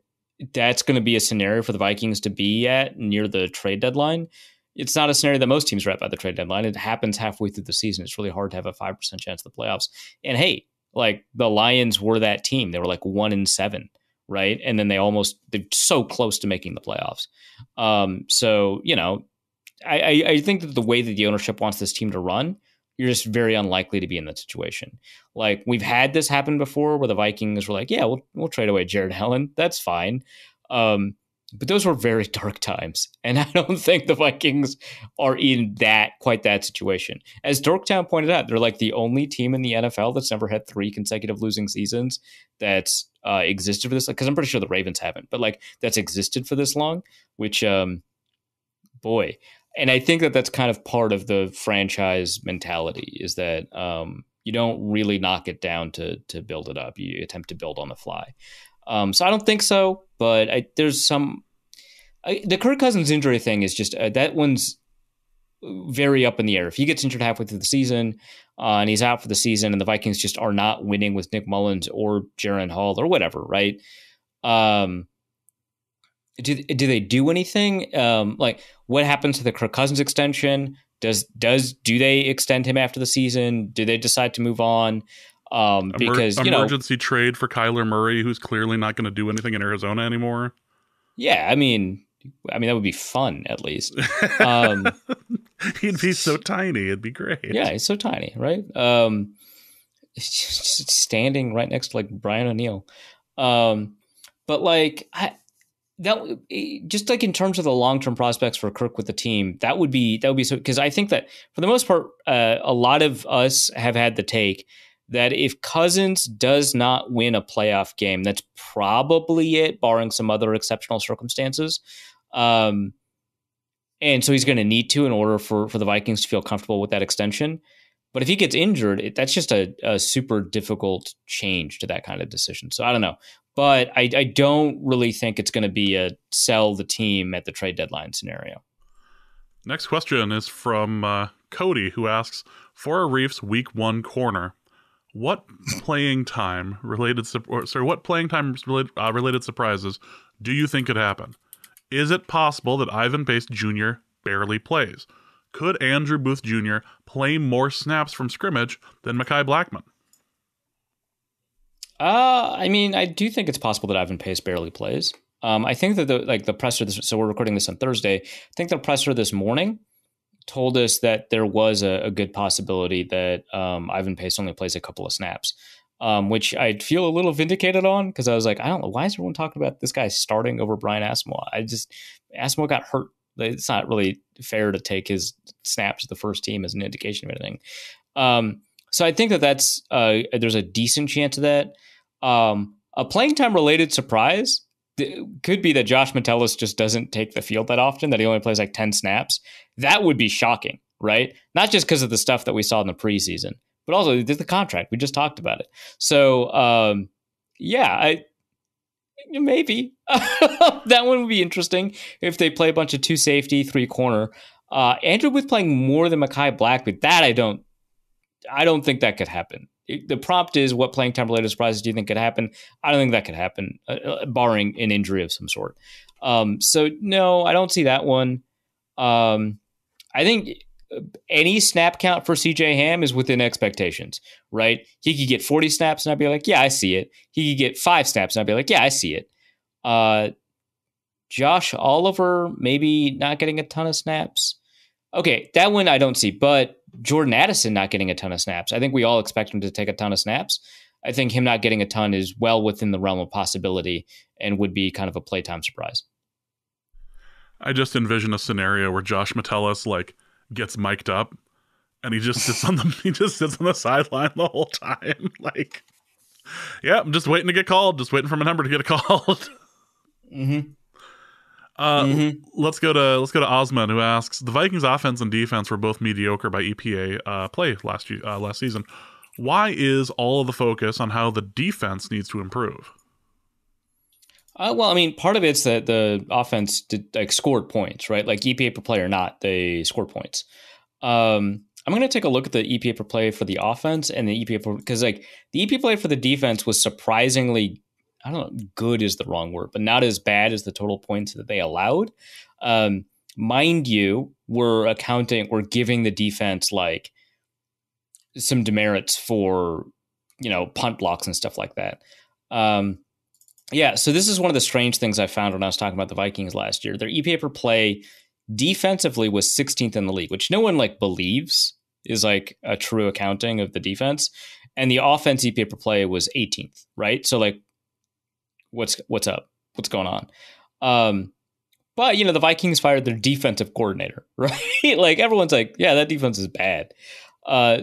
that's going to be a scenario for the Vikings to be at near the trade deadline. It's not a scenario that most teams are at by the trade deadline. It happens halfway through the season. It's really hard to have a 5% chance of the playoffs. And hey, Like the Lions were that team. They were like 1-7, right? And then they're so close to making the playoffs. So, I think that the way that the ownership wants this team to run, you're just very unlikely to be in that situation. Like we've had this happen before where the Vikings were like, yeah, we'll trade away Jared Allen. That's fine. But those were very dark times. And I don't think the Vikings are in quite that situation. As Dorktown pointed out, they're like the only team in the NFL that's never had 3 consecutive losing seasons that's existed for this. Because I'm pretty sure the Ravens haven't, but like that's existed for this long, which, boy. And I think that that's kind of part of the franchise mentality is that you don't really knock it down to build it up. You attempt to build on the fly. So I don't think so, but there's the Kirk Cousins injury thing is just that one's very up in the air. If he gets injured halfway through the season and he's out for the season and the Vikings just are not winning with Nick Mullins or Jaron Hall or whatever, right? Do they do anything? Like what happens to the Kirk Cousins extension? Do they extend him after the season? Do they decide to move on? Because emergency trade for Kyler Murray, who's clearly not going to do anything in Arizona anymore. Yeah, I mean that would be fun at least. He'd be so tiny, it'd be great. Yeah, he's so tiny, right? Just standing right next to like Brian O'Neill. But like just like in terms of the long-term prospects for Kirk with the team, that would be so, because I think that for the most part, a lot of us have had the take that if Cousins does not win a playoff game, that's probably it, barring some other exceptional circumstances. And so he's going to need to in order for the Vikings to feel comfortable with that extension. But if he gets injured, that's just a super difficult change to that kind of decision. So I don't know. But I don't really think it's going to be a sell the team at the trade deadline scenario. Next question is from Cody, who asks, for Arif's Week 1 corner, what playing time related surprises do you think could happen? Is it possible that Ivan Pace Jr. barely plays? Could Andrew Booth Jr. play more snaps from scrimmage than Mekhi Blackmon? I mean, I do think it's possible that Ivan Pace barely plays. I think that the presser, so we're recording this on Thursday. I think the presser this morning told us that there was a good possibility that Ivan Pace only plays a couple of snaps, which I feel a little vindicated on because I was like, I don't know, why is everyone talking about this guy starting over Brian Asamoah? Asamoah got hurt. It's not really fair to take his snaps to the first team as an indication of anything. So I think that's there's a decent chance of that. A playing time related surprise could be that Josh Metellus just doesn't take the field that often, that he only plays like 10 snaps. That would be shocking, right? Not just because of the stuff that we saw in the preseason, but also the contract. We just talked about it. So, maybe that one would be interesting if they play a bunch of 2 safety, 3 corner. Andrew Booth playing more than Mekhi Blackmon, that I don't think that could happen. The prompt is, what playing time related surprises do you think could happen? I don't think that could happen, barring an injury of some sort. So no, I don't see that one. I think any snap count for CJ Ham is within expectations, right? He could get 40 snaps and I'd be like, yeah, I see it. He could get 5 snaps and I'd be like, yeah, I see it. Josh Oliver, maybe not getting a ton of snaps. Okay, that one I don't see, but Jordan Addison not getting a ton of snaps. I think we all expect him to take a ton of snaps. I think him not getting a ton is well within the realm of possibility and would be kind of a playtime surprise. I just envision a scenario where Josh Metellus gets mic'd up and he just sits on the sideline the whole time. I'm just waiting to get called, just waiting for my number to get called. Mm-hmm. Let's go to Osman, who asks, the Vikings offense and defense were both mediocre by EPA play last season. Why is all of the focus on how the defense needs to improve? Well, I mean, part of it's that the offense scored points, right? Like EPA per play or not, they scored points. I'm going to take a look at the EPA per play for the offense and the EPA because the EPA play for the defense was surprisingly, I don't know, good is the wrong word, but not as bad as the total points that they allowed. Mind you, we're giving the defense some demerits for punt blocks and stuff like that. Yeah, so this is one of the strange things I found when I was talking about the Vikings last year. Their EPA per play defensively was 16th in the league, which no one believes is a true accounting of the defense. And the offense EPA per play was 18th, right? So what's up? What's going on? But the Vikings fired their defensive coordinator, right? Everyone's yeah, that defense is bad.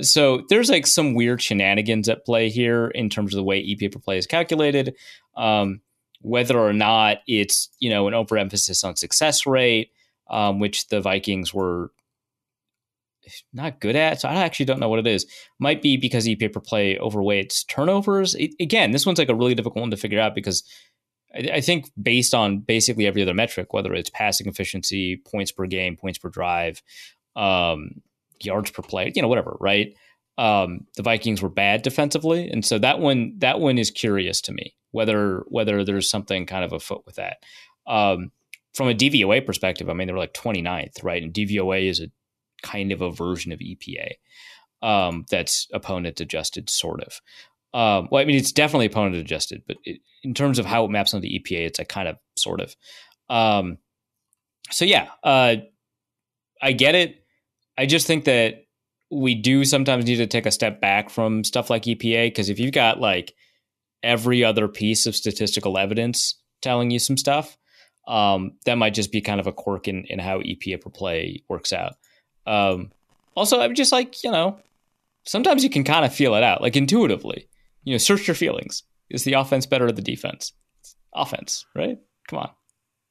So there's some weird shenanigans at play here in terms of the way EPA per play is calculated. Whether or not it's, an overemphasis on success rate, which the Vikings were not good at. So I actually don't know what it is. Might be because EPA per play overweights turnovers. Again, this one's a really difficult one to figure out because I think based on basically every other metric, whether it's passing efficiency, points per game, points per drive, yards per play, whatever, right? The Vikings were bad defensively. And so that one is curious to me, whether there's something kind of afoot with that. From a DVOA perspective, they were 29th, right? And DVOA is a kind of a version of EPA that's opponent adjusted, sort of. It's definitely opponent adjusted, but in terms of how it maps onto the EPA, it's kind of sort of. So yeah, I get it. I just think that we do sometimes need to take a step back from stuff like EPA, because if you've got every other piece of statistical evidence telling you some stuff, that might just be kind of a quirk in how EPA per play works out. Also, I'm just sometimes you can kind of feel it out, intuitively. Search your feelings. Is the offense better or the defense? It's offense, right? Come on.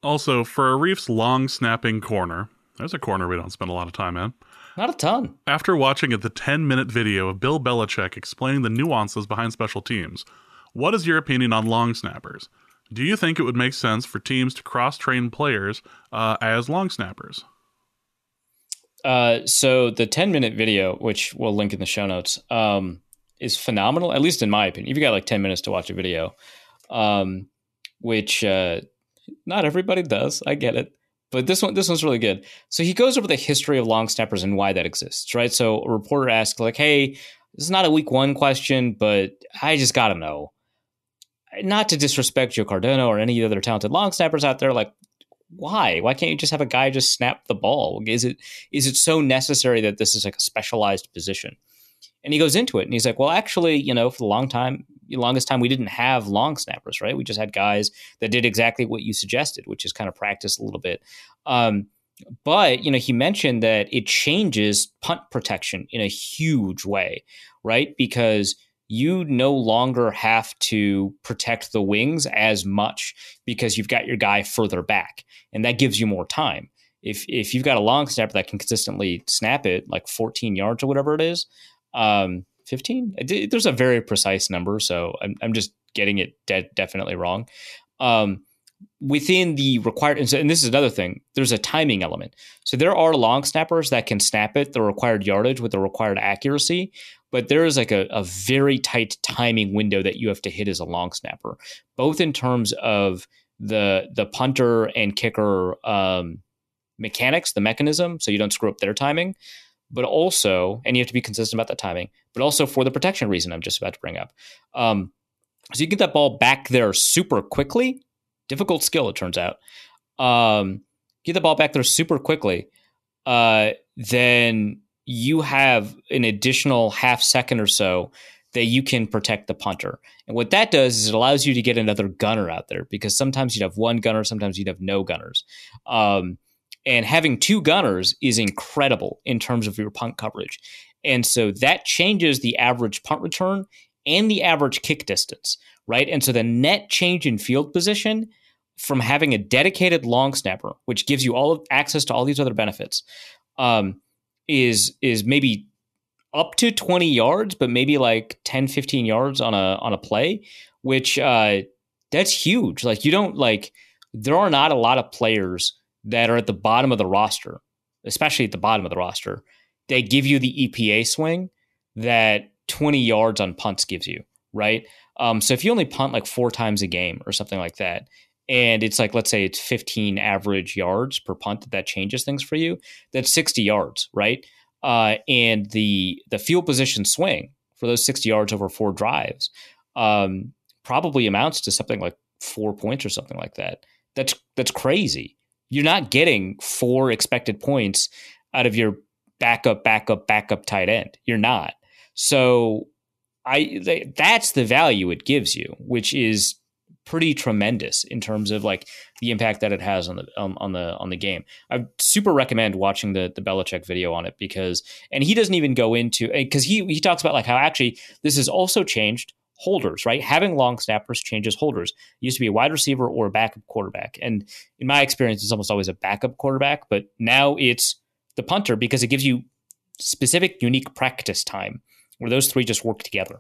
Also, for Arif's long snapping corner, there's a corner we don't spend a lot of time in. Not a ton. After watching the 10-minute video of Bill Belichick explaining the nuances behind special teams, what is your opinion on long snappers? Do you think it would make sense for teams to cross-train players as long snappers? So the 10-minute video, which we'll link in the show notes, is phenomenal, at least in my opinion. You've got 10 minutes to watch a video, which not everybody does. I get it. But this one's really good. So he goes over the history of long snappers and why that exists, right? So a reporter asks, hey, this is not a week one question, but I just got to know. Not to disrespect Joe Cardano or any other talented long snappers out there, why? Why can't you just have a guy just snap the ball? Is it so necessary that this is a specialized position? And he goes into it and he's well, actually, for the longest time, we didn't have long snappers, right? We just had guys that did exactly what you suggested, which is kind of practice a little bit. But, he mentioned that it changes punt protection in a huge way, right? Because you no longer have to protect the wings as much because you've got your guy further back, and that gives you more time. If you've got a long snapper that can consistently snap it 14 yards or whatever it is, 15. There's a very precise number, so I'm just getting it definitely wrong. Within the required, and this is another thing, there's a timing element. So there are long snappers that can snap it the required yardage with the required accuracy, but there is a very tight timing window that you have to hit as a long snapper, both in terms of the punter and kicker mechanics, the mechanism, so you don't screw up their timing, but also, and you have to be consistent about that timing, but also for the protection reason I'm just about to bring up. So you get that ball back there super quickly. Difficult skill, it turns out. Get the ball back there super quickly. Then you have an additional half second or so that you can protect the punter. And what that does is it allows you to get another gunner out there, because sometimes you'd have one gunner, sometimes you'd have no gunners. And having two gunners is incredible in terms of your punt coverage. And so that changes the average punt return and the average kick distance, right? And so the net change in field position from having a dedicated long snapper, which gives you all access to all these other benefits, is maybe up to 20 yards, but maybe 10, 15 yards on a play, which that's huge. You don't there are not a lot of players that are at the bottom of the roster, especially at the bottom of the roster, they give you the EPA swing that 20 yards on punts gives you, right? So if you only punt 4 times a game or something like that, and it's let's say it's 15 average yards per punt, that changes things for you, that's 60 yards, right? And the field position swing for those 60 yards over 4 drives probably amounts to something like 4 points or something like that. That's crazy. You're not getting 4 expected points out of your backup tight end. You're not. So that's the value it gives you, which is pretty tremendous in terms of like the impact that it has on the game. I super recommend watching the Belichick video on it because, and he doesn't even go into, because he talks about like how actually this has also changed holders, right? Having long snappers changes holders. It used to be a wide receiver or a backup quarterback. And in my experience, it's almost always a backup quarterback, but now it's the punter because it gives you specific, unique practice time where those 3 just work together,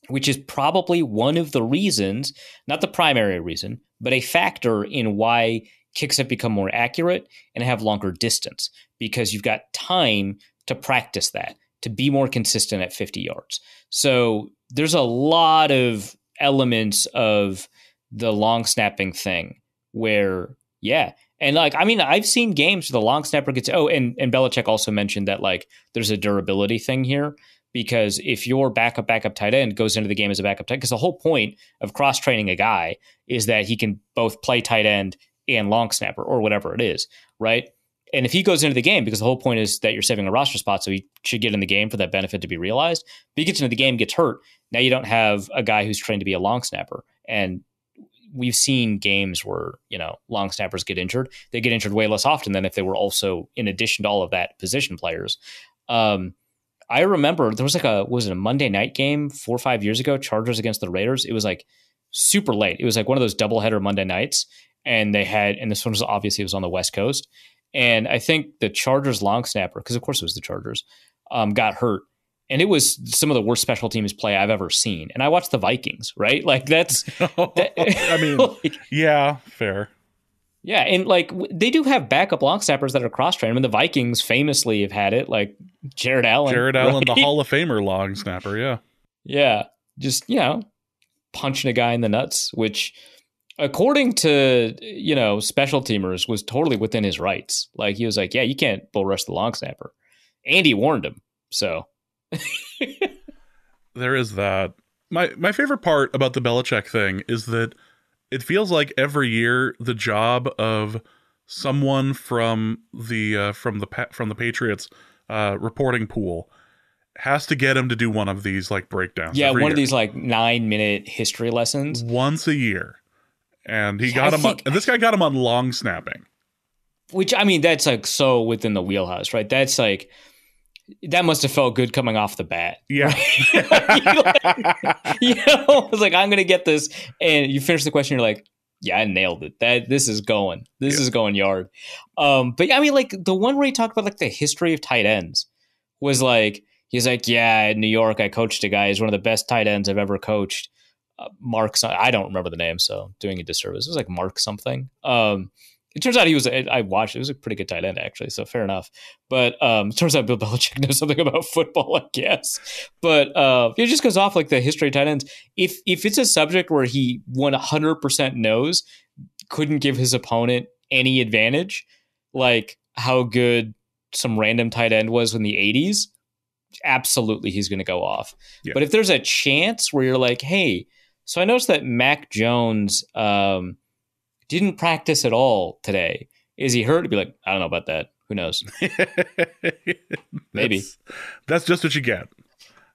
which is probably one of the reasons, not the primary reason, but a factor in why kicks have become more accurate and have longer distance, because you've got time to practice that, to be more consistent at 50 yards. So there's a lot of elements of the long snapping thing where, yeah. And like, I mean, I've seen games where the long snapper gets, and Belichick also mentioned that like there's a durability thing here. Because if your backup tight end goes into the game as a backup tight end, because the whole point of cross-training a guy is that he can both play tight end and long snapper or whatever it is, right? And if he goes into the game, because the whole point is that you're saving a roster spot, so he should get in the game for that benefit to be realized. If he gets into the game, gets hurt, now you don't have a guy who's trained to be a long snapper. And we've seen games where, long snappers get injured. They get injured way less often than if they were also, in addition to all of that, position players. I remember there was like a Monday night game 4 or 5 years ago, Chargers against the Raiders. It was like super late. It was like one of those doubleheader Monday nights. And this one was obviously it was on the West Coast. And I think the Chargers long snapper, because of course it was the Chargers, got hurt. And it was some of the worst special teams play I've ever seen. And I watched the Vikings, right? Like that's, I mean, like, yeah, fair. Yeah, and like they do have backup long snappers that are cross-trained. I mean, the Vikings famously have had it, like Jared Allen. Right? The Hall of Famer long snapper, yeah. Yeah, just, punching a guy in the nuts, which according to, special teamers was totally within his rights. Like he was like, yeah, you can't bull rush the long snapper. Andy warned him, so. There is that. My favorite part about the Belichick thing is that it feels like every year the job of someone from the Patriots reporting pool has to get him to do one of these like breakdowns. Yeah, one of these like 9-minute history lessons once a year, and he got him. And this guy got him on long snapping, which I mean that's like so within the wheelhouse, right? That's like. That must have felt good coming off the bat. Yeah. Right? I was like, I'm going to get this. And you finish the question. You're like, yeah, I nailed it. This is going yard. But I mean, like the one where he talked about like the history of tight ends was like, he's like, yeah, in New York, I coached a guy. He's one of the best tight ends I've ever coached. Mark, I don't remember the name, so doing a disservice. It was like Mark something. It turns out I watched, it was a pretty good tight end, actually, so fair enough. But it turns out Bill Belichick knows something about football, I guess. But it just goes off like the history of tight ends. If it's a subject where he 100% knows, couldn't give his opponent any advantage, like how good some random tight end was in the 80s, absolutely he's going to go off. Yeah. But if there's a chance where you're like, hey, so I noticed that Mac Jones didn't practice at all today. Is he hurt? To be like, I don't know about that. Who knows? Maybe. That's just what you get.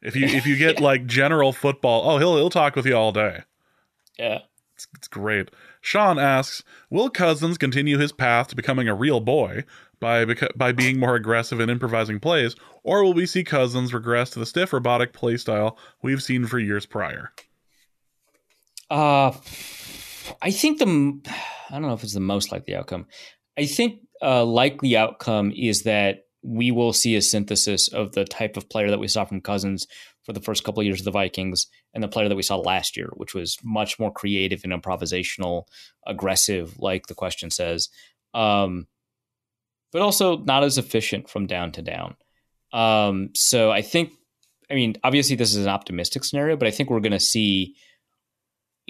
If you get like general football, he'll talk with you all day. Yeah. It's great. Sean asks, will Cousins continue his path to becoming a real boy by being more aggressive and improvising plays, or will we see Cousins regress to the stiff robotic play style we've seen for years prior? I think I don't know if it's the most likely outcome. I think a likely outcome is that we will see a synthesis of the type of player that we saw from Cousins for the first couple of years of the Vikings and the player that we saw last year, which was much more creative and improvisational, aggressive, like the question says, but also not as efficient from down to down. So I think, obviously this is an optimistic scenario, but I think we're going to see,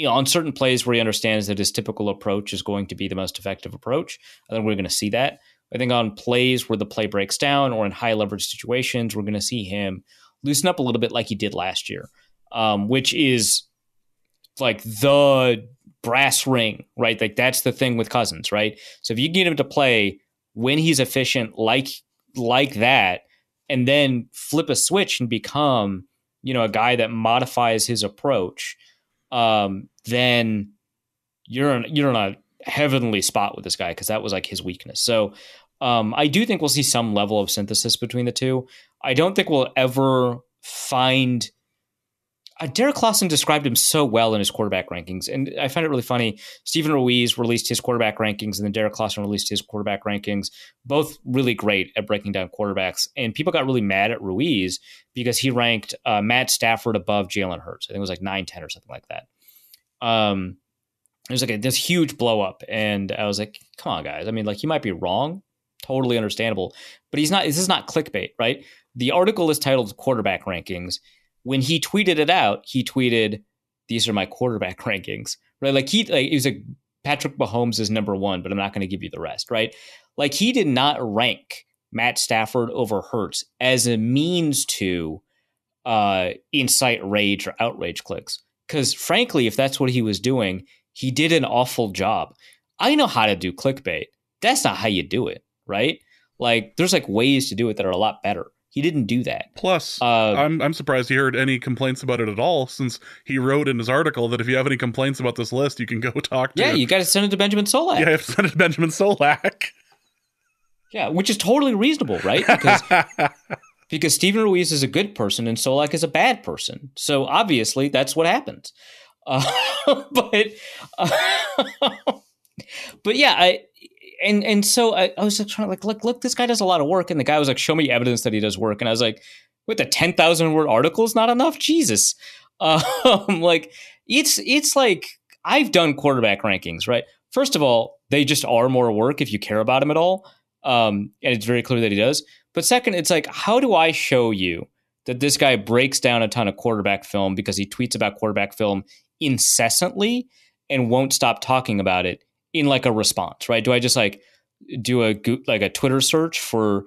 on certain plays where he understands that his typical approach is going to be the most effective approach, I think we're going to see that. I think on plays where the play breaks down or in high leverage situations, we're going to see him loosen up a little bit like he did last year, which is like the brass ring, right? Like that's the thing with Cousins, right? So if you get him to play when he's efficient like that, and then flip a switch and become, a guy that modifies his approach, then you're in a heavenly spot with this guy, because that was like his weakness. So I do think we'll see some level of synthesis between the two. I don't think we'll ever find Derek Clausen described him so well in his quarterback rankings. And I find it really funny. Stephen Ruiz released his quarterback rankings, and then Derek Clausen released his quarterback rankings, both really great at breaking down quarterbacks. And people got really mad at Ruiz because he ranked Matt Stafford above Jalen Hurts. I think it was like 9-10 or something like that. It was like this huge blow up. And I was like, come on, guys. I mean, like, he might be wrong. Totally understandable. But he's not. This is not clickbait, right? The article is titled Quarterback Rankings. When he tweeted it out, he tweeted, "These are my quarterback rankings," right? Like he was like, Patrick Mahomes is number one, but I'm not going to give you the rest, right? Like, he did not rank Matt Stafford over Hurts as a means to incite rage or outrage clicks. Because frankly, if that's what he was doing, he did an awful job. I know how to do clickbait. That's not how you do it, right? Like, there's like ways to do it that are a lot better. He didn't do that. Plus, I'm surprised he heard any complaints about it at all, since he wrote in his article that if you have any complaints about this list, you can go talk to... Yeah, you got to send it to Benjamin Solak. Yeah, you have to send it to Benjamin Solak. Yeah, which is totally reasonable, right? Because Stephen Ruiz is a good person and Solak is a bad person. So obviously, that's what happens. But yeah, And so I was like trying to look, this guy does a lot of work. And the guy was like, show me evidence that he does work. And I was like, what, the 10,000 word article is not enough? Jesus. Like, it's like, I've done quarterback rankings, right? First of all, they just are more work if you care about him at all. And it's very clear that he does. But second, it's like, how do I show you that this guy breaks down a ton of quarterback film because he tweets about quarterback film incessantly and won't stop talking about it in like a response, right? Do I just like do a Twitter search for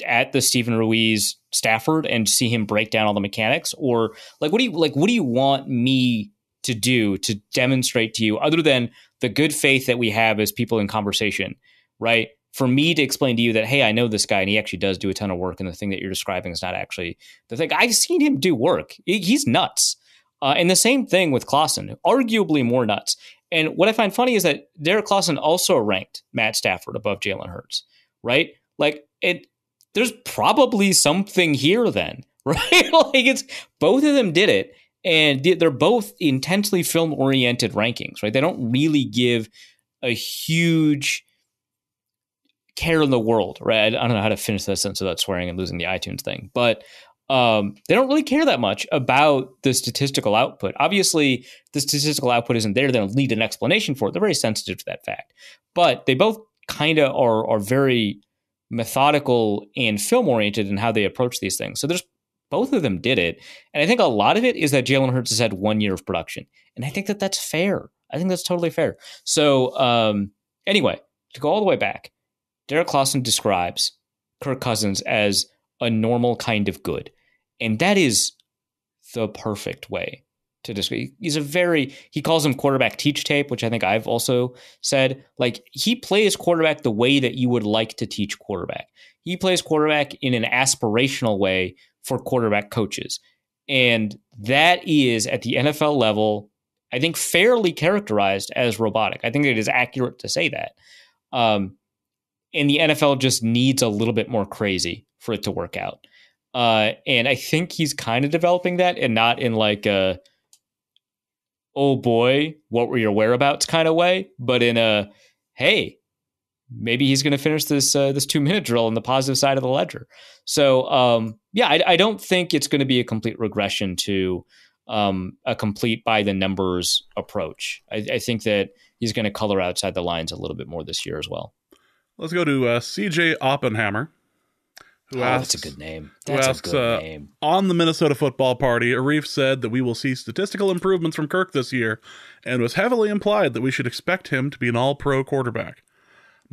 at the Stephen Ruiz Stafford and see him break down all the mechanics? Or what do you want me to do to demonstrate to you, other than the good faith that we have as people in conversation, right? For me to explain to you that, hey, I know this guy and he actually does do a ton of work, and the thing that you're describing is not actually the thing. I've seen him do work. He's nuts. And the same thing with Clausen, arguably more nuts. And what I find funny is that Derek Clausen also ranked Matt Stafford above Jalen Hurts, right? Like, there's probably something here then, right? Like, it's both of them did it, and they're both intensely film-oriented rankings, right? They don't really give a huge care in the world, right? I don't know how to finish that sentence without swearing and losing the iTunes thing, but they don't really care that much about the statistical output. Obviously, the statistical output isn't there. They don't need an explanation for it. They're very sensitive to that fact. But they both kind of are very methodical and film-oriented in how they approach these things. So both of them did it. And I think a lot of it is that Jalen Hurts has had 1 year of production. And I think that that's fair. I think that's totally fair. So anyway, to go all the way back, Derek Clausen describes Kirk Cousins as a normal kind of good. And that is the perfect way to describe. He calls him quarterback teach tape, which I think I've also said. Like, he plays quarterback the way that you would like to teach quarterback. He plays quarterback in an aspirational way for quarterback coaches. And that is, at the NFL level, I think fairly characterized as robotic. I think it is accurate to say that. And the NFL just needs a little bit more crazy for it to work out. And I think he's kind of developing that, and not in like a, oh boy, what were your whereabouts kind of way, but in a, hey, maybe he's going to finish this 2-minute drill on the positive side of the ledger. So yeah, I don't think it's going to be a complete regression to a complete by the numbers approach. I think that he's going to color outside the lines a little bit more this year as well. Let's go to CJ Oppenheimer. That's a good name. That's a good name. On the Minnesota football party, Arif said that we will see statistical improvements from Kirk this year, and was heavily implied that we should expect him to be an all-pro quarterback.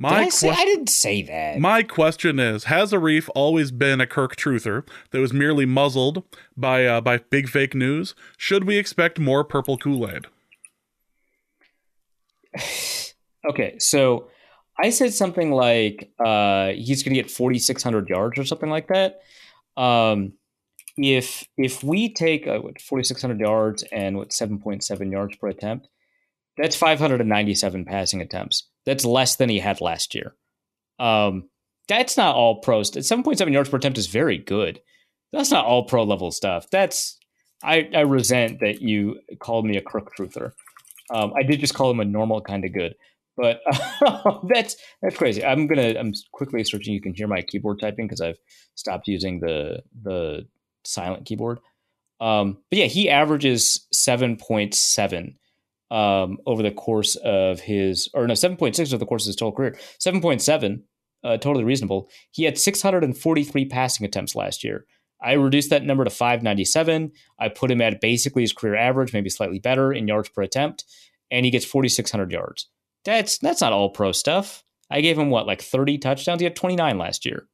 I didn't say that. My question is, has Arif always been a Kirk truther that was merely muzzled by big fake news? Should we expect more purple Kool-Aid? Okay, so I said something like he's going to get 4,600 yards or something like that. If we take 4,600 yards and 7.7 yards per attempt, that's 597 passing attempts. That's less than he had last year. That's not all pro. 7.7 yards per attempt is very good. That's not all pro level stuff. I resent that you called me a crook truther. I did just call him a normal kind of good, but that's crazy. I'm quickly searching. You can hear my keyboard typing because I've stopped using the silent keyboard. But yeah, he averages 7.7 over the course of 7.6 over the course of his total career. 7.7, totally reasonable. He had 643 passing attempts last year. I reduced that number to 597. I put him at basically his career average, maybe slightly better in yards per attempt, and he gets 4,600 yards. That's not all pro stuff. I gave him 30 touchdowns. He had 29 last year.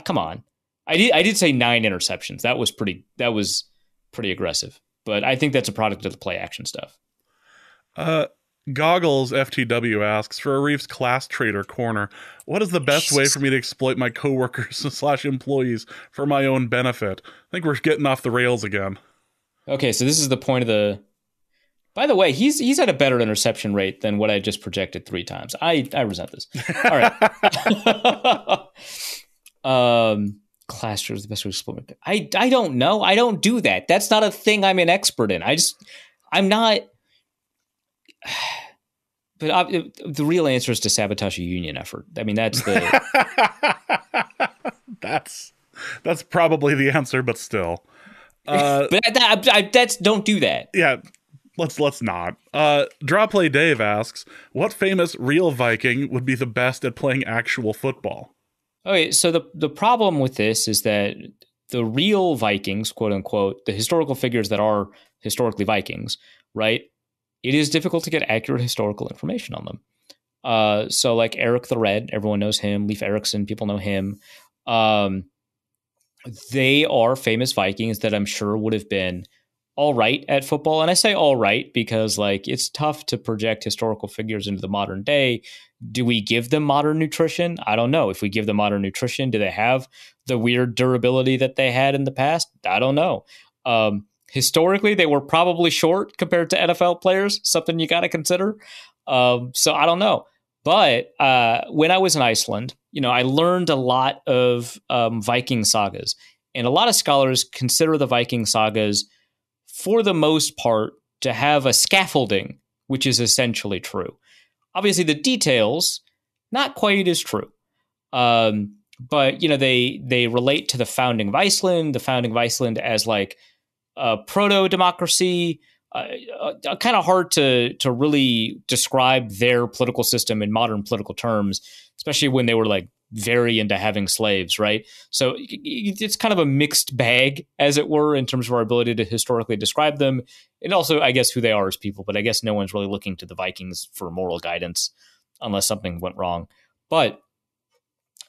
Come on. I did say 9 interceptions. That was pretty aggressive, but I think that's a product of the play action stuff. Goggles FTW asks, for Arif's class trader corner, what is the best way for me to exploit my coworkers / employees for my own benefit? I think we're getting off the rails again. Okay, so this is the point of the... By the way, he's at a better interception rate than what I just projected 3 times. I resent this. All right. Class trader is the best way to exploit my... I don't know. I don't do that. That's not a thing I'm an expert in. I'm not... But the real answer is to sabotage a union effort. I mean, that's the... that's probably the answer, but still. But that's don't do that. Yeah, let's not. Drawplay Dave asks, what famous real Viking would be the best at playing actual football? Okay, so the problem with this is that the real Vikings, quote unquote, the historical figures that are historically Vikings, right? It is difficult to get accurate historical information on them. So like Eric the Red, everyone knows him. Leif Erikson, people know him. They are famous Vikings that I'm sure would have been all right at football. And I say all right because it's tough to project historical figures into the modern day. Do we give them modern nutrition? I don't know. If we give them modern nutrition, do they have the weird durability that they had in the past? I don't know. Historically, they were probably short compared to NFL players, something you got to consider. So I don't know. But when I was in Iceland, I learned a lot of Viking sagas. And a lot of scholars consider the Viking sagas, for the most part, to have a scaffolding, which is essentially true. Obviously, the details, not quite as true. But, they relate to the founding of Iceland as proto-democracy, kind of hard to really describe their political system in modern political terms, especially when they were very into having slaves, right? So it's kind of a mixed bag, as it were, in terms of our ability to historically describe them, and also, I guess, who they are as people. But I guess no one's really looking to the Vikings for moral guidance unless something went wrong. But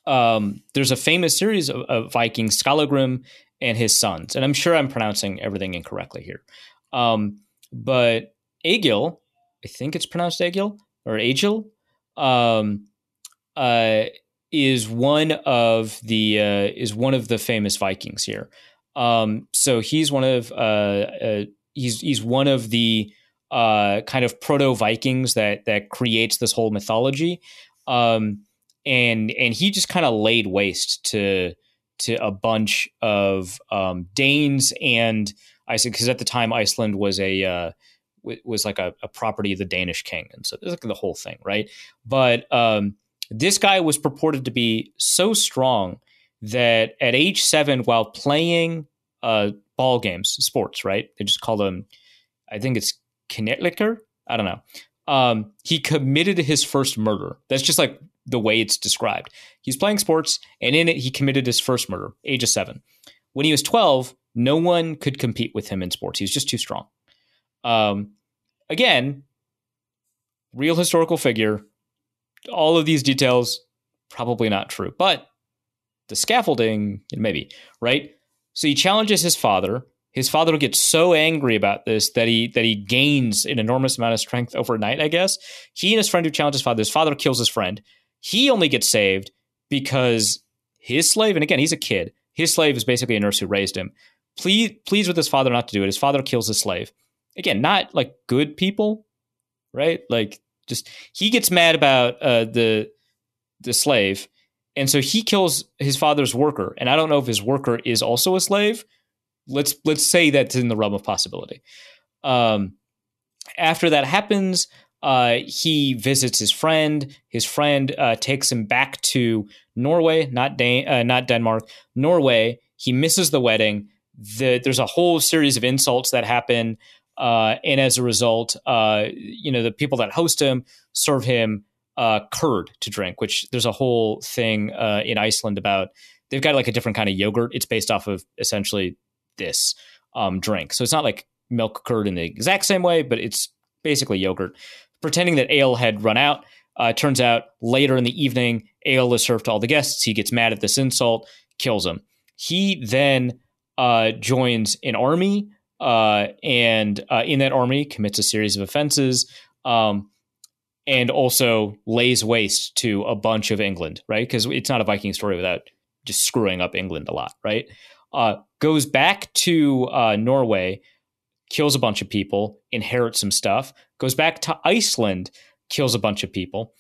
there's a famous series of Vikings, Skallagrim and his sons. And I'm sure I'm pronouncing everything incorrectly here. But Egil, I think it's pronounced Egil or Egil, is one of the famous Vikings here. So he's one of he's one of the kind of proto Vikings that creates this whole mythology. And he just kind of laid waste to a bunch of Danes and Iceland, because at the time Iceland was a property of the Danish king, and so there's the whole thing, right? But this guy was purported to be so strong that at age 7, while playing ball games, sports, right? They just call them, I think it's Knetlicker. I don't know. He committed his first murder. That's just the way it's described. He's playing sports, and in it, he committed his first murder, age of 7. When he was 12, no one could compete with him in sports. He was just too strong. Again, real historical figure, all of these details, probably not true. But the scaffolding, maybe, right? So he challenges his father. His father will get so angry about this that he gains an enormous amount of strength overnight, I guess. He and his friend who challenge his father kills his friend. He only gets saved because his slave, and again, he's a kid. His slave is basically a nurse who raised him. Pleased with his father not to do it. His father kills his slave. Again, not like good people, right? Like just he gets mad about the slave, and so he kills his father's worker. And I don't know if his worker is also a slave. Let's say that's in the realm of possibility. After that happens, he visits his friend. His friend takes him back to Norway, not Denmark, Norway. He misses the wedding. There's a whole series of insults that happen. And as a result, the people that host him serve him curd to drink, which there's a whole thing in Iceland about. They've got like a different kind of yogurt. It's based off of essentially this drink. So it's not like milk curd in the exact same way, but it's basically yogurt. Pretending that ale had run out. Turns out later in the evening, ale is served to all the guests. He gets mad at this insult, kills him. He then joins an army, and in that army commits a series of offenses, and also lays waste to a bunch of England, right? Because it's not a Viking story without just screwing up England a lot, right? Goes back to Norway, kills a bunch of people, inherits some stuff, goes back to Iceland, kills a bunch of people.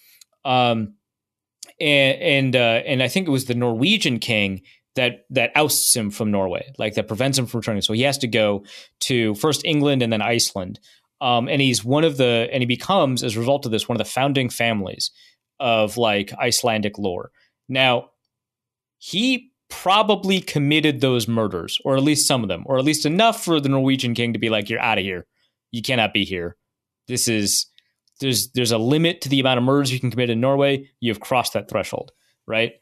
And I think it was the Norwegian king that ousts him from Norway, like that prevents him from returning. So he has to go to first England and then Iceland. And he becomes, as a result of this, one of the founding families of like Icelandic lore. Now, he probably committed those murders, or at least some of them, or at least enough for the Norwegian king to be like, you're out of here. You cannot be here. There's a limit to the amount of murders you can commit in Norway. You've crossed that threshold, right?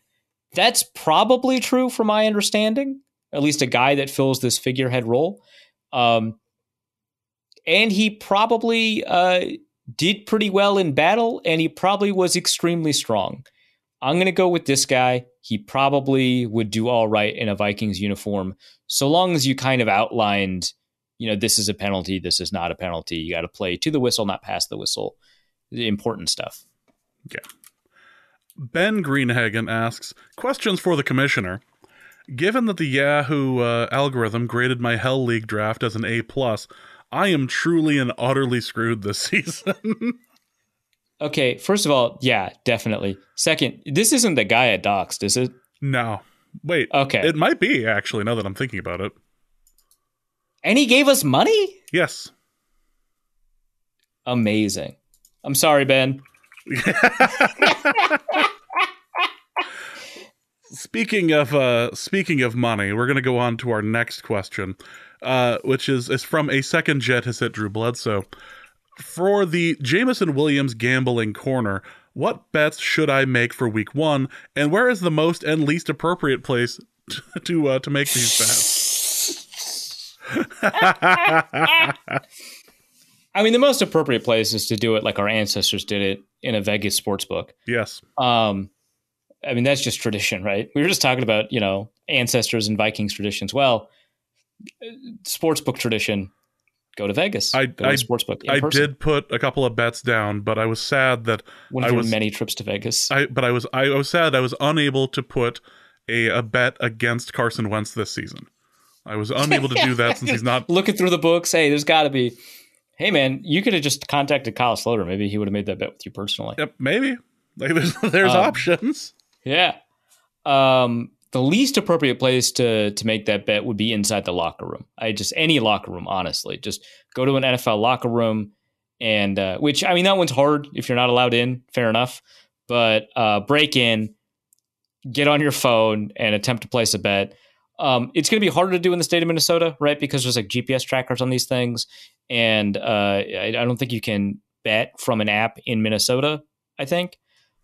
That's probably true from my understanding, at least a guy that fills this figurehead role. And he probably did pretty well in battle, and he probably was extremely strong. I'm going to go with this guy. He probably would do all right in a Vikings uniform, so long as you kind of outlined, this is a penalty, this is not a penalty. You got to play to the whistle, not past the whistle. The important stuff. Yeah. Ben Greenhagen asks, questions for the commissioner. Given that the Yahoo algorithm graded my Hell League draft as an A+, I am truly and utterly screwed this season. Okay, first of all, yeah, definitely. Second, this isn't the guy at Doxed, is it? No. Wait. Okay. It might be, actually, now that I'm thinking about it. And he gave us money? Yes. Amazing. I'm sorry, Ben. Speaking of money, we're going to go on to our next question, which is from a second jet has hit Drew Bledsoe. For the Jameson Williams gambling corner, what bets should I make for week 1, and where is the most and least appropriate place to make these bets? I mean, the most appropriate place is to do it like our ancestors did it in a Vegas sports book. Yes. I mean, that's just tradition, right? We were just talking about, ancestors and Vikings traditions. Well, sportsbook tradition, go to Vegas. Go to sportsbook in person. Did put a couple of bets down, but I was sad that one of your many trips to Vegas. I was sad I was unable to put a bet against Carson Wentz this season. I was unable to do that since he's not looking through the books. Hey, there's got to be. Hey, man, you could have just contacted Kyle Sloter. Maybe he would have made that bet with you personally. Yep, maybe. Like there's options. Yeah. The least appropriate place to make that bet would be inside the locker room. Any locker room, honestly. Just go to an NFL locker room, and which, I mean, that one's hard if you're not allowed in. Fair enough. But break in, get on your phone, and attempt to place a bet. It's going to be harder to do in the state of Minnesota, right? Because there's like GPS trackers on these things. And I don't think you can bet from an app in Minnesota, I think.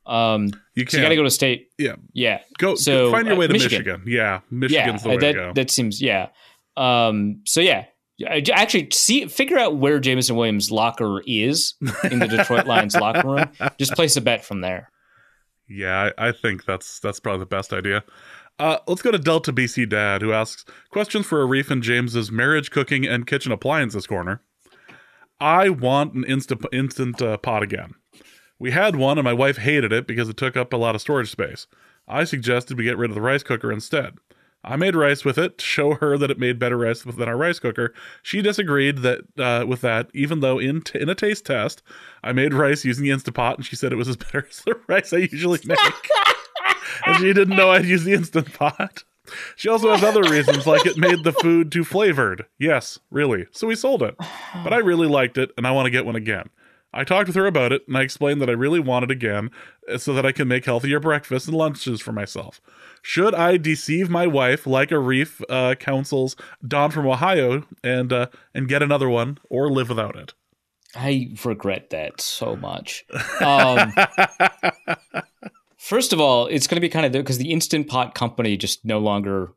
You can. So you got to go to state. Yeah. Yeah. Go find your way to Michigan. Yeah. Michigan's the way to go. That seems, yeah. So yeah. Actually, figure out where Jameson Williams' locker is in the Detroit Lions locker room. Just place a bet from there. Yeah, I think that's probably the best idea. Let's go to Delta BC Dad, who asks questions for Arif and James's marriage, cooking, and kitchen appliances corner. I want an instant pot again. We had one, and my wife hated it because it took up a lot of storage space. I suggested we get rid of the rice cooker instead. I made rice with it to show her that it made better rice than our rice cooker. She disagreed with that, even though in a taste test, I made rice using the Instant Pot, and she said it was as better as the rice I usually make. And she didn't know I'd use the Instant Pot. She also has other reasons, like it made the food too flavored. Yes, really. So we sold it. But I really liked it, and I want to get one again. I talked with her about it, and I explained that I really want it again so that I can make healthier breakfasts and lunches for myself. Should I deceive my wife like Arif counsels Don from Ohio and get another one, or live without it? I regret that so much. First of all, it's going to be kind of because the Instant Pot company just no longer,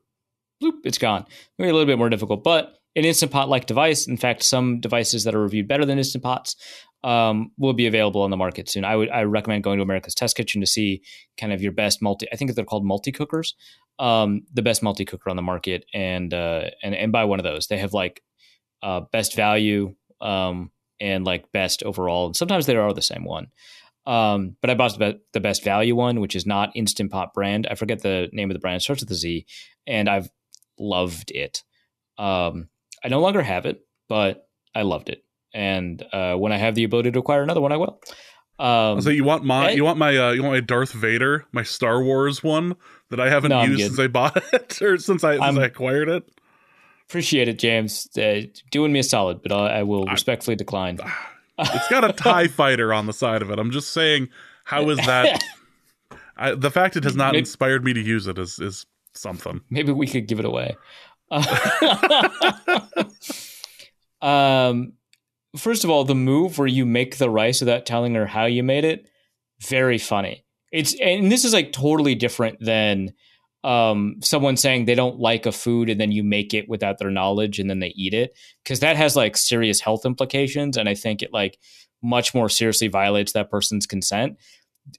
bloop, it's gone. Maybe a little bit more difficult, but an Instant Pot-like device, in fact, some devices that are reviewed better than Instant Pots, will be available on the market soon. I recommend going to America's Test Kitchen to see kind of your best I think they're called multi-cookers, the best multi-cooker on the market, and buy one of those. They have like best value and like best overall. And sometimes they are the same one. But I bought the best value one, which is not Instant Pot brand. I forget the name of the brand. It starts with a Z, and I've loved it. I no longer have it, but I loved it. And when I have the ability to acquire another one, I will. So you want my Darth Vader, my Star Wars one that I haven't used since I bought it or since I acquired it? Appreciate it, James. Doing me a solid, but I will respectfully decline. It's got a TIE fighter on the side of it. I'm just saying, how is that? The fact it has not inspired me to use it is something. Maybe we could give it away. First of all, the move where you make the rice without telling her how you made it, very funny. And this is like totally different than someone saying they don't like a food and then you make it without their knowledge and then they eat it, because that has like serious health implications, and I think it like much more seriously violates that person's consent.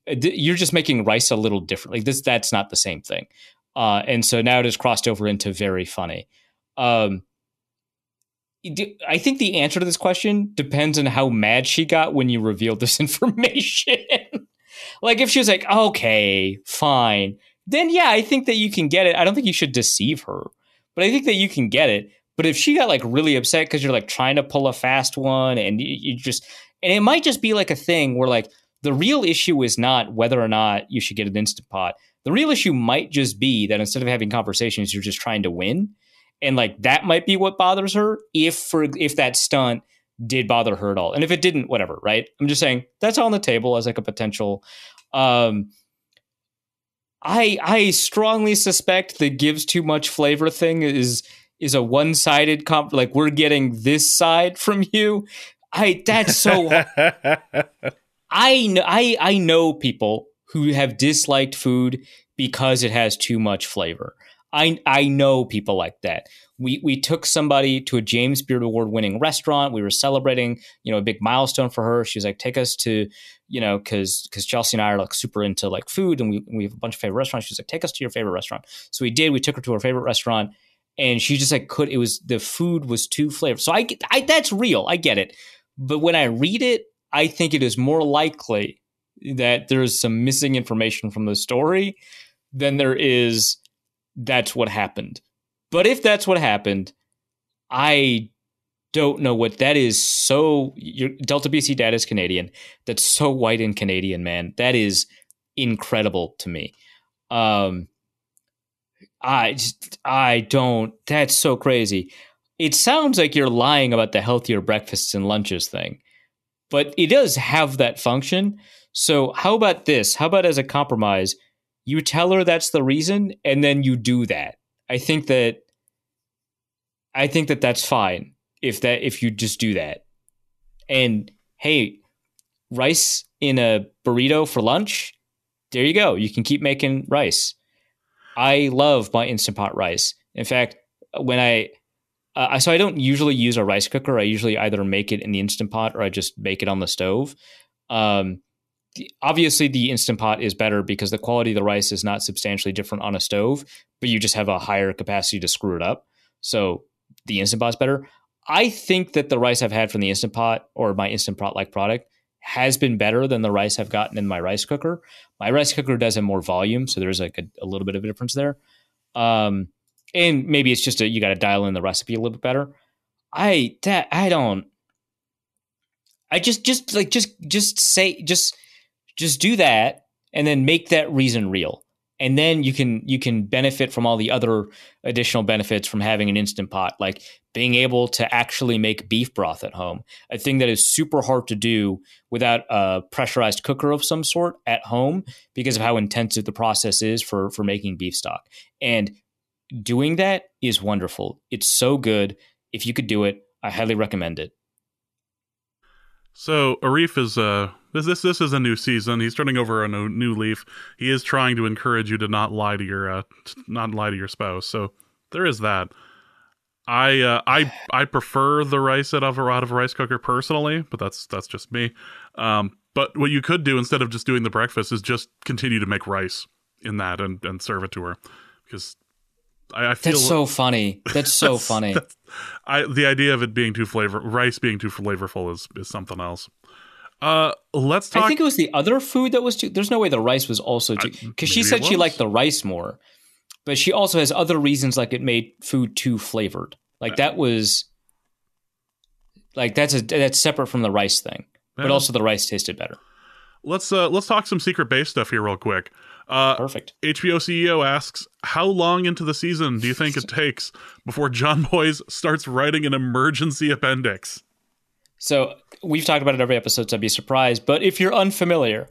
You're just making rice a little different. Like that's not the same thing. And so now it has crossed over into very funny. I think the answer to this question depends on how mad she got when you revealed this information. Like if she was like, okay, fine, then yeah, I think that you can get it. I don't think you should deceive her, but I think that you can get it. But if she got like really upset because you're like trying to pull a fast one and you just, and it might just be like a thing where like the real issue is not whether or not you should get an Instant Pot. The real issue might just be that instead of having conversations, you're just trying to win. And like that might be what bothers her if that stunt did bother her at all. And if it didn't, whatever, right? I'm just saying that's on the table as like a potential. I strongly suspect the gives too much flavor thing is a one-sided like we're getting this side from you. That's so. I know people who have disliked food because it has too much flavor. I know people like that. We took somebody to a James Beard Award winning restaurant. We were celebrating, a big milestone for her. She was like, take us to, because Chelsea and I are like super into like food and we have a bunch of favorite restaurants. She's like, take us to your favorite restaurant. So we did. We took her to her favorite restaurant, and she just like the food was too flavored. So I that's real. I get it. But when I read it, I think it is more likely that there is some missing information from the story than there is that's what happened. But if that's what happened, I don't know what that is. So your Delta BC Dad is Canadian. That's so white and Canadian, man. That is incredible to me. I don't. That's so crazy. It sounds like you're lying about the healthier breakfasts and lunches thing, but it does have that function. So how about this? How about as a compromise, you tell her that's the reason, and then you do that. I think that that's fine if you just do that. And hey, rice in a burrito for lunch, there you go. You can keep making rice. I love my Instant Pot rice. In fact, when so I don't usually use a rice cooker. I usually either make it in the Instant Pot or I just make it on the stove. obviously the Instant Pot is better because the quality of the rice is not substantially different on a stove, but you just have a higher capacity to screw it up. So the Instant Pot's better. I think that the rice I've had from the Instant Pot or my Instant Pot-like product has been better than the rice I've gotten in my rice cooker. My rice cooker does have more volume, so there's like a little bit of a difference there. And maybe it's just you got to dial in the recipe a little bit better. Just do that and then make that reason real. And then you can benefit from all the other additional benefits from having an Instant Pot, like being able to actually make beef broth at home, a thing that is super hard to do without a pressurized cooker of some sort at home because of how intensive the process is for making beef stock. And doing that is wonderful. It's so good. If you could do it, I highly recommend it. So Arif is this is a new season. He's turning over a new leaf. He is trying to encourage you to not lie to your spouse. So there is that. I prefer the rice out of a rice cooker personally, but that's just me. But what you could do instead of just doing the breakfast is just continue to make rice in that and serve it to her, because I feel that's so funny. That's so funny. The idea of it being rice being too flavorful is something else. Let's talk. I think it was the other food that was too. There's no way the rice was also too, because she said she liked the rice more, but she also has other reasons, like it made food too flavored. Like that was like that's separate from the rice thing, but also the rice tasted better. Let's talk some Secret Base stuff here real quick. Perfect. HBO CEO asks, how long into the season do you think it takes before John Boyce starts writing an emergency appendix? So we've talked about it every episode, so I'd be surprised. But if you're unfamiliar,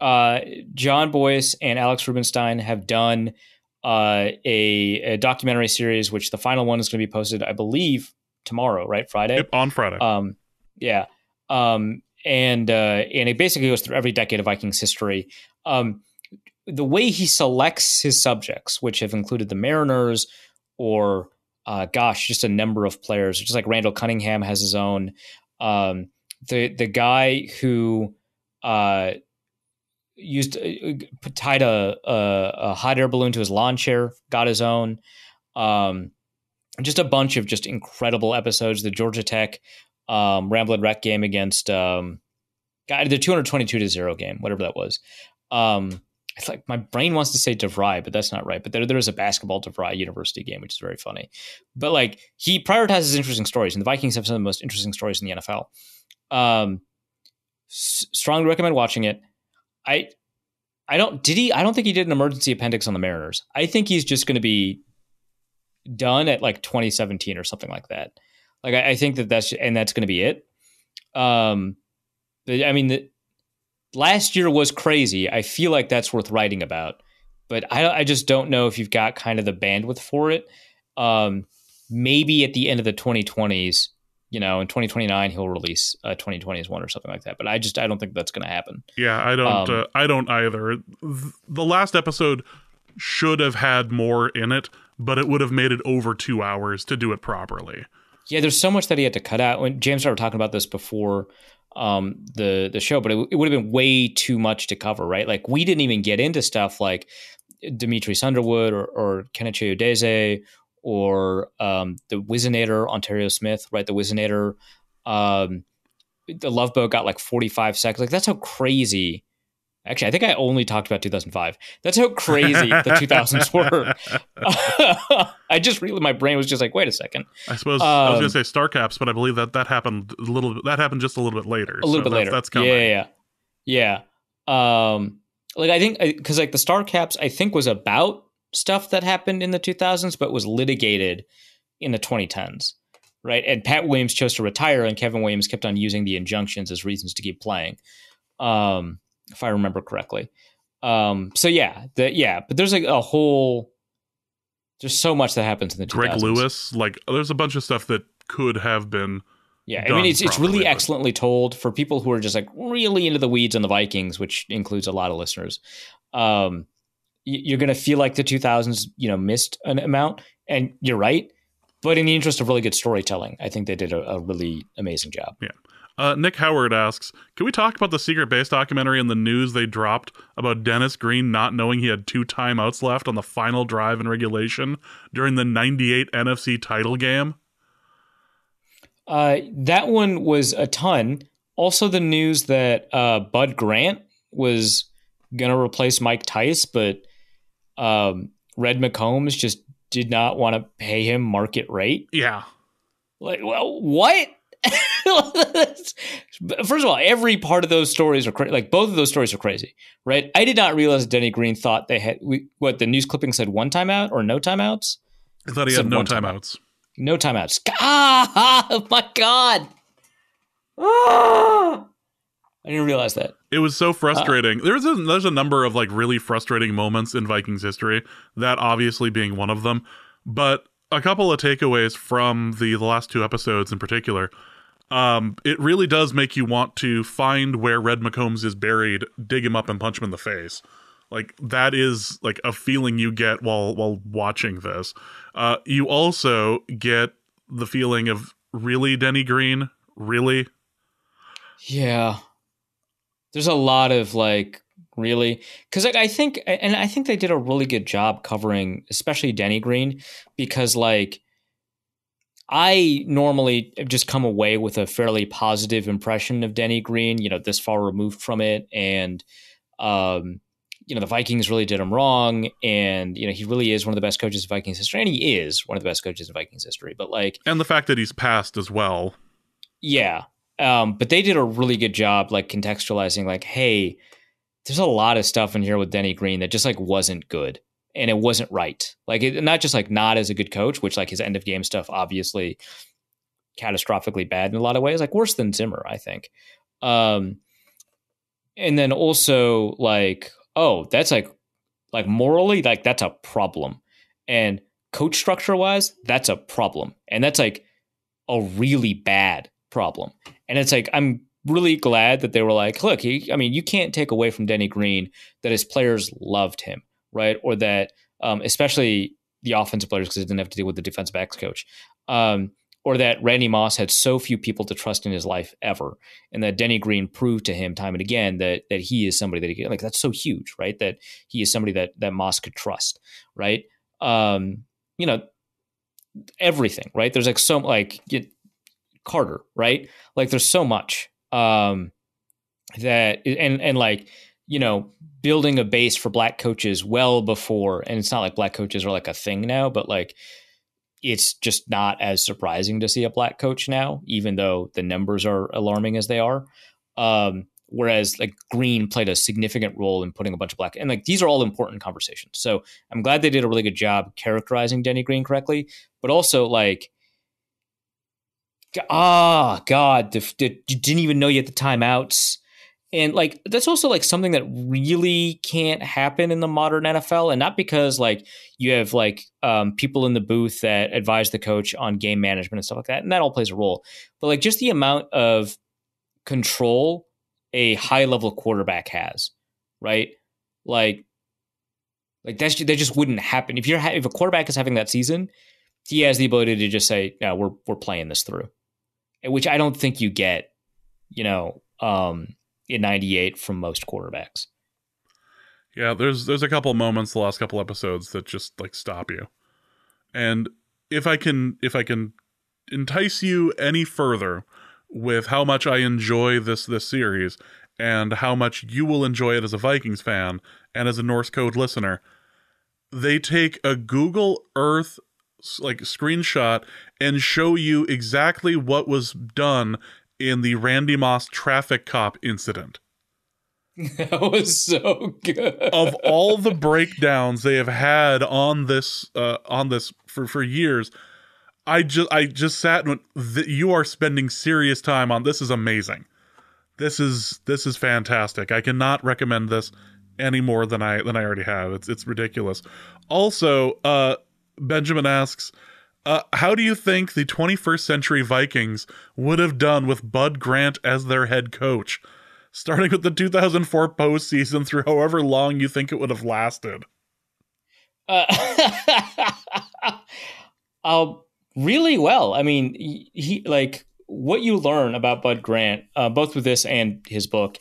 John Boyce and Alex Rubinstein have done a documentary series, which the final one is going to be posted, I believe, tomorrow, right? Friday? Yep, on Friday. Yeah. And it basically goes through every decade of Vikings history. The way he selects his subjects, which have included the Mariners or, just a number of players, just like Randall Cunningham has his own. The guy who tied a hot air balloon to his lawn chair got his own. Just a bunch of just incredible episodes. The Georgia Tech Ramblin' Wreck game against the 222-0 game, whatever that was. It's like my brain wants to say DeVry, but that's not right. But there is a basketball DeVry University game, which is very funny. But like he prioritizes interesting stories, and the Vikings have some of the most interesting stories in the NFL. Strongly recommend watching it. I don't think he did an emergency appendix on the Mariners. I think he's just going to be done at like 2017 or something like that. Like I think that's going to be it. I mean, last year was crazy. I feel like that's worth writing about, but I just don't know if you've got kind of the bandwidth for it. Maybe at the end of the 2020s, in 2029 he'll release 2020s one or something like that. But I don't think that's going to happen. Yeah, I don't either. The last episode should have had more in it, but it would have made it over 2 hours to do it properly. Yeah, there's so much that he had to cut out. When James and I were talking about this before the show, but it would have been way too much to cover, right? Like we didn't even get into stuff like Demetrius Underwood or Kenichi Udeze or the Wizinator, Ontario Smith, right? The Wizinator, the Love Boat got like 45 seconds. Like that's how crazy. Actually, I think I only talked about 2005. That's how crazy the 2000s were. I just really, my brain was just like, wait a second. I suppose I was going to say Star Caps, but I believe that happened just a little bit later. A little bit later. That's coming. Yeah. Like I think, because like the Star Caps, I think was about stuff that happened in the 2000s, but was litigated in the 2010s, right? And Pat Williams chose to retire, and Kevin Williams kept on using the injunctions as reasons to keep playing. If I remember correctly. But there's like there's so much that happens in the 2000s. Greg Lewis, like there's a bunch of stuff that could have been I mean, it's really excellently told for people who are just like really into the weeds on the Vikings, which includes a lot of listeners. You're going to feel like the 2000s, missed an amount, and you're right. But in the interest of really good storytelling, I think they did a really amazing job. Yeah. Nick Howard asks, can we talk about the secret base documentary and the news they dropped about Dennis Green not knowing he had 2 timeouts left on the final drive in regulation during the 98 NFC title game? That one was a ton. Also, the news that Bud Grant was going to replace Mike Tice, but Red McCombs just did not want to pay him market rate. Yeah. Like, well, what? First of all, every part of those stories are crazy. Like, both of those stories are crazy, right? I did not realize Denny Green thought they had what the news clipping said, 1 timeout or no timeouts. I thought he had no timeouts. No timeouts. Oh my God. Ah! I didn't realize that. It was so frustrating. There's a number of like really frustrating moments in Vikings history, that obviously being one of them. But a couple of takeaways from the last 2 episodes in particular. It really does make you want to find where Red McCombs is buried, dig him up and punch him in the face. Like, that is like a feeling you get while watching this. You also get the feeling of, really, Denny Green? Really? Yeah. There's a lot of like, really? Because like, I think they did a really good job covering, especially Denny Green, because like, I normally just come away with a fairly positive impression of Denny Green, this far removed from it. And, the Vikings really did him wrong. And, he really is one of the best coaches in Vikings history. And he is one of the best coaches in Vikings history. But like, and the fact that he's passed as well. Yeah. But they did a really good job, like contextualizing like, hey, there's a lot of stuff in here with Denny Green that just like wasn't good. And it wasn't right. Like, not just like not as a good coach, which like his end of game stuff, obviously catastrophically bad in a lot of ways, like worse than Zimmer, I think. And then also like, oh, that's like morally, like that's a problem. And coach structure wise, that's a problem. And that's like a really bad problem. And it's like, I'm really glad that they were like, look, you can't take away from Denny Green that his players loved him, right? Or that, especially the offensive players, because it didn't have to deal with the defensive backs coach, or that Randy Moss had so few people to trust in his life ever. And that Denny Green proved to him time and again that he is somebody that he, like, that's so huge, right? That he is somebody that Moss could trust, right? Everything, right? There's like so like Carter, right? Like there's so much that and like, building a base for black coaches well before, and it's not like black coaches are like a thing now, but like it's just not as surprising to see a black coach now, even though the numbers are alarming as they are. Whereas like Green played a significant role in putting a bunch of black, and like these are all important conversations. So I'm glad they did a really good job characterizing Denny Green correctly, but also like, God, you didn't even know you had the timeouts. And like, that's also like something that really can't happen in the modern NFL. And not because like you have like people in the booth that advise the coach on game management and stuff like that. And that all plays a role, but like just the amount of control a high level quarterback has, right? Like that just wouldn't happen. If a quarterback is having that season, he has the ability to just say, no, we're playing this through, which I don't think you get, in 98 from most quarterbacks. Yeah, there's a couple moments the last couple episodes that just like stop you. And if I can entice you any further with how much I enjoy this series and how much you will enjoy it as a Vikings fan and as a Norse Code listener, they take a Google Earth like screenshot and show you exactly what was done in the Randy Moss traffic cop incident. That was so good. Of all the breakdowns they have had on this for years, I just sat and went, you are spending serious time on this. Is amazing. This is fantastic. I cannot recommend this any more than I already have. It's ridiculous. Also, Benjamin asks, how do you think the 21st century Vikings would have done with Bud Grant as their head coach, starting with the 2004 postseason through however long you think it would have lasted? Really well. I mean, he like what you learn about Bud Grant, both with this and his book,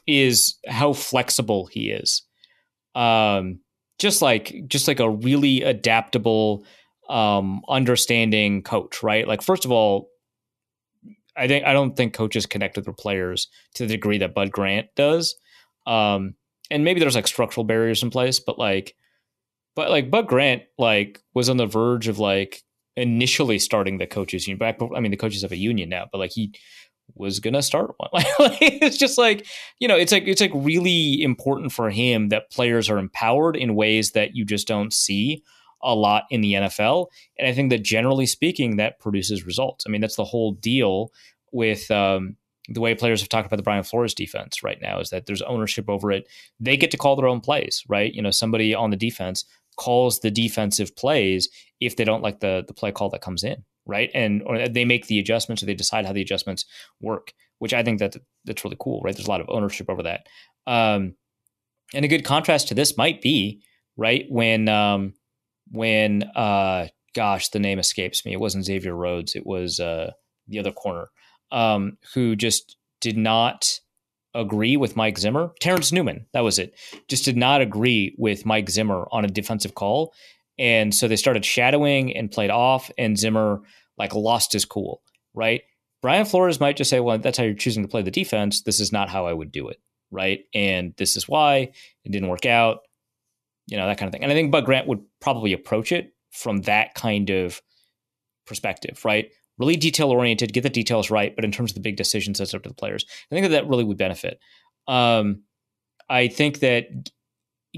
is how flexible he is. Just like a really adaptable, understanding coach, right? Like, first of all, I don't think coaches connect with their players to the degree that Bud Grant does. And maybe there's like structural barriers in place, but Bud Grant like was on the verge of like initially starting the coaches union. I mean, the coaches have a union now, but like he was gonna start one. It's just like, it's like really important for him that players are empowered in ways that you just don't see a lot in the NFL. And I think that generally speaking, that produces results. I mean, that's the whole deal with the way players have talked about the Brian Flores defense right now, is that there's ownership over it. They get to call their own plays, right? Somebody on the defense calls the defensive plays if they don't like the play call that comes in, right? Or they make the adjustments, or they decide how the adjustments work, which I think that's really cool, right? There's a lot of ownership over that. And a good contrast to this might be, right, when gosh, the name escapes me. It wasn't Xavier Rhodes. It was the other corner, who just did not agree with Mike Zimmer. Terrence Newman, that was it. Just did not agree with Mike Zimmer on a defensive call. And so they started shadowing and played off, and Zimmer like lost his cool, right? Brian Flores might just say, well, that's how you're choosing to play the defense. This is not how I would do it, right? And this is why it didn't work out, that kind of thing. And I think Bud Grant would probably approach it from that kind of perspective, right? Really detail-oriented, get the details right, but in terms of the big decisions, that's up to the players. I think that really would benefit. I think that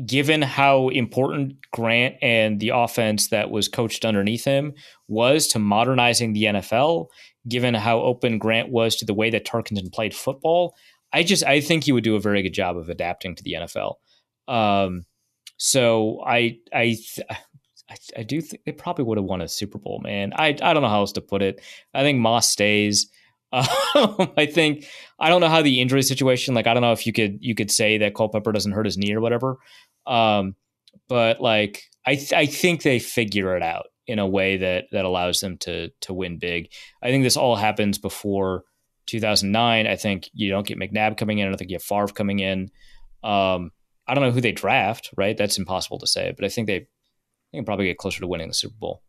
given how important Grant and the offense that was coached underneath him was to modernizing the NFL, given how open Grant was to the way that Tarkenton played football, I think he would do a very good job of adapting to the NFL. So I do think they probably would have won a Super Bowl, man. I don't know how else to put it. I think Moss stays. I don't know how the injury situation, like, I don't know if you could say that Culpepper doesn't hurt his knee or whatever. But like, I think they figure it out in a way that allows them to win big. I think this all happens before 2009. I think you don't get McNabb coming in. I don't think you have Favre coming in. I don't know who they draft, right? That's impossible to say, but I think they probably get closer to winning the Super Bowl.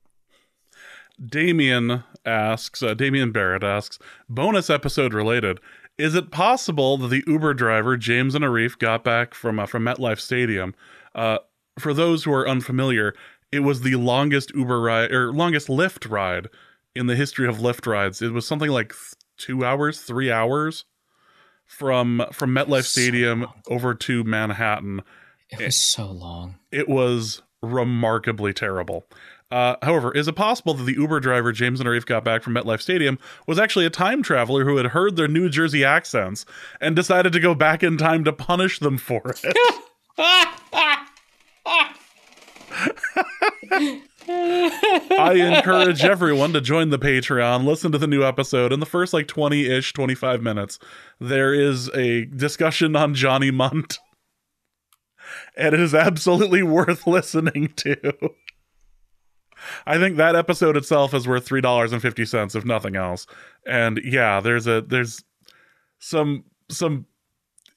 Damien Barrett asks, bonus episode related, is it possible that the Uber driver James and Arif got back from MetLife Stadium? For those who are unfamiliar, it was the longest Uber ride or longest Lyft ride in the history of Lyft rides. It was something like 3 hours from MetLife Stadium over to Manhattan. It was so long. It was remarkably terrible. However, is it possible that the Uber driver James and Arif got back from MetLife Stadium was actually a time traveler who had heard their New Jersey accents and decided to go back in time to punish them for it? I encourage everyone to join the Patreon, listen to the new episode. In the first 25 minutes, there is a discussion on Johnny Munt. And it is absolutely worth listening to. I think that episode itself is worth $3.50, if nothing else. And yeah, there's some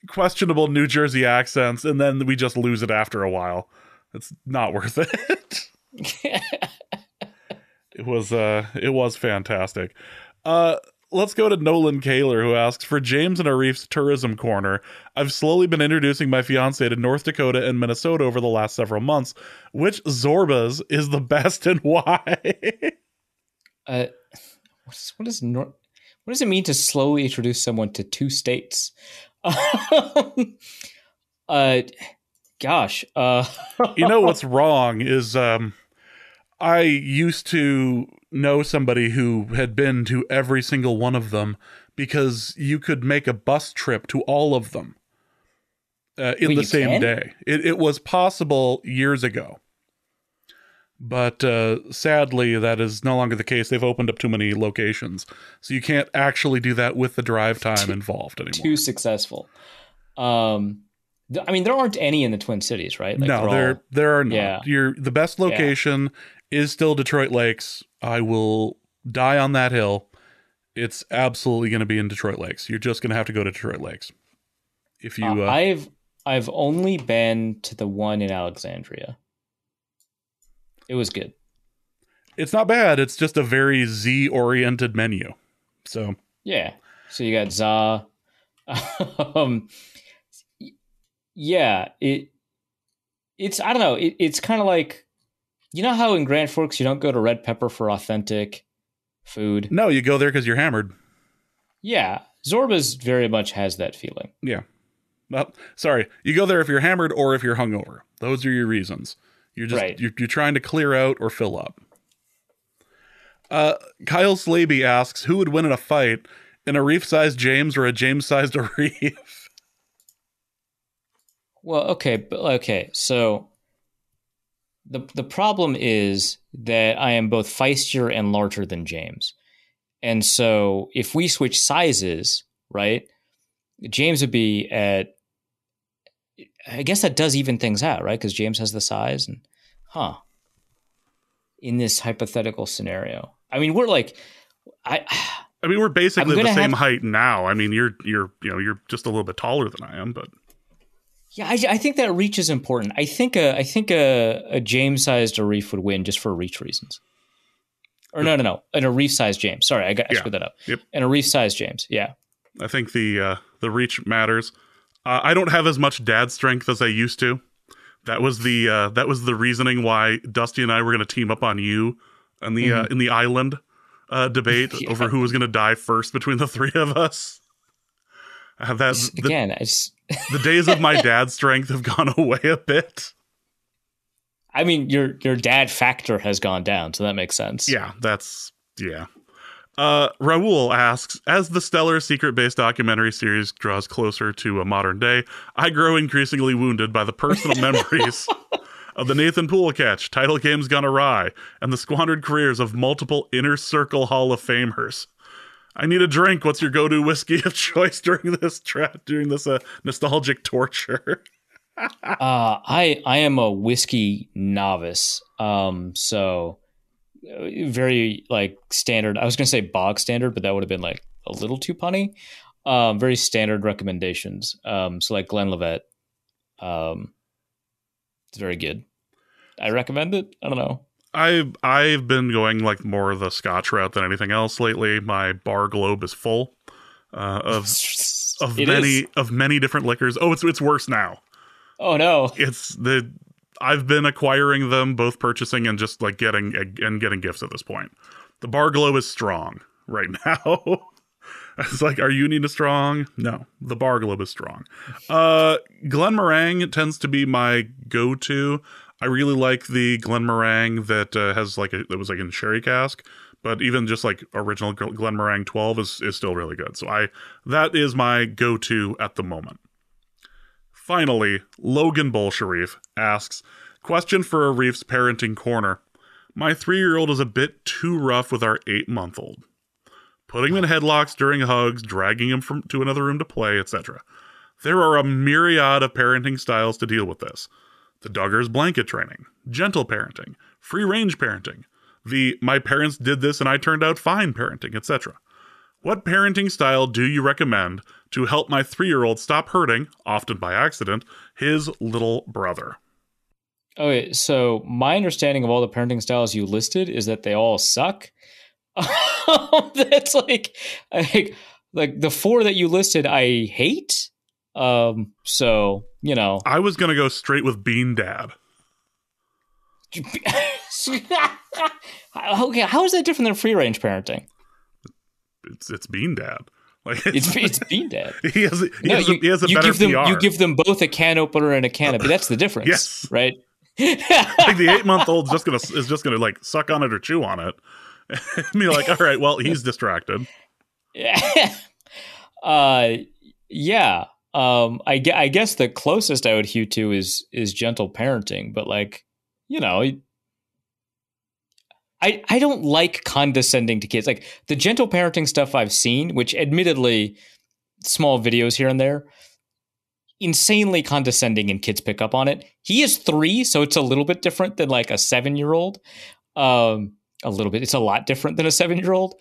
questionable New Jersey accents, and then we just lose it after a while. It's not worth it. It was fantastic. Let's go to Nolan Kaler, who asks, for James and Arif's tourism corner, I've slowly been introducing my fiance to North Dakota and Minnesota over the last several months. Which Zorbas is the best and why? What does it mean to slowly introduce someone to two states? Gosh. You know what's wrong is I used to know somebody who had been to every single one of them because you could make a bus trip to all of them in the same day. It was possible years ago. But sadly, that is no longer the case. They've opened up too many locations. So you can't actually do that with the drive time involved anymore. Too successful. I mean, there aren't any in the Twin Cities, right? Like, no, there are not. Yeah. The best location is still Detroit Lakes. I will die on that hill. It's absolutely going to be in Detroit Lakes. You're just going to have to go to Detroit Lakes. If you, I've only been to the one in Alexandria. It was good. It's not bad. It's just a very Z-oriented menu. So yeah. So you got za. Yeah. It's I don't know. It's kind of like, you know how in Grand Forks you don't go to Red Pepper for authentic food? No, you go there because you're hammered. Yeah. Zorba's very much has that feeling. Yeah. Well, sorry. You go there if you're hammered or if you're hungover. Those are your reasons. You're just Right. you're trying to clear out or fill up. Kyle Slaby asks, who would win in a fight, an Arif-sized James or a James-sized Arif? Well, okay. So the problem is that I am both feistier and larger than James. And so if we switch sizes, right, James would be at, I guess that does even things out, right? Because James has the size and, in this hypothetical scenario. I mean, we're like, I mean, we're basically the same height now. I mean, you're just a little bit taller than I am, but. Yeah, I think that reach is important. I think a James-sized Arif would win just for reach reasons. Or no, an Arif-sized James. Sorry, I screwed that up. Yep. An Arif-sized James. Yeah. I think the reach matters. I don't have as much dad strength as I used to. That was the reasoning why Dusty and I were going to team up on you in the island debate over who was going to die first between the three of us. The days of my dad strength have gone away a bit. I mean, your dad factor has gone down, so that makes sense. Yeah, Raul asks, as the stellar secret-based documentary series draws closer to a modern day, I grow increasingly wounded by the personal memories of the Nathan Poole catch, title games gone awry, and the squandered careers of multiple Inner Circle Hall of Famers. I need a drink. What's your go-to whiskey of choice during this nostalgic torture? I am a whiskey novice. So very like standard. I was going to say bog standard, but that would have been like a little too punny. Very standard recommendations. So like Glenlivet. It's very good. I recommend it. I don't know. I've been going like more of the Scotch route than anything else lately. My bar globe is full of many different liquors. Oh, it's worse now. Oh no! I've been acquiring them, both purchasing and just like getting gifts at this point. The bar globe is strong right now. It's like, are you need a strong? No, the bar globe is strong. Glenmorangie tends to be my go-to. I really like the Glenmorangie that has that was like in sherry cask, but even just like original Glenmorangie 12 is still really good. So that is my go-to at the moment. Finally, Logan Bolsharif asks, question for Arif's parenting corner. My 3-year-old is a bit too rough with our 8-month-old. Putting him in headlocks during hugs, dragging him to another room to play, etc. There are a myriad of parenting styles to deal with this. The Duggars blanket training, gentle parenting, free-range parenting, the my parents did this and I turned out fine parenting, etc. What parenting style do you recommend to help my 3-year-old stop hurting, often by accident, his little brother? Okay, so my understanding of all the parenting styles you listed is that they all suck. That's like the 4 that you listed I hate. So, you know. I was going to go straight with Bean Dad. Okay, how is that different than free range parenting? It's Bean Dad. Like it's Bean Dad. He has a better PR. You give them both a can opener and a canopy. That's the difference. Yes. Right? Like the 8-month-old is just gonna like suck on it or chew on it. And be like, all right, well, he's distracted. Yeah. Yeah. I guess the closest I would hew to is gentle parenting, but like, you know, I don't like condescending to kids. Like the gentle parenting stuff I've seen, which admittedly small videos here and there, insanely condescending and kids pick up on it. He is 3, so it's a little bit different than like a 7-year-old. A little bit. It's a lot different than a 7-year-old,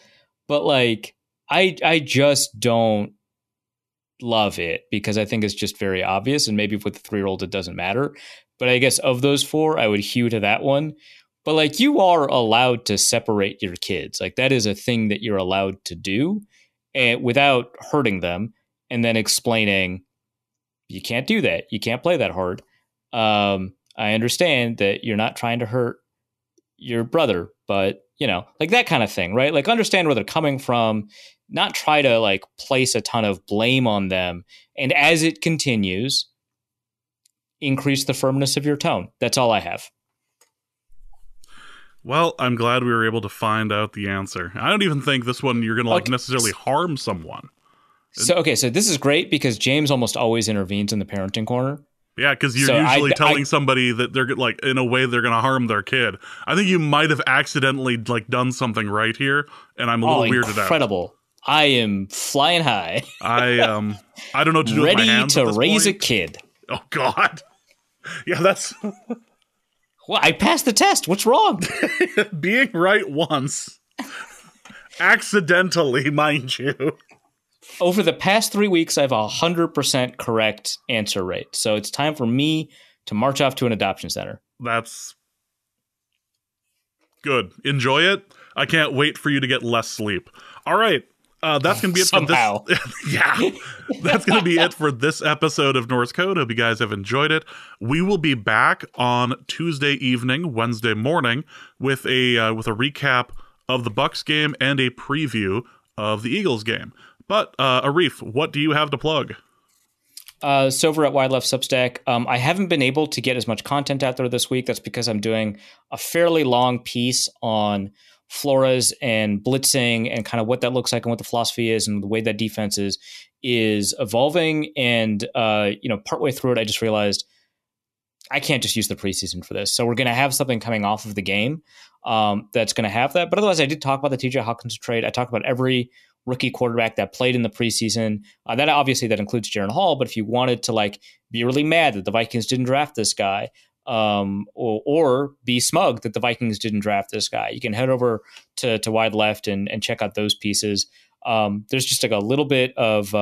but like I just don't love it because I think it's just very obvious, and maybe with the 3-year-old it doesn't matter. But I guess of those 4, I would hew to that one. But like, you are allowed to separate your kids. Like, that is a thing that you're allowed to do, and without hurting them, and then explaining you can't do that. You can't play that hard. I understand that you're not trying to hurt your brother, but like that kind of thing, right? Like, understand where they're coming from, not try to like place a ton of blame on them. And as it continues, increase the firmness of your tone. That's all I have. Well, I'm glad we were able to find out the answer. I don't even think this one you're going to necessarily harm someone. So this is great because James almost always intervenes in the parenting corner. Yeah, because you're usually telling somebody that they're like, in a way, they're going to harm their kid. I think you might have accidentally like done something right here, and I'm a little weirded out. Incredible! I am flying high. I don't know what to do with my hands. Ready to raise a kid. Oh God! Yeah, that's. Well, I passed the test. What's wrong? Being right once, accidentally, mind you. Over the past 3 weeks, I have 100% correct answer rate. So it's time for me to march off to an adoption center. That's good. Enjoy it. I can't wait for you to get less sleep. All right. That's going to be it somehow. For this. Yeah. That's going to be it for this episode of Norse Code. Hope you guys have enjoyed it. We will be back on Tuesday evening, Wednesday morning with a recap of the Bucs game and a preview of the Eagles game. But, Arif, what do you have to plug? So over at Wide Left Substack, I haven't been able to get as much content out there this week. That's because I'm doing a fairly long piece on Flores and blitzing and kind of what that looks like and what the philosophy is and the way that defense is evolving. And, partway through it, I just realized I can't just use the preseason for this. So we're going to have something coming off of the game that's going to have that. But otherwise, I did talk about the TJ Hockenson trade. I talked about every rookie quarterback that played in the preseason. That obviously that includes Jaren Hall. But if you wanted to like be really mad that the Vikings didn't draft this guy, or be smug that the Vikings didn't draft this guy, you can head over to Wide Left and check out those pieces. There's just like a little bit of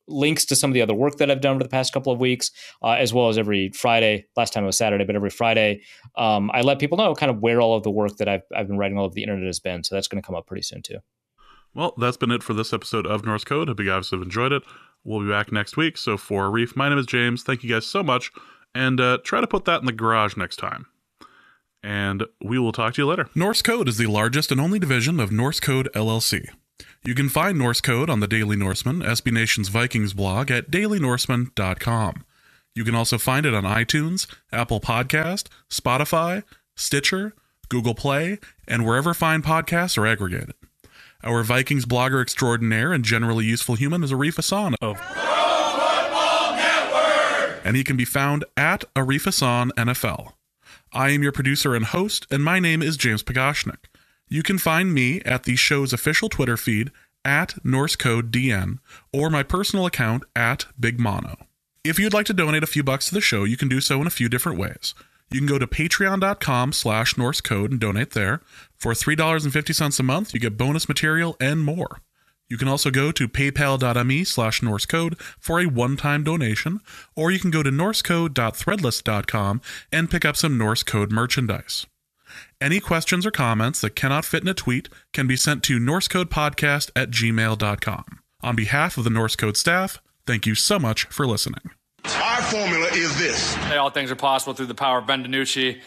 links to some of the other work that I've done over the past couple of weeks, as well as every Friday. Last time it was Saturday, but every Friday, I let people know kind of where all of the work that I've been writing all over the internet has been. So that's going to come up pretty soon too. Well, that's been it for this episode of Norse Code. Hope you guys have enjoyed it. We'll be back next week. So for Arif, my name is James. Thank you guys so much. And try to put that in the garage next time. And we will talk to you later. Norse Code is the largest and only division of Norse Code LLC. You can find Norse Code on the Daily Norseman, SB Nation's Vikings blog at dailynorseman.com. You can also find it on iTunes, Apple Podcast, Spotify, Stitcher, Google Play, and wherever fine podcasts are aggregated. Our Vikings blogger extraordinaire and generally useful human is Arif Hassan of Pro Football Network, and he can be found at Arif Hassan NFL. I am your producer and host, and my name is James Pagashnik. You can find me at the show's official Twitter feed at NorseCodeDN or my personal account at Big Mono. If you'd like to donate a few bucks to the show, you can do so in a few different ways. You can go to patreon.com/NorseCode and donate there. For $3.50 a month, you get bonus material and more. You can also go to paypal.me/NorseCode for a one-time donation, or you can go to norsecode.threadless.com and pick up some Norse Code merchandise. Any questions or comments that cannot fit in a tweet can be sent to norsecodepodcast@gmail.com. On behalf of the Norse Code staff, thank you so much for listening. Our formula is this. All things are possible through the power of Ben DiNucci.